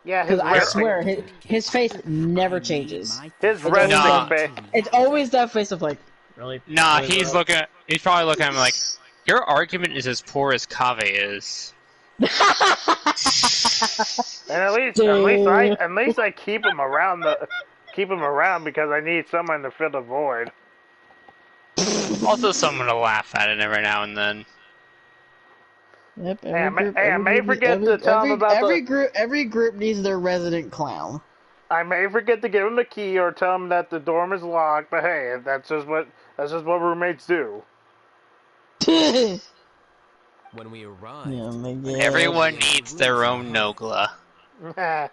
Speaker 1: Yeah,
Speaker 2: because I swear his face never changes.
Speaker 1: His resting face.
Speaker 2: It's always that face of like, really?
Speaker 18: Nah, he's probably looking at him like, your argument is as poor as Kaveh is.
Speaker 1: And at least I keep him around keep him around because I need someone to fill the void.
Speaker 18: Also, someone to laugh at it every now and then.
Speaker 2: Yep.
Speaker 1: I may forget to tell him about
Speaker 2: every group needs their resident clown.
Speaker 1: I may forget to give him the key or tell him that the dorm is locked, but hey, that's just what roommates do.
Speaker 7: When we arrived,
Speaker 18: Everyone needs their own Nogla.
Speaker 20: Oh,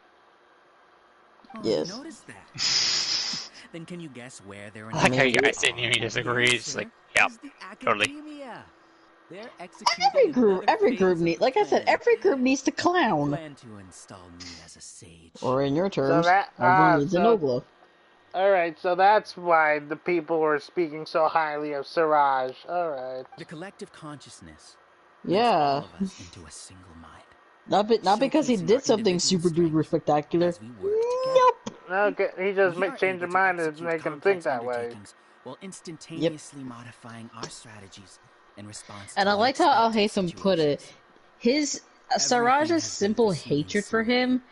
Speaker 2: Yes.
Speaker 20: you noticed that? Then can you guess where they're
Speaker 18: I like how you guys didn't even disagree. It's like, yep, totally.
Speaker 2: Every group needs, like I said, every group needs to clown.
Speaker 20: Plan to install me as a sage.
Speaker 2: Or in your terms, everyone needs a Nogla.
Speaker 1: Alright, so that's why the people were speaking so highly of Siraj. Alright.
Speaker 20: The collective consciousness.
Speaker 2: Yeah.
Speaker 20: All of us into a single mind.
Speaker 2: Not because he did something super duper spectacular. Nope.
Speaker 1: Okay, he just changed his mind and make him think that way.
Speaker 20: While instantaneously modifying our strategies in response.
Speaker 2: And I liked how Alhaitham put it. Siraj's simple hatred for him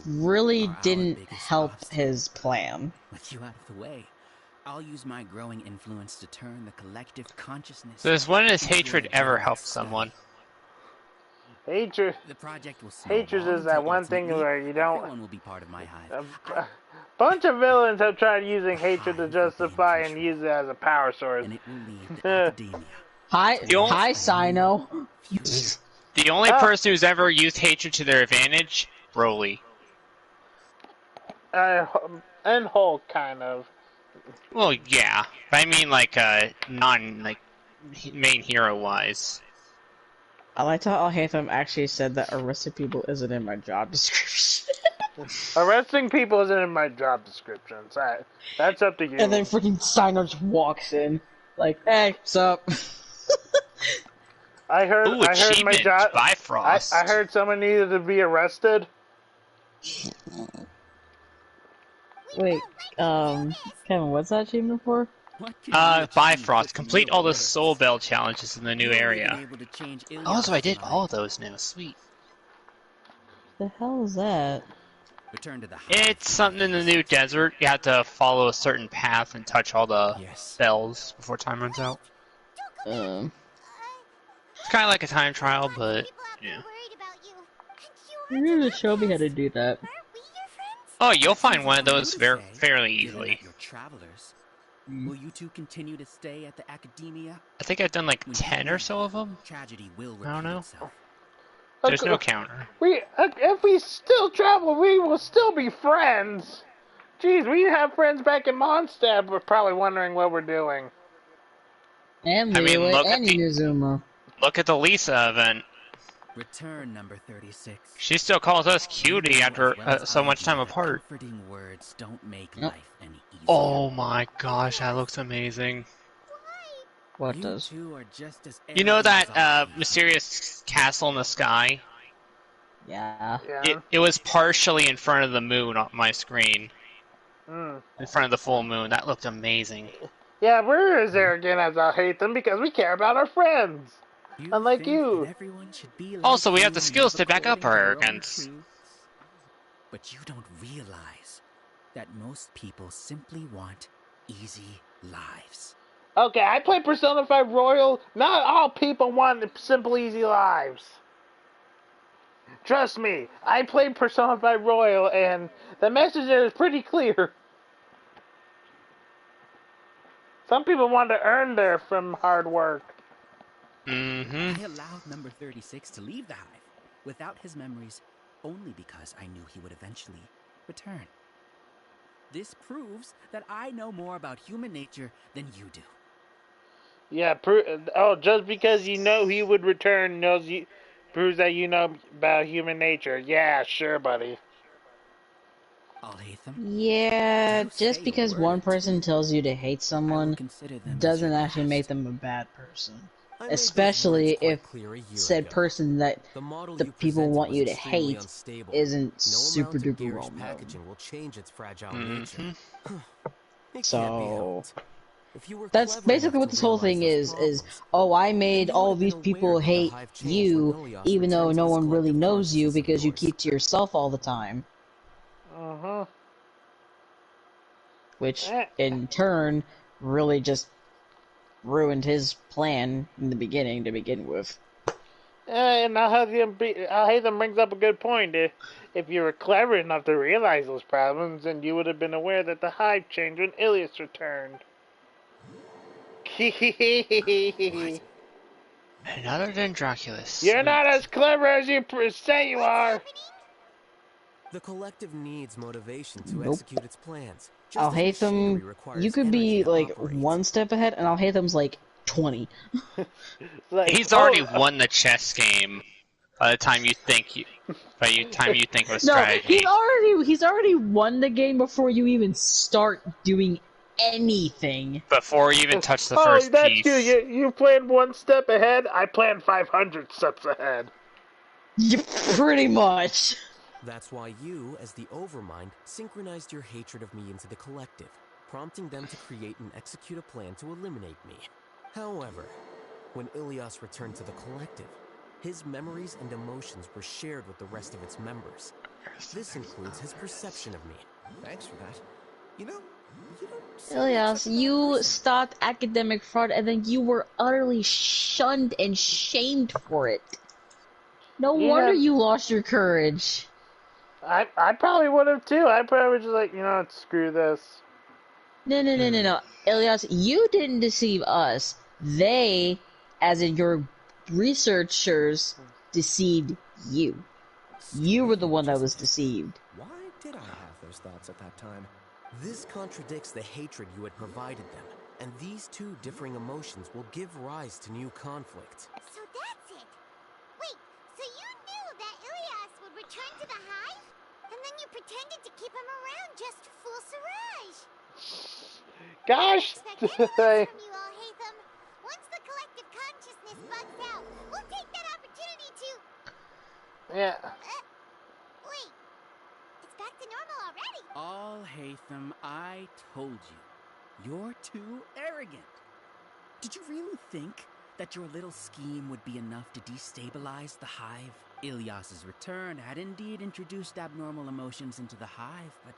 Speaker 2: really didn't help his plan.
Speaker 20: With you out of the way, I'll use my growing influence to turn the collective consciousness.
Speaker 18: So when has hatred ever helped someone?
Speaker 1: Hatred.
Speaker 20: The project will
Speaker 1: hatred is that one thing where you don't.
Speaker 20: Everyone will be part of my hive.
Speaker 1: A bunch of villains have tried using hatred to justify and use it as a power source.
Speaker 20: And it will lead to academia.
Speaker 2: Hi, Sino.
Speaker 18: The only person who's ever used hatred to their advantage, Broly.
Speaker 1: And Hulk, kind of.
Speaker 18: Well, yeah. But I mean, like, main hero-wise.
Speaker 2: I liked how Alhaitham actually said that arresting people isn't in my job description.
Speaker 1: Arresting people isn't in my job description. That's up to you.
Speaker 2: And then freaking Sino just walks in. Like, hey, sup?
Speaker 1: I heard my job.
Speaker 18: Bifrost.
Speaker 1: I heard someone needed to be arrested.
Speaker 2: Wait, Kevin, what's that achievement for?
Speaker 18: Bifrost. Complete all the Soul Bell challenges in the new area. Also, I did all of those now. Sweet.
Speaker 2: The hell is that?
Speaker 20: Return to the
Speaker 18: It's something in the new desert. You have to follow a certain path and touch all the bells before time runs out. It's kind of like a time trial, but yeah.
Speaker 2: You're gonna show me how to do that.
Speaker 18: Oh, you'll find one of those fairly easily.
Speaker 20: Travelers. Will you two continue to stay at the academia?
Speaker 18: I think I've done like 10 or so of them.
Speaker 20: Tragedy will
Speaker 18: I don't know.
Speaker 20: itself.
Speaker 18: There's no counter.
Speaker 1: If we still travel, we will still be friends. Jeez, we have friends back in Mondstadt. We're probably wondering what we're doing.
Speaker 2: And
Speaker 18: Inazuma. Look at the Lisa event.
Speaker 20: Return number 36.
Speaker 18: She still calls us cutie after so much time apart.
Speaker 20: Comforting words don't make life any easier.
Speaker 18: Oh my gosh, that looks amazing.
Speaker 2: What does?
Speaker 18: You know that mysterious castle in the sky?
Speaker 2: Yeah.
Speaker 18: It was partially in front of the moon on my screen. In front of the full moon. That looked amazing.
Speaker 1: Yeah, we're as arrogant as Alhaitham because we care about our friends. Unlike you.
Speaker 18: Also, we have the skills to back up our arrogance.
Speaker 20: But you don't realize that most people simply want easy lives.
Speaker 1: Okay, I play Persona 5 Royal. Not all people want simple, easy lives. Trust me, I played Persona 5 Royal, and the message there is pretty clear. Some people want to earn their from hard work.
Speaker 20: I allowed number 36 to leave the hive without his memories only because I knew he would eventually return. This proves that I know more about human nature than you do.
Speaker 1: Yeah, just because you know he would return proves that you know about human nature. Yeah, sure, buddy.
Speaker 20: Alhaitham?
Speaker 2: Yeah, just because one person tells you to hate someone doesn't actually make them a bad person. Especially if said person that the people want you to hate isn't super duper well known.
Speaker 7: Will change its fragile nature.
Speaker 2: So that's basically what this whole thing is, oh, I made all these people hate you even though no one really knows you because you keep to yourself all the time. which in turn really just ruined his plan in the beginning to begin with.
Speaker 1: And Alhaitham brings up a good point. If you were clever enough to realize those problems, then you would have been aware that the hive changed when Ilias returned.
Speaker 18: And other than Dracula's.
Speaker 1: You're not as clever as you say you are.
Speaker 7: The collective needs motivation to execute its plans.
Speaker 2: Alhaitham, you could be like one step ahead, and Alhaitham's like 20.
Speaker 18: He's already won the chess game. By the time you think of a strategy.
Speaker 2: No, he's already won the game before you even start doing anything.
Speaker 18: Before you even touch the first piece.
Speaker 1: You planned one step ahead. I planned 500 steps ahead.
Speaker 2: Pretty much.
Speaker 7: That's why you, as the Overmind, synchronized your hatred of me into the collective, prompting them to create and execute a plan to eliminate me. However, when Ilias returned to the collective, his memories and emotions were shared with the rest of its members. This includes his perception of me.
Speaker 5: Thanks for that. You know,
Speaker 2: Ilias, you stopped academic fraud and then you were utterly shunned and shamed for it. No wonder you lost your courage.
Speaker 1: I probably would have too. I probably was just like, screw this.
Speaker 2: No. Ilias, you didn't deceive us. They, as in your researchers, deceived you. You were the one that was deceived.
Speaker 5: Why did I have those thoughts at that time?
Speaker 7: This contradicts the hatred you had provided them, and these two differing emotions will give rise to new conflict.
Speaker 4: So that's it. Wait, so you knew that Ilias would return to the hive? And then you pretended to keep him around just to fool Siraj.
Speaker 1: Gosh!
Speaker 4: From you, Alhaitham. Once the collective consciousness bugs out, we'll take that opportunity to...
Speaker 1: Yeah.
Speaker 4: Wait. It's back to normal already.
Speaker 20: Alhaitham, I told you. You're too arrogant. Did you really think that your little scheme would be enough to destabilize the hive? Ilias's return had indeed introduced abnormal emotions into the hive, but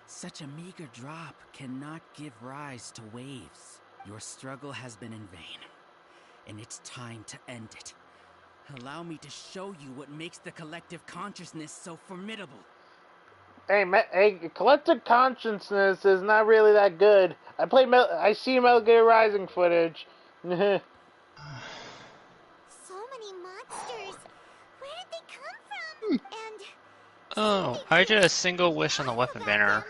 Speaker 20: such a meager drop cannot give rise to waves. Your struggle has been in vain, and it's time to end it. Allow me to show you what makes the collective consciousness so formidable.
Speaker 1: Hey, collective consciousness is not really that good. I see Metal Gear Rising footage.
Speaker 4: So many monsters. Where did they come from? And
Speaker 18: oh, I did a single wish on the weapon banner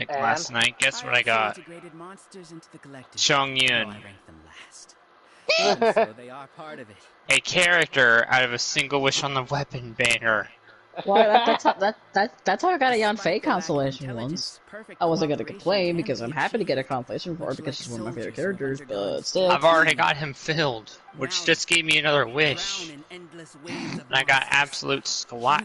Speaker 18: last night. Guess what I got? Chong Yun.
Speaker 20: So they are part of it.
Speaker 18: A character out of a single wish on the weapon banner.
Speaker 2: Well, that's how I got a Yanfei consolation once. I wasn't gonna complain because I'm happy to get a consolation for her because she's one of my favorite characters, but still.
Speaker 18: I've already got him filled, which just gave me another wish. And I got absolute squat.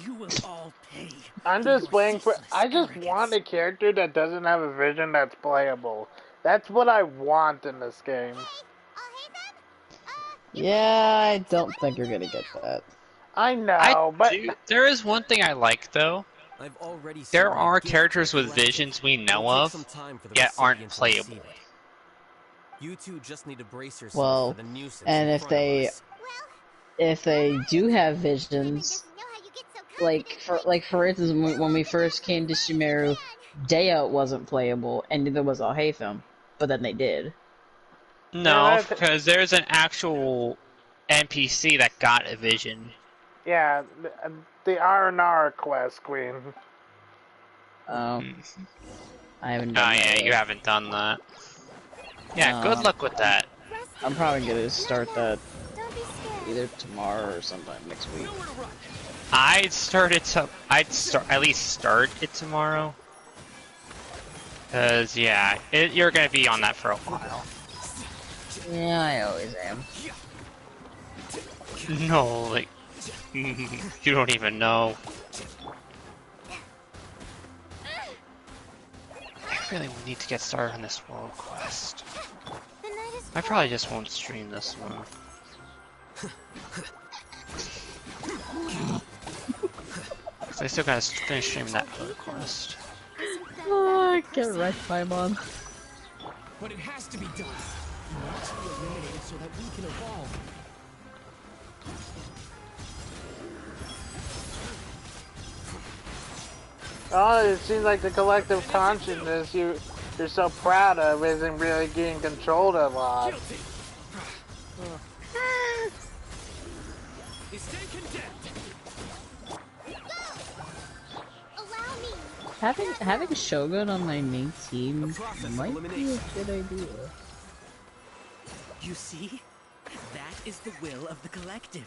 Speaker 20: You will all pay.
Speaker 1: I'm just waiting for... I just want a character that doesn't have a vision that's playable. That's what I want in this game.
Speaker 2: Yeah, I don't think you're gonna get that.
Speaker 1: I know, but...
Speaker 18: There is one thing I like, though. There are characters with visions we know of, yet aren't playable.
Speaker 7: You two just need to brace yourself
Speaker 2: well,
Speaker 7: for the nuisance
Speaker 2: and if they do have visions, like for instance, when we first came to Shimeru, Dea wasn't playable, and neither was Alhaitham, but then they did.
Speaker 18: No, because there's an actual NPC that got a vision.
Speaker 1: Yeah, the R&R quest, Queen.
Speaker 2: I haven't done that
Speaker 18: yeah,
Speaker 2: yet.
Speaker 18: you haven't done that. Yeah, good luck with that.
Speaker 2: I'm probably gonna start that either tomorrow or sometime next week.
Speaker 18: I'd at least start it tomorrow. Cause yeah, you're gonna be on that for a while.
Speaker 2: Yeah, I always am.
Speaker 18: No, like, you don't even know. I really need to get started on this world quest. I probably just won't stream this one. Cause I still gotta finish streaming that other quest.
Speaker 2: Oh, Get wrecked by Mon.
Speaker 5: But it has to be done. You want to be eliminated so that we can evolve.
Speaker 1: Oh, it seems like the collective consciousness you're so proud of isn't really getting controlled a lot.
Speaker 2: Having Shogun on my main team might be a good idea.
Speaker 20: You see? That is the will of the collective.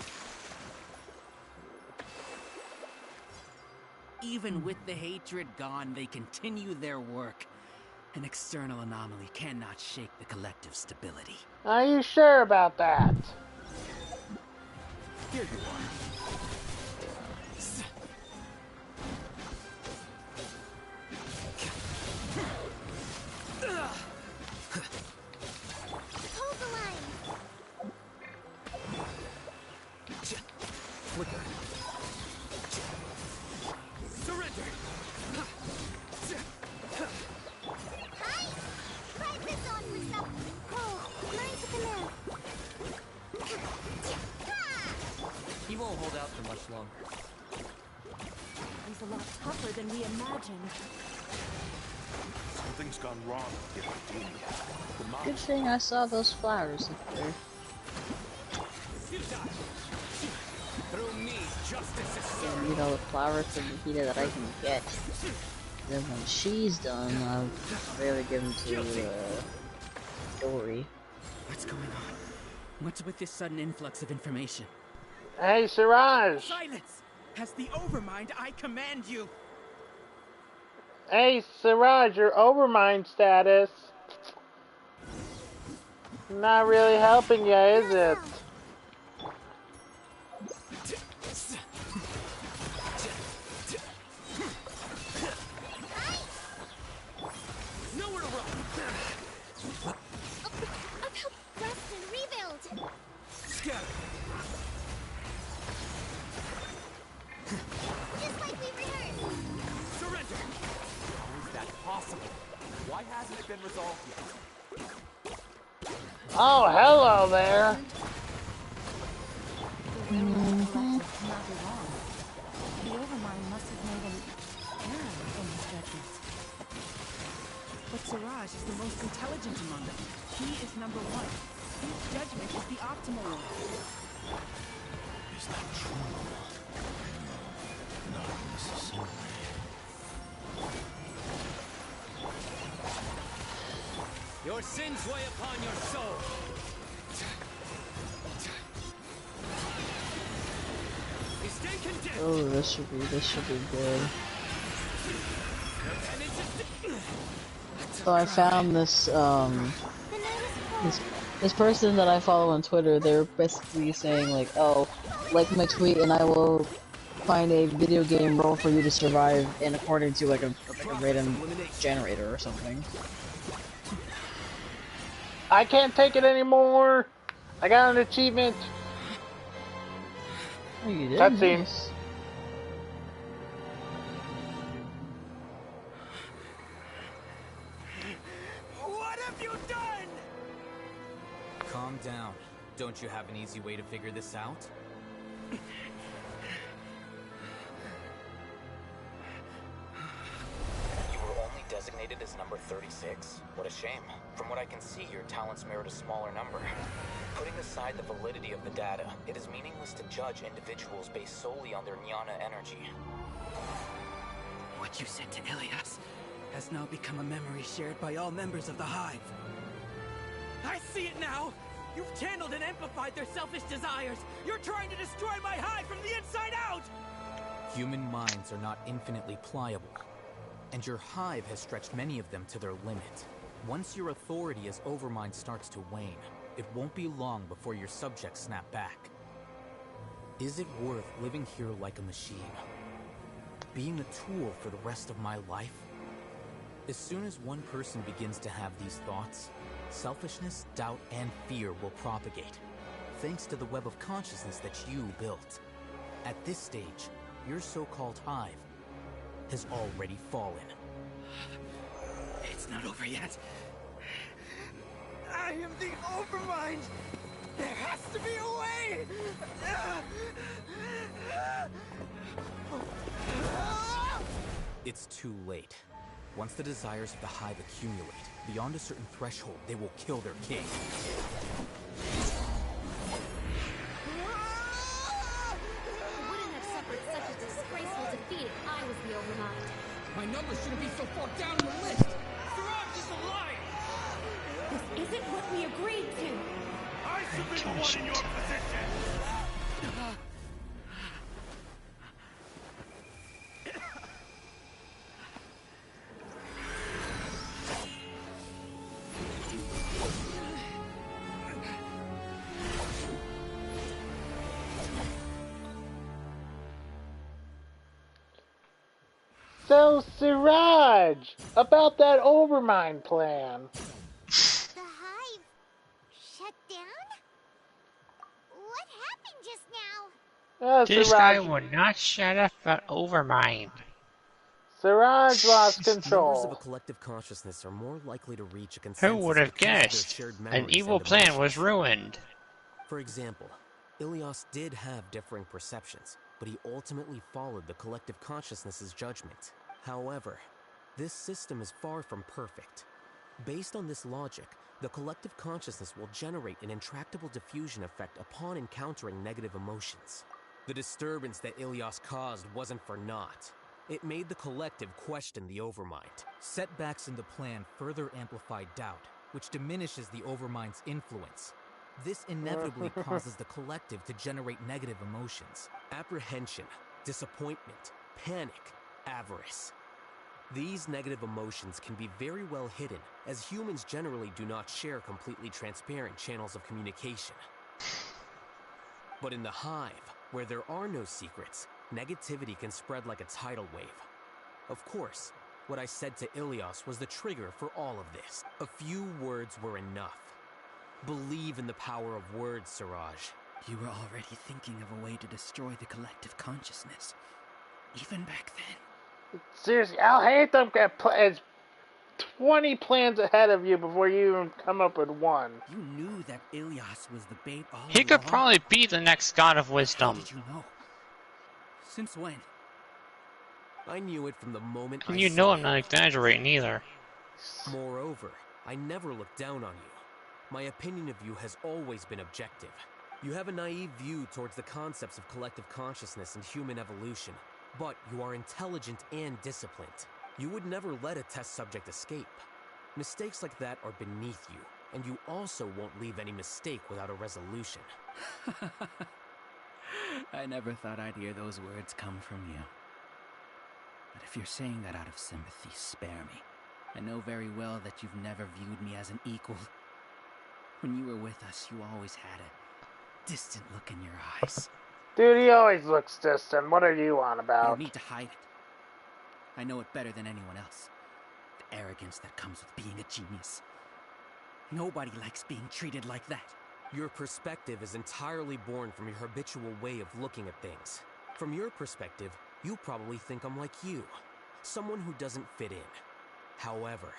Speaker 20: Even with the hatred gone, they continue their work. An external anomaly cannot shake the collective stability.
Speaker 1: Are you sure about that?
Speaker 20: Here you are.
Speaker 4: Hold the line.
Speaker 5: Flicker. Surrender.
Speaker 4: Hi. Try this on for some. Oh, nice to
Speaker 10: He won't hold out for much longer.
Speaker 15: He's a lot tougher than we imagined.
Speaker 6: Something's gone wrong with the academia.
Speaker 2: Good thing I saw those flowers up there.
Speaker 5: Through me, justice is
Speaker 2: I
Speaker 5: served.
Speaker 2: need all the flowers from Vegeta that I can get. Then when she's done, I'll really give them to Dory.
Speaker 20: What's going on? What's with this sudden influx of information?
Speaker 1: Hey, Siraj!
Speaker 20: Silence! As the Overmind, I command you!
Speaker 1: Hey, Siraj, your Overmind status not really helping you, is it?
Speaker 5: Nowhere to run!
Speaker 4: I've helped Preston rebuild.
Speaker 5: Scatter!
Speaker 4: Just like we rehearsed.
Speaker 5: Surrender!
Speaker 10: How is that possible? Why hasn't it been resolved yet?
Speaker 1: Oh, hello there!
Speaker 15: The Overmind must have made an error in his judgment.
Speaker 20: But Siraj is the most intelligent among them. He is number one. His judgment is the optimal one.
Speaker 17: Is that true? Not necessarily.
Speaker 5: Your sins weigh upon your soul. Stay condemned.
Speaker 2: Oh, this should be good. So I found this this person that I follow on Twitter. They're basically saying like, oh, like my tweet and I will find a video game role for you to survive, and according to like a random generator or something.
Speaker 1: I can't take it anymore! I got an achievement!
Speaker 2: Oh, you did?
Speaker 1: Cutscene.
Speaker 2: Nice.
Speaker 5: What have you done?
Speaker 11: Calm down. Don't you have an easy way to figure this out? You were only designated as number 36? What a shame. From what I can see, your talents merit a smaller number. Putting aside the validity of the data, it is meaningless to judge individuals based solely on their jnana energy.
Speaker 20: What you said to Ilias has now become a memory shared by all members of the Hive. I see it now! You've channeled and amplified their selfish desires! You're trying to destroy my Hive from the inside out!
Speaker 11: Human minds are not infinitely pliable, and your Hive has stretched many of them to their limit. Once your authority as Overmind starts to wane, it won't be long before your subjects snap back. Is it worth living here like a machine? Being a tool for the rest of my life? As soon as one person begins to have these thoughts, selfishness, doubt, and fear will propagate, thanks to the web of consciousness that you built. At this stage, your so-called Hive has already fallen.
Speaker 20: not over yet. I am the Overmind! There has to be a way!
Speaker 7: It's too late. Once the desires of the Hive accumulate, beyond a certain threshold, they will kill their king.
Speaker 4: I wouldn't have suffered such a disgraceful defeat if I was the Overmind.
Speaker 20: My numbers shouldn't be so far down the list! Siraj is alive!
Speaker 15: This isn't what we agreed to!
Speaker 6: I should be the one in your position!
Speaker 1: So, Siraj, about that Overmind plan.
Speaker 21: The Hive shut down? What happened just now?
Speaker 18: This guy would not shut up about Overmind.
Speaker 1: Siraj lost
Speaker 7: Members of
Speaker 1: control.
Speaker 7: a collective consciousness are more likely to reach a
Speaker 18: Who
Speaker 7: consensus
Speaker 18: would have
Speaker 7: because of their
Speaker 18: guessed?
Speaker 7: shared
Speaker 18: An
Speaker 7: memories
Speaker 18: evil
Speaker 7: and
Speaker 18: plan
Speaker 7: emotions.
Speaker 18: was ruined.
Speaker 7: For example, Ilias did have differing perceptions, but he ultimately followed the collective consciousness's judgment. However, this system is far from perfect. Based on this logic, the collective consciousness will generate an intractable diffusion effect upon encountering negative emotions. The disturbance that Ilias caused wasn't for naught. It made the collective question the Overmind.
Speaker 11: Setbacks in the plan further amplify doubt, which diminishes the Overmind's influence. This inevitably causes the collective to generate negative emotions.
Speaker 7: Apprehension, disappointment, panic, avarice. These negative emotions can be very well hidden, as humans generally do not share completely transparent channels of communication. But in the Hive, where there are no secrets, negativity can spread like a tidal wave. Of course, what I said to Ilias was the trigger for all of this. A few words were enough. Believe in the power of words, Siraj.
Speaker 20: You were already thinking of a way to destroy the collective consciousness. Even back then.
Speaker 1: Seriously, Alhaitham has 20 plans ahead of you before you even come up with one.
Speaker 20: You knew that Ilias was the bait all
Speaker 18: He could
Speaker 20: along?
Speaker 18: probably be the next god of wisdom.
Speaker 20: How did you know? Since when?
Speaker 7: I knew it from the moment
Speaker 18: And
Speaker 7: I
Speaker 18: you
Speaker 7: saw
Speaker 18: know I'm
Speaker 7: him.
Speaker 18: not exaggerating either.
Speaker 7: Moreover, I never looked down on you. My opinion of you has always been objective. You have a naive view towards the concepts of collective consciousness and human evolution, but you are intelligent and disciplined. You would never let a test subject escape. Mistakes like that are beneath you, and you also won't leave any mistake without a resolution.
Speaker 20: I never thought I'd hear those words come from you. But if you're saying that out of sympathy, spare me. I know very well that you've never viewed me as an equal. When you were with us, you always had a distant look in your eyes.
Speaker 1: Dude, he always looks distant. What are you on
Speaker 20: You
Speaker 1: about?
Speaker 20: don't need to hide it. I know it better than anyone else. The arrogance that comes with being a genius. Nobody likes being treated like that.
Speaker 7: Your perspective is entirely born from your habitual way of looking at things. From your perspective, you probably think I'm like you, someone who doesn't fit in. However,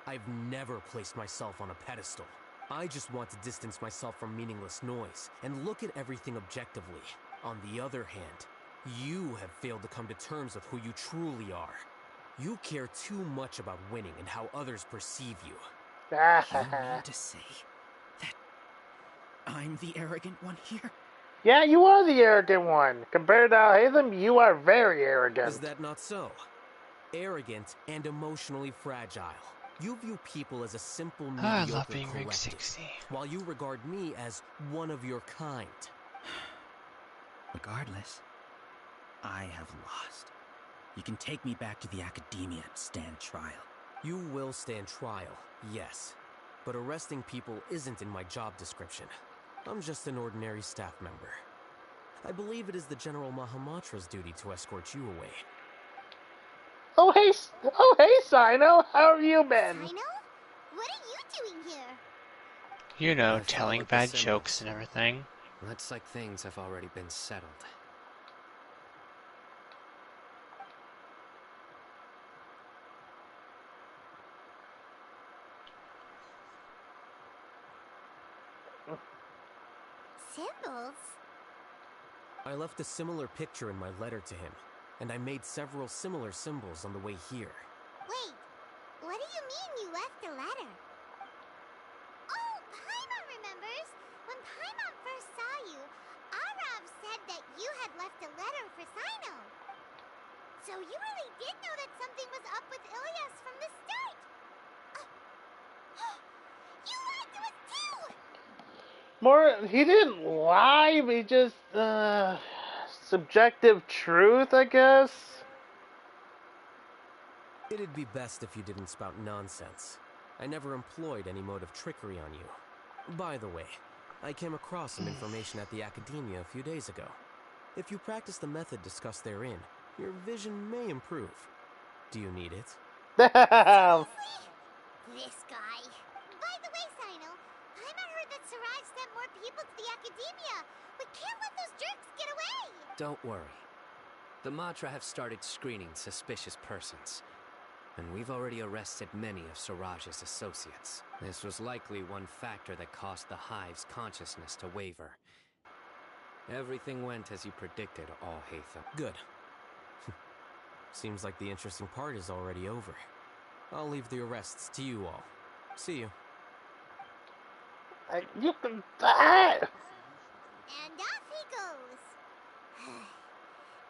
Speaker 7: I've never placed myself on a pedestal. I just want to distance myself from meaningless noise and look at everything objectively. On the other hand, you have failed to come to terms with who you truly are. You care too much about winning and how others perceive you.
Speaker 20: You mean to say that I'm the arrogant one here?
Speaker 1: Yeah, you are the arrogant one. Compared to Alhaitham, you are very arrogant.
Speaker 7: Is that not so? Arrogant and emotionally fragile. You view people as a simple,
Speaker 18: I
Speaker 7: mediocre
Speaker 18: love being Rig
Speaker 7: collective,
Speaker 18: 60.
Speaker 7: while you regard me as one of your kind.
Speaker 20: Regardless, I have lost. You can take me back to the academia and stand trial.
Speaker 7: You will stand trial, yes. But arresting people isn't in my job description. I'm just an ordinary staff member. I believe it is the General Mahamatra's duty to escort you away.
Speaker 1: Oh hey, Sino, how have you been?
Speaker 21: Sino? What are you doing here?
Speaker 18: You know,
Speaker 22: I felt
Speaker 18: telling
Speaker 22: like the
Speaker 18: bad
Speaker 22: symbols.
Speaker 18: jokes and everything.
Speaker 22: Looks like things have already been settled.
Speaker 21: Symbols?
Speaker 7: I left a similar picture in my letter to him, and I made several similar symbols on the way here.
Speaker 21: Wait, what do you mean you left a letter? Oh, Paimon remembers! When Paimon first saw you, Arav said that you had left a letter for Sino. So you really did know that something was up with Ilias from the start! You lied to us too!
Speaker 1: More, he didn't lie, he just, subjective truth, I guess?
Speaker 7: It'd be best if you didn't spout nonsense. I never employed any mode of trickery on you. By the way, I came across some information at the Academia a few days ago. If you practice the method discussed therein, your vision may improve. Do you need it?
Speaker 21: Seriously? This guy. By the way, Sino, Paimon heard that Siraj sent more people to the Academia. We can't let those jerks get away!
Speaker 22: Don't worry. The Matra have started screening suspicious persons, and we've already arrested many of Siraj's associates. This was likely one factor that caused the Hive's consciousness to waver. Everything went as you predicted, Alhaitham.
Speaker 7: Good. Seems like the interesting part is already over. I'll leave the arrests to you all. See you.
Speaker 1: You can die!
Speaker 21: And off he goes.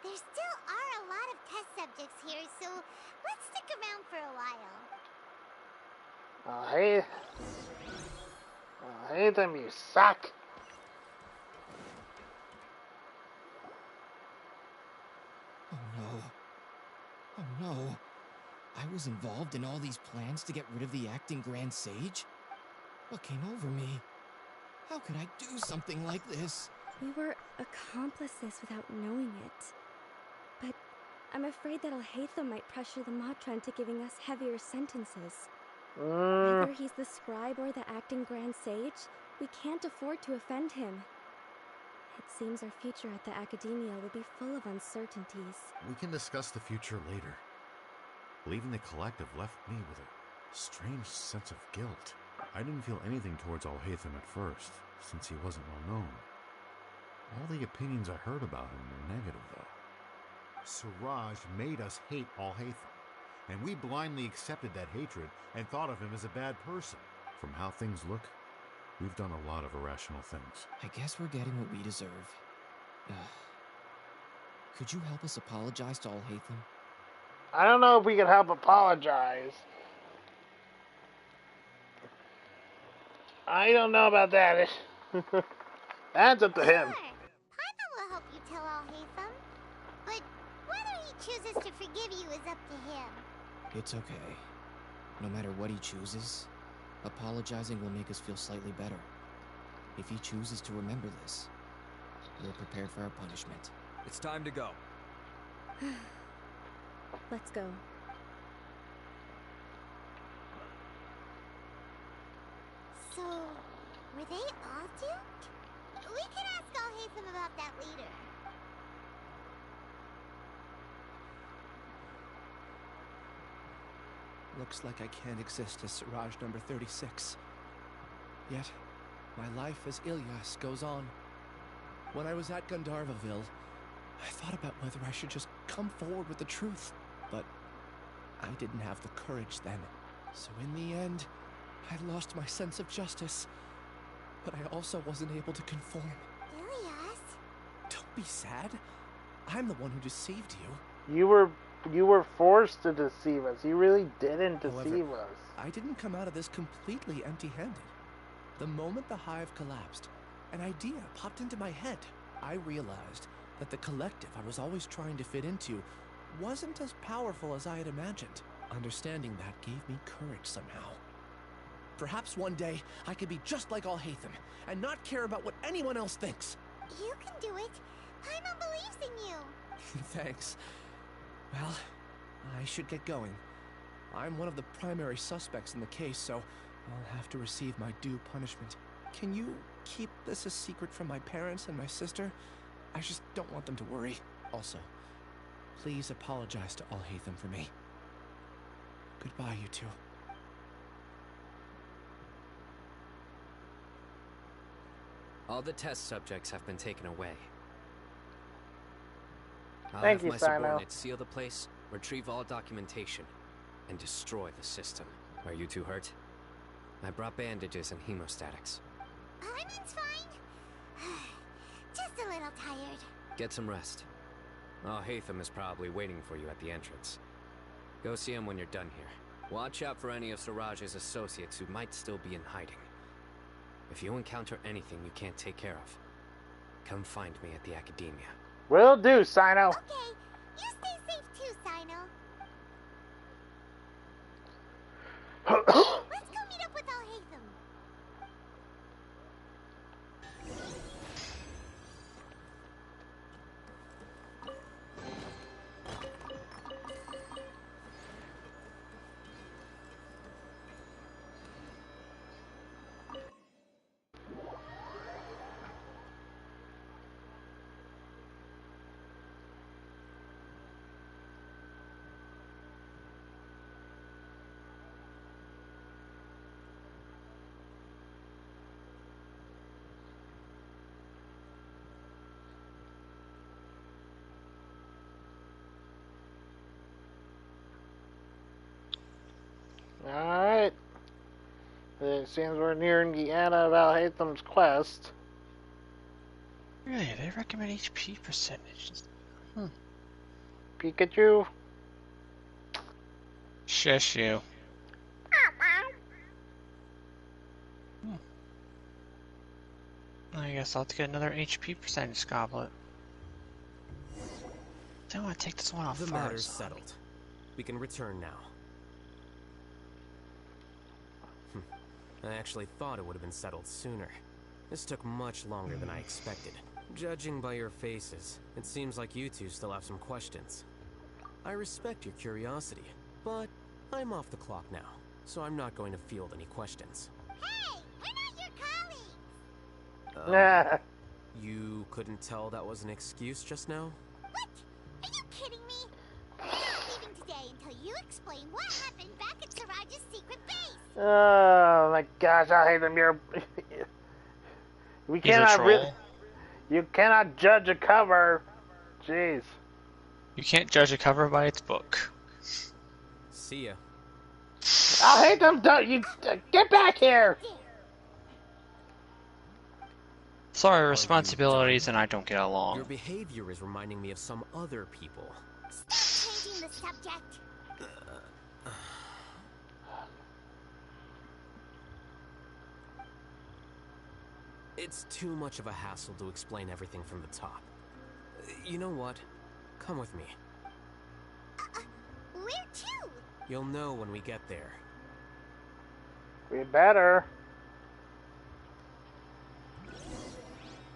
Speaker 21: There still are a lot of test subjects here, so let's stick around for a while.
Speaker 1: I hate them, you suck.
Speaker 3: Oh no. Oh no. I was involved in all these plans to get rid of the acting Grand Sage? What came over me? How could I do something like this?
Speaker 4: We were accomplices without knowing it. But I'm afraid that Alhaitham might pressure the Matra into giving us heavier sentences. Whether he's the scribe or the acting Grand Sage, we can't afford to offend him. It seems our future at the Academia will be full of uncertainties.
Speaker 17: We can discuss the future later. Leaving the collective left me with a strange sense of guilt. I didn't feel anything towards Alhaitham at first, since he wasn't well known. All the opinions I heard about him were negative, though.
Speaker 9: Siraj made us hate Alhaitham, and we blindly accepted that hatred and thought of him as a bad person.
Speaker 17: From how things look, we've done a lot of irrational things.
Speaker 3: I guess we're getting what we deserve. Could you help us apologize to Alhaitham?
Speaker 1: I don't know if we can help apologize. I don't know about that. That's up to him.
Speaker 21: Paimon will help you tell Alhaitham, but whether he chooses to forgive you is up to him.
Speaker 3: It's okay. No matter what he chooses, apologizing will make us feel slightly better. If he chooses to remember this, we're prepared for our punishment.
Speaker 10: It's time to go.
Speaker 4: Let's go.
Speaker 21: So, were they all duped? We can ask Alhaitham about that later.
Speaker 5: Looks like I can't exist as Siraj number 36. Yet, my life as Ilyas goes on. When I was at Gandharvaville, I thought about whether I should just come forward with the truth, but I didn't have the courage then. So in the end, I lost my sense of justice, but I also wasn't able to conform.
Speaker 21: Ilyas?
Speaker 5: Don't be sad. I'm the one who deceived you.
Speaker 1: You were forced to deceive us. You really didn't deceive us.
Speaker 5: I didn't come out of this completely empty-handed. The moment the hive collapsed, an idea popped into my head. I realized that the collective I was always trying to fit into wasn't as powerful as I had imagined. Understanding that gave me courage somehow. Perhaps one day I could be just like Alhaitham and not care about what anyone else thinks.
Speaker 21: You can do it. Paimon believes in you.
Speaker 5: Thanks. Well, I should get going. I'm one of the primary suspects in the case, so I'll have to receive my due punishment. Can you keep this a secret from my parents and my sister? I just don't want them to worry. Also, please apologize to Alhaitham for me. Goodbye, you two.
Speaker 22: All the test subjects have been taken away. I'll
Speaker 1: Thank
Speaker 22: have
Speaker 1: you,
Speaker 22: my
Speaker 1: Sino.
Speaker 22: subordinates seal the place, retrieve all documentation, and destroy the system. Are you two hurt? I brought bandages and hemostatics.
Speaker 4: Hyman's fine. Just a little tired.
Speaker 22: Get some rest. Alhaitham is probably waiting for you at the entrance. Go see him when you're done here. Watch out for any of Siraj's associates who might still be in hiding. If you encounter anything you can't take care of, come find me at the Academia.
Speaker 1: Will do, Sino.
Speaker 4: Okay, you stay safe too, Sino. Let's go meet up with Alhaitham.
Speaker 1: Alright. It seems we're nearing the end of Alhaitham's quest.
Speaker 18: Really? They recommend HP percentage.
Speaker 1: Pikachu?
Speaker 18: Shush you. I guess I'll have to get another HP percentage goblet. I want to take this one off
Speaker 7: The
Speaker 18: first.
Speaker 7: matter's settled. We can return now. I actually thought it would have been settled sooner. This took much longer than I expected. Judging by your faces, it seems like you two still have some questions. I respect your curiosity, but I'm off the clock now, so I'm not going to field any questions.
Speaker 4: Hey, we're not your colleagues.
Speaker 7: You couldn't tell that was an excuse just now?
Speaker 4: What? Are you kidding me? We're not leaving today until you explain what happened back at Siraj's secret base.
Speaker 1: Oh my gosh, Alhaitham, you're... We cannot really... You cannot judge a cover. Jeez.
Speaker 18: You can't judge a cover by its book.
Speaker 7: See ya.
Speaker 1: Alhaitham, don't you... Get back here!
Speaker 18: Sorry, responsibilities and I don't get along.
Speaker 7: Your behavior is reminding me of some other people.
Speaker 4: Stop changing the subject.
Speaker 7: It's too much of a hassle to explain everything from the top. You know what? Come with me.
Speaker 4: Where to?
Speaker 7: You'll know when we get there.
Speaker 1: We better.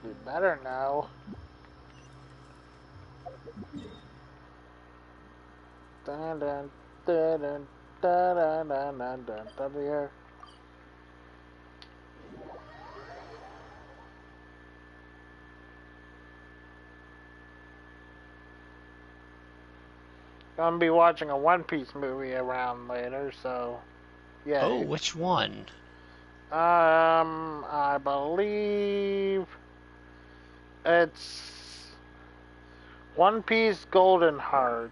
Speaker 1: We better know. Dun dun dun dun dun dun dun dun dun dun here. Gonna be watching a One Piece movie around later, so yeah.
Speaker 18: Oh, which one?
Speaker 1: I believe it's One Piece Golden Heart.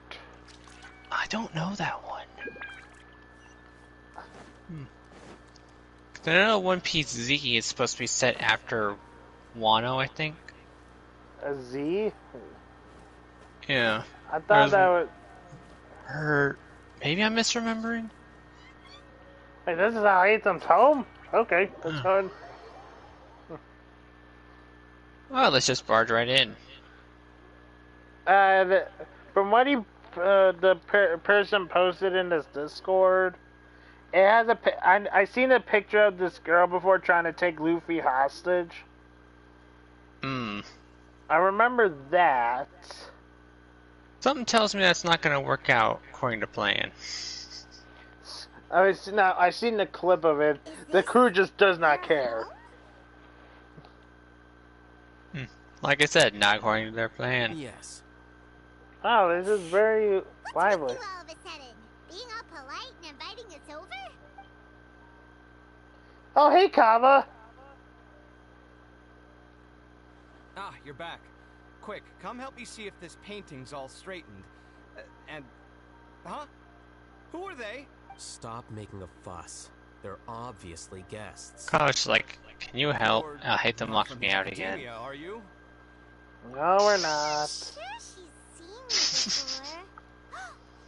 Speaker 18: I don't know that one. I know One Piece Z is supposed to be set after Wano, I think.
Speaker 1: A Z?
Speaker 18: Yeah.
Speaker 1: I thought that was...
Speaker 18: Maybe I'm misremembering?
Speaker 1: Hey, this is Alhaitham's home? Okay, that's good.
Speaker 18: Well, let's just barge right in.
Speaker 1: From what the person posted in this Discord, it has I seen a picture of this girl before trying to take Luffy hostage. I remember that.
Speaker 18: Something tells me that's not going to work out according to plan.
Speaker 1: I seen the clip of it. The crew just does not care.
Speaker 18: Like I said, not according to their plan.
Speaker 7: Yes.
Speaker 1: Oh, this is very lively.
Speaker 4: What's with you all of a sudden? Being all polite and inviting us over?
Speaker 1: Oh, hey, Kava.
Speaker 12: Ah, you're back. Quick, come help me see if this painting's all straightened. Huh? Who are they?
Speaker 7: Stop making a fuss. They're obviously guests.
Speaker 18: College, like, can you help? Alhaitham locked me out again.
Speaker 12: Are you?
Speaker 1: No, we're not.
Speaker 21: Sure, she's seen me before.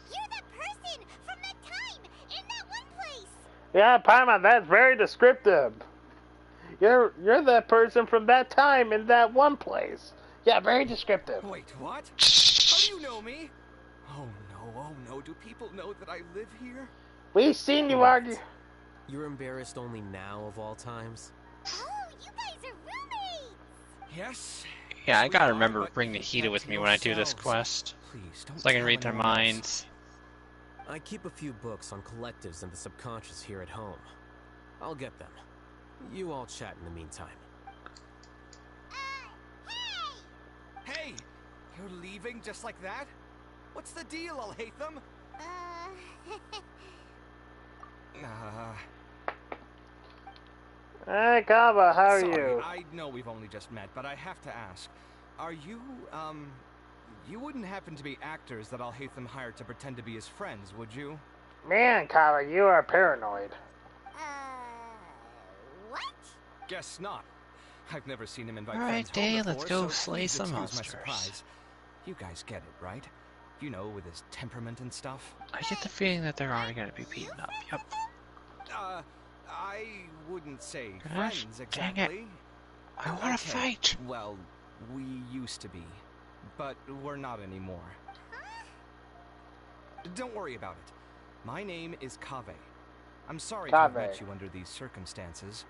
Speaker 21: You're that person from that time in that one place.
Speaker 1: Yeah, Paimon, that's very descriptive. You're that person from that time in that one place. Yeah, very descriptive.
Speaker 12: Wait, what? How do you know me? Oh no, do people know that I live here?
Speaker 1: We've seen you argue.
Speaker 7: You're embarrassed only now of all times?
Speaker 21: Oh, you guys are roommates!
Speaker 12: Yes.
Speaker 18: Yeah, I gotta remember to bring Nahida with me when I do this quest.
Speaker 12: Please, don't
Speaker 18: so I can read their minds.
Speaker 7: I keep a few books on collectives and the subconscious here at home. I'll get them. You all chat in the meantime.
Speaker 12: Hey! You're leaving just like that? What's the deal, Alhaitham?
Speaker 1: Hey, Kava, how are
Speaker 12: Sorry,
Speaker 1: you?
Speaker 12: I know we've only just met, but I have to ask. Are you, you wouldn't happen to be actors that Alhaitham hired to pretend to be his friends, would you?
Speaker 1: Man, Kava, you are paranoid.
Speaker 21: What?
Speaker 12: Guess not. I've never seen him invite
Speaker 18: Alright,
Speaker 12: friends home
Speaker 18: Day,
Speaker 12: before,
Speaker 18: let's go
Speaker 12: so
Speaker 18: slay
Speaker 12: please
Speaker 18: some
Speaker 12: excuse
Speaker 18: monsters.
Speaker 12: my surprise. You guys get it, right? You know, with his temperament and stuff.
Speaker 18: I get the feeling that they're already gonna be beaten up. Yep.
Speaker 12: I wouldn't say
Speaker 18: Gosh,
Speaker 12: friends
Speaker 18: dang
Speaker 12: exactly.
Speaker 18: it. I wanna fight.
Speaker 12: Well, we used to be, but we're not anymore. Don't worry about it. My name is Kaveh. I'm sorry to have met you under these circumstances.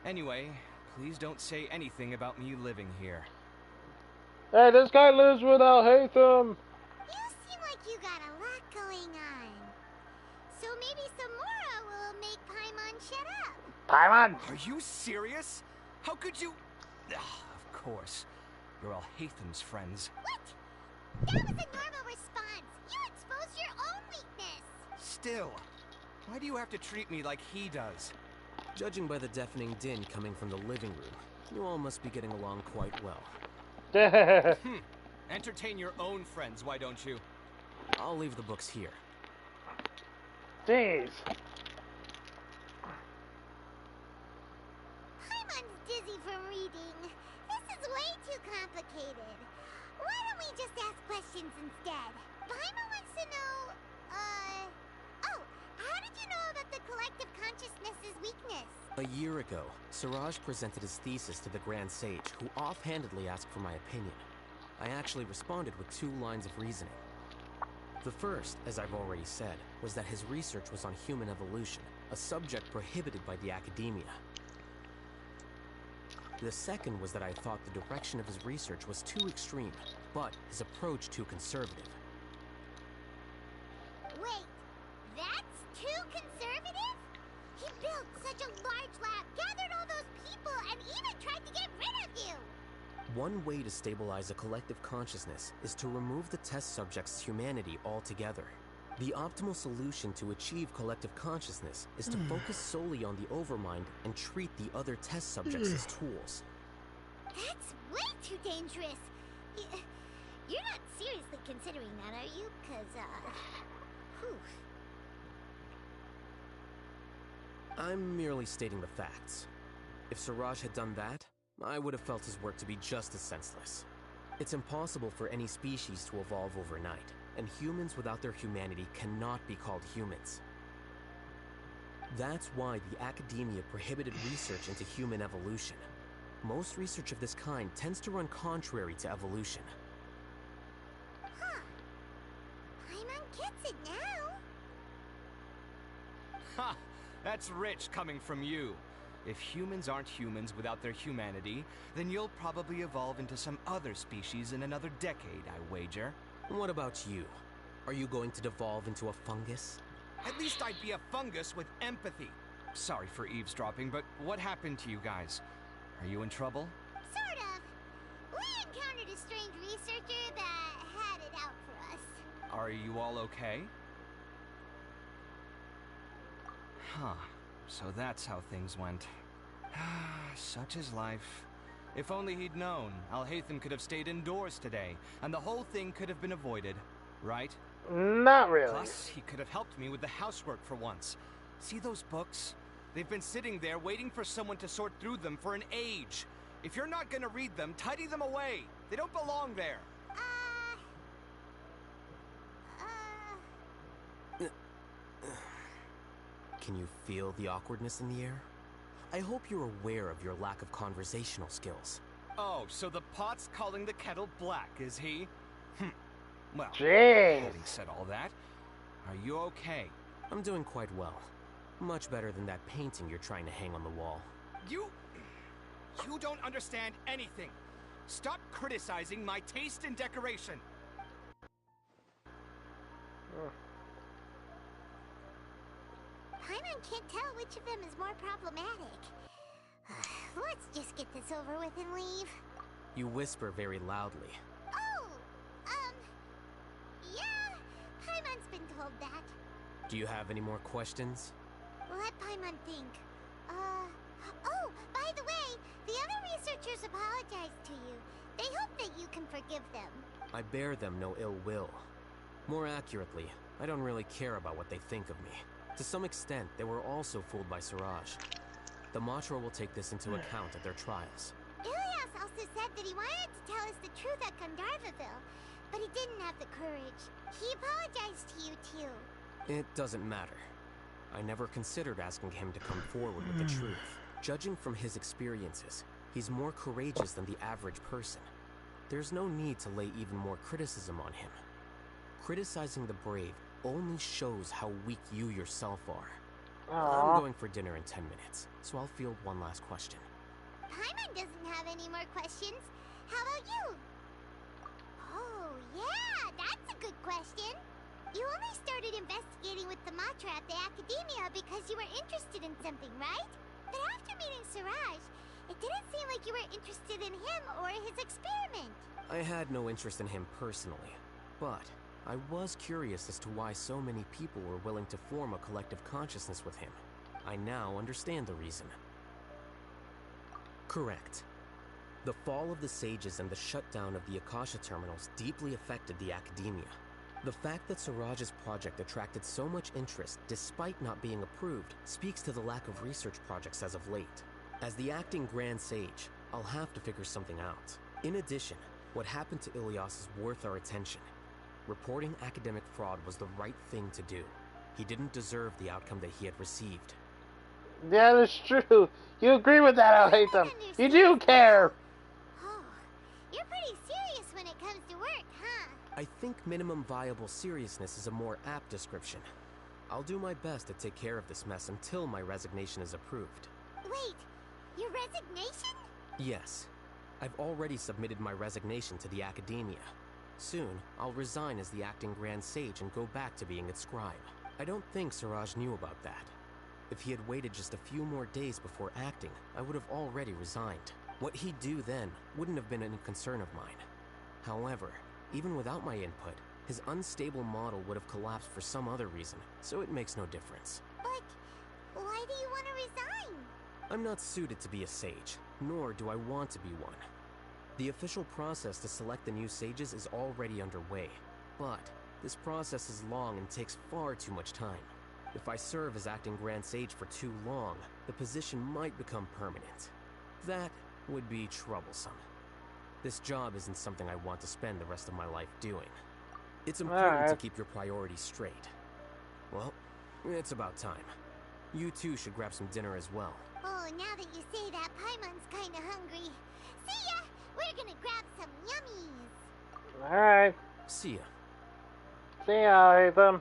Speaker 12: Anyway, please don't say anything about me living here.
Speaker 1: Hey, this guy lives with Alhaitham.
Speaker 21: You seem like you got a lot going on. So maybe Samora will make Paimon shut up.
Speaker 1: Paimon?
Speaker 12: Are you serious? How could you... Of course. You're Alhaitham's friends.
Speaker 21: What? That was a normal response. You exposed your own weakness.
Speaker 12: Still, why do you have to treat me like he does?
Speaker 7: Judging by the deafening din coming from the living room, you all must be getting along quite well.
Speaker 12: Entertain your own friends, why don't you?
Speaker 7: I'll leave the books here.
Speaker 1: Jeez.
Speaker 21: Paimon's dizzy from reading. This is way too complicated. Why don't we just ask questions instead? Paimon wants to know, oh, how did you know about the collective consciousness's weakness?
Speaker 7: A year ago, Siraj presented his thesis to the Grand Sage, who offhandedly asked for my opinion. I actually responded with 2 lines of reasoning. The first, as I've already said, was that his research was on human evolution, a subject prohibited by the academia. The second was that I thought the direction of his research was too extreme, but his approach too conservative.
Speaker 21: Wait, that's too conservative? He built such a large lab, gathered all those people, and even tried to get rid of you!
Speaker 7: One way to stabilize a collective consciousness is to remove the test subject's humanity altogether. The optimal solution to achieve collective consciousness is to focus solely on the overmind and treat the other test subjects as tools.
Speaker 21: That's way too dangerous. You're not seriously considering that, are you? 'Cause, whew.
Speaker 7: I'm merely stating the facts. If Siraj had done that, I would have felt his work to be just as senseless. It's impossible for any species to evolve overnight, and humans without their humanity cannot be called humans. That's why the academia prohibited research into human evolution. Most research of this kind tends to run contrary to evolution.
Speaker 21: Huh. Paimon gets it now.
Speaker 12: Ha! That's rich coming from you. If humans aren't humans without their humanity, then you'll probably evolve into some other species in another decade, I wager.
Speaker 7: What about you? Are you going to devolve into a fungus?
Speaker 12: At least I'd be a fungus with empathy. Sorry for eavesdropping, but what happened to you guys? Are you in trouble?
Speaker 21: Sort of. We encountered a strange researcher that had it out for us.
Speaker 12: Are you all okay? Huh. So that's how things went. Such is life. If only he'd known, Alhaitham could have stayed indoors today, and the whole thing could have been avoided, right?
Speaker 1: Not really.
Speaker 12: Plus, he could have helped me with the housework for once. See those books? They've been sitting there waiting for someone to sort through them for an age. If you're not gonna read them, tidy them away. They don't belong there.
Speaker 7: Can you feel the awkwardness in the air? I hope you're aware of your lack of conversational skills.
Speaker 12: Oh, so the pot's calling the kettle black, is he? Well,
Speaker 1: Jeez.
Speaker 12: having said all that, are you okay?
Speaker 7: I'm doing quite well. Much better than that painting you're trying to hang on the wall.
Speaker 12: You don't understand anything. Stop criticizing my taste in decoration.
Speaker 21: Paimon can't tell which of them is more problematic. Let's just get this over with and leave.
Speaker 7: You whisper very loudly.
Speaker 21: Oh, yeah, Paimon's been told that.
Speaker 7: Do you have any more questions?
Speaker 21: Let Paimon think. Oh, by the way, the other researchers apologized to you. They hope that you can forgive them.
Speaker 7: I bear them no ill will. More accurately, I don't really care about what they think of me. To some extent, they were also fooled by Siraj. The Matra will take this into account at their trials.
Speaker 21: Ilias also said that he wanted to tell us the truth at Gandharvaville, but he didn't have the courage. He apologized to you too.
Speaker 7: It doesn't matter. I never considered asking him to come forward with the truth. Judging from his experiences, he's more courageous than the average person. There's no need to lay even more criticism on him. Criticizing the brave only shows how weak you yourself are. I'm going for dinner in 10 minutes, so I'll field one last question.
Speaker 21: Paimon doesn't have any more questions. How about you? Oh, yeah, that's a good question. You only started investigating with the Matra at the Academia because you were interested in something, right? But after meeting Siraj, it didn't seem like you were interested in him or his experiment.
Speaker 7: I had no interest in him personally, but I was curious as to why so many people were willing to form a collective consciousness with him. I now understand the reason. Correct. The fall of the Sages and the shutdown of the Akasha terminals deeply affected the Academia. The fact that Siraj's project attracted so much interest despite not being approved speaks to the lack of research projects as of late. As the acting Grand Sage, I'll have to figure something out. In addition, what happened to Ilias is worth our attention. Reporting academic fraud was the right thing to do. He didn't deserve the outcome that he had received.
Speaker 1: Yeah, that's true. You agree with that, Alhaitham. You do care.
Speaker 21: Oh, you're pretty serious when it comes to work, huh?
Speaker 7: I think minimum viable seriousness is a more apt description. I'll do my best to take care of this mess until my resignation is approved.
Speaker 21: Wait, your resignation?
Speaker 7: Yes. I've already submitted my resignation to the Academia. Soon, I'll resign as the acting Grand Sage and go back to being its scribe. I don't think Siraj knew about that. If he had waited just a few more days before acting, I would have already resigned. What he'd do then wouldn't have been any concern of mine. However, even without my input, his unstable model would have collapsed for some other reason, so it makes no difference.
Speaker 21: But why do you want to resign?
Speaker 7: I'm not suited to be a sage, nor do I want to be one. The official process to select the new sages is already underway, but this process is long and takes far too much time. If I serve as acting Grand Sage for too long, the position might become permanent. That would be troublesome. This job isn't something I want to spend the rest of my life doing. It's important to keep your priorities straight. Well, it's about time. You two should grab some dinner as well.
Speaker 21: Oh, now that you say that, Paimon's kinda hungry. See ya! We're gonna grab some yummies!
Speaker 1: Alright.
Speaker 7: See ya.
Speaker 1: See ya, Alhaitham.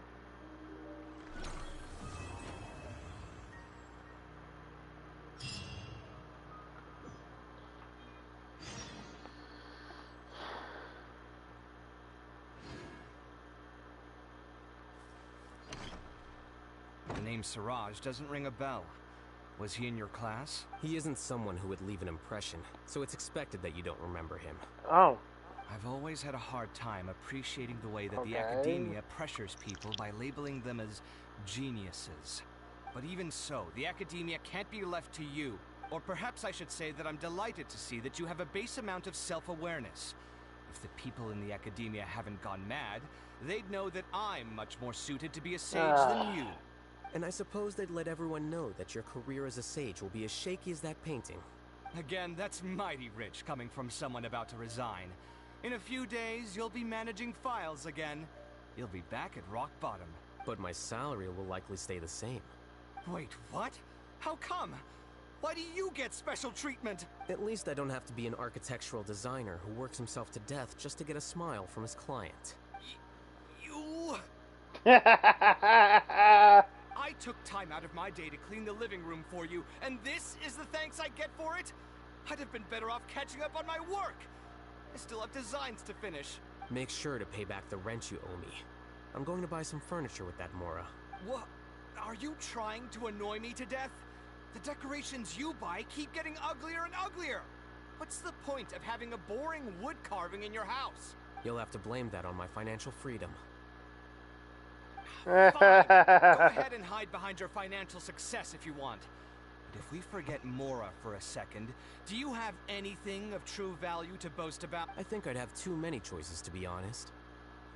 Speaker 12: The name Siraj doesn't ring a bell. Was he in your class?
Speaker 7: He isn't someone who would leave an impression, so it's expected that you don't remember him.
Speaker 1: Oh.
Speaker 12: I've always had a hard time appreciating the way that the Academia pressures people by labeling them as geniuses. But even so, the Academia can't be left to you. Or perhaps I should say that I'm delighted to see that you have a base amount of self-awareness. If the people in the academia haven't gone mad, they'd know that I'm much more suited to be a sage than you.
Speaker 7: And I suppose they'd let everyone know that your career as a sage will be as shaky as that painting.
Speaker 12: Again, that's mighty rich coming from someone about to resign. In a few days, you'll be managing files again. You'll be back at rock bottom.
Speaker 7: But my salary will likely stay the same.
Speaker 12: Wait, what? How come? Why do you get special treatment?
Speaker 7: At least I don't have to be an architectural designer who works himself to death just to get a smile from his client.
Speaker 12: You... I took time out of my day to clean the living room for you, and this is the thanks I get for it? I'd have been better off catching up on my work. I still have designs to finish.
Speaker 7: Make sure to pay back the rent you owe me. I'm going to buy some furniture with that Mora.
Speaker 12: What? Are you trying to annoy me to death? The decorations you buy keep getting uglier and uglier. What's the point of having a boring wood carving in your house?
Speaker 7: You'll have to blame that on my financial freedom.
Speaker 12: Fine. Go ahead and hide behind your financial success if you want. But if we forget Mora for a second, do you have anything of true value to boast about?
Speaker 7: I think I'd have too many choices, to be honest.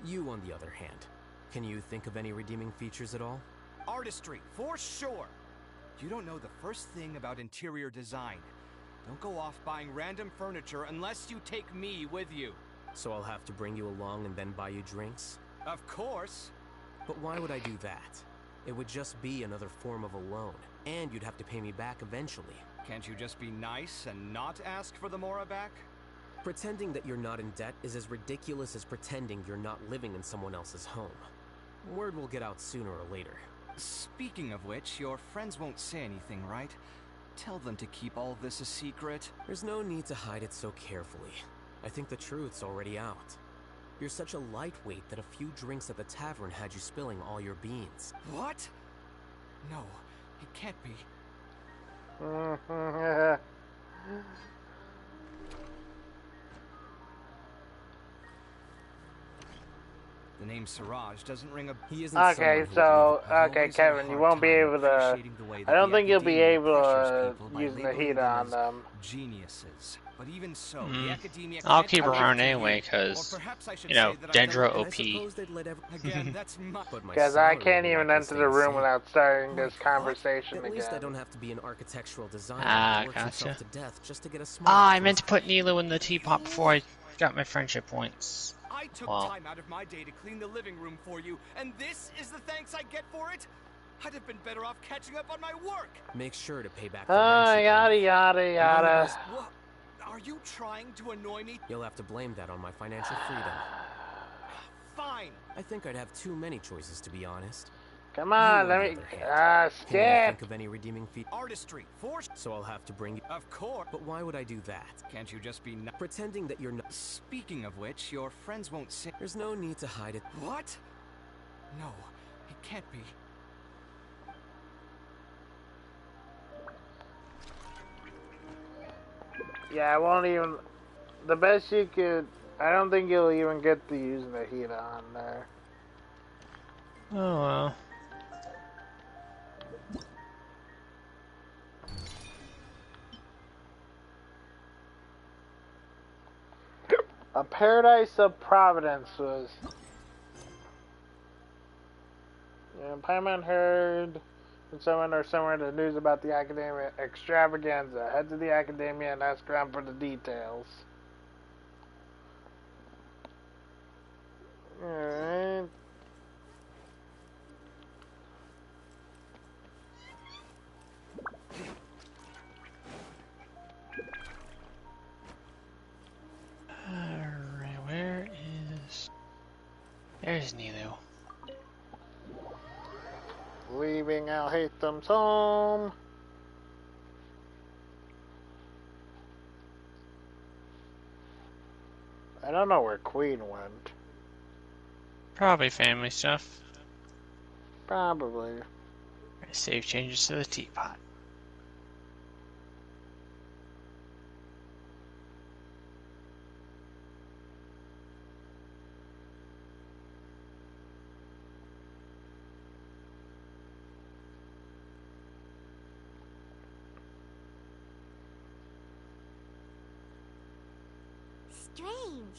Speaker 7: You, on the other hand, can you think of any redeeming features at all?
Speaker 12: Artistry, for sure. You don't know the first thing about interior design. Don't go off buying random furniture unless you take me with you.
Speaker 7: So I'll have to bring you along and then buy you drinks?
Speaker 12: Of course.
Speaker 7: But why would I do that? It would just be another form of a loan, and you'd have to pay me back eventually.
Speaker 12: Can't you just be nice and not ask for the Mora back?
Speaker 7: Pretending that you're not in debt is as ridiculous as pretending you're not living in someone else's home. Word will get out sooner or later.
Speaker 12: Speaking of which, your friends won't say anything, right? Tell them to keep all this a secret.
Speaker 7: There's no need to hide it so carefully. I think the truth's already out. You're such a lightweight that a few drinks at the tavern had you spilling all your beans.
Speaker 12: What? No, it can't be. The name Siraj doesn't ring a...
Speaker 7: He isn't
Speaker 1: okay, so, okay, Kevin, you won't be able to... I don't think you'll be able to use the heat on them.
Speaker 12: Geniuses. But even so, the academia
Speaker 18: I'll keep her around anyway, because, you know, Dendro OP.
Speaker 1: Because I can't even enter the room without starting this conversation again.
Speaker 7: At least I don't have to be an architectural designer
Speaker 18: Ah,
Speaker 7: who works himself to death just to get a smile.
Speaker 18: Ah, I meant to put Nilo in the teapot before I got my friendship points.
Speaker 12: I took time out of my day to clean the living room for you, and this is the thanks I get for it? I'd have been better off catching up on my work.
Speaker 7: Make sure to pay back
Speaker 1: the rent. Yada yada yada.
Speaker 12: What? Are you trying to annoy me?
Speaker 7: You'll have to blame that on my financial freedom.
Speaker 12: Fine.
Speaker 7: I think I'd have too many choices, to be honest.
Speaker 1: Come on, let me...
Speaker 7: Can you think of any redeeming features?
Speaker 12: Artistry, for...
Speaker 7: So I'll have to bring you...
Speaker 12: Of course.
Speaker 7: But why would I do that?
Speaker 12: Can't you just be...
Speaker 7: Pretending that you're not...
Speaker 12: Speaking of which, your friends won't say...
Speaker 7: There's no need to hide it.
Speaker 12: What? No, it can't be.
Speaker 1: Yeah, I won't even... The best you could... I don't think you'll even get to use the heat on there.
Speaker 18: Oh well.
Speaker 1: A Paradise of Providence was... Yeah, Paimon heard from someone or somewhere the news about the academia extravaganza. Head to the academia and ask around for the details. Alright.
Speaker 18: Alright, where is... There's Nilo.
Speaker 1: Leaving Alhaitham's home. I don't know where Queen went.
Speaker 18: Probably family stuff.
Speaker 1: Probably.
Speaker 18: Save changes to the teapot.
Speaker 21: strange.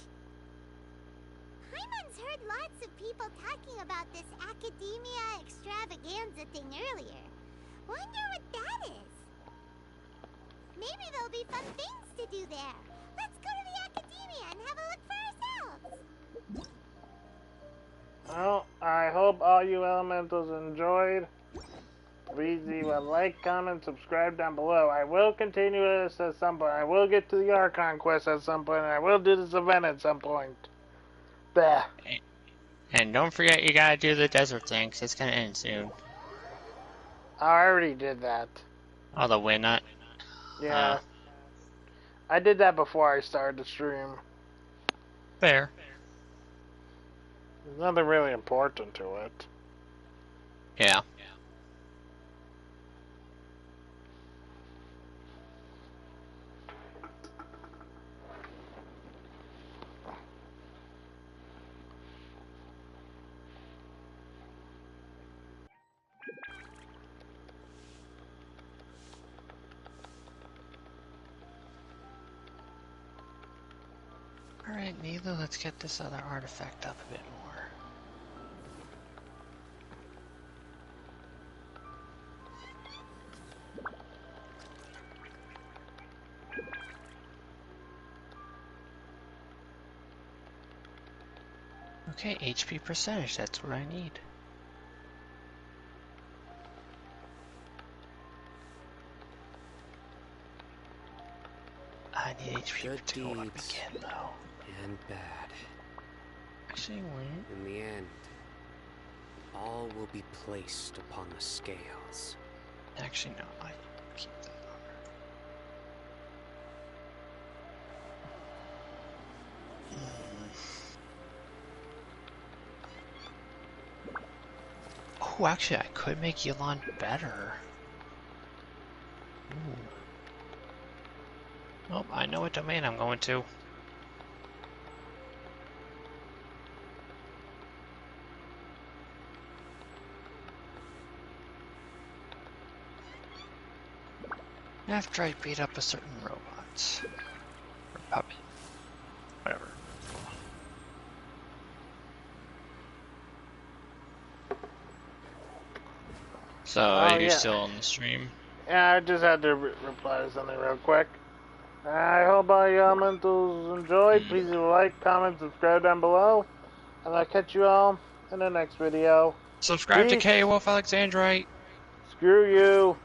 Speaker 21: Paimon's heard lots of people talking about this academia extravaganza thing earlier. Wonder what that is. Maybe there'll be fun things to do there. Let's go to the academia and have a look for ourselves.
Speaker 1: Well, I hope all you elementals enjoyed. Please leave a like, comment, subscribe down below. I will continue this at some point. I will get to the Archon quest at some point, and I will do this event at some point. Bah.
Speaker 18: And don't forget you gotta do the desert thing, 'cause it's gonna end soon.
Speaker 1: I already did that.
Speaker 18: Oh, the win nut?
Speaker 1: Yeah. I did that before I started the stream.
Speaker 18: Fair.
Speaker 1: There's nothing really important to it.
Speaker 18: Yeah. Alright, Mila, let's get this other artifact up a bit more. Okay, HP percentage, that's what I need. I need HP to go up again, though.
Speaker 22: And bad.
Speaker 18: Actually, wait.
Speaker 22: In the end, all will be placed upon the scales.
Speaker 18: Actually, no, I keep that on. Oh, actually, I could make Yulon better. Ooh. Oh, I know what domain I'm going to. After I beat up a certain robot. Or puppet. Whatever. So, are you still on the stream?
Speaker 1: Yeah, I just had to reply to something real quick. I hope all you elementals enjoyed. Please leave a like, comment, subscribe down below. And I'll catch you all in the next video.
Speaker 18: Subscribe to K Wolf Alexandrite.
Speaker 1: Screw you.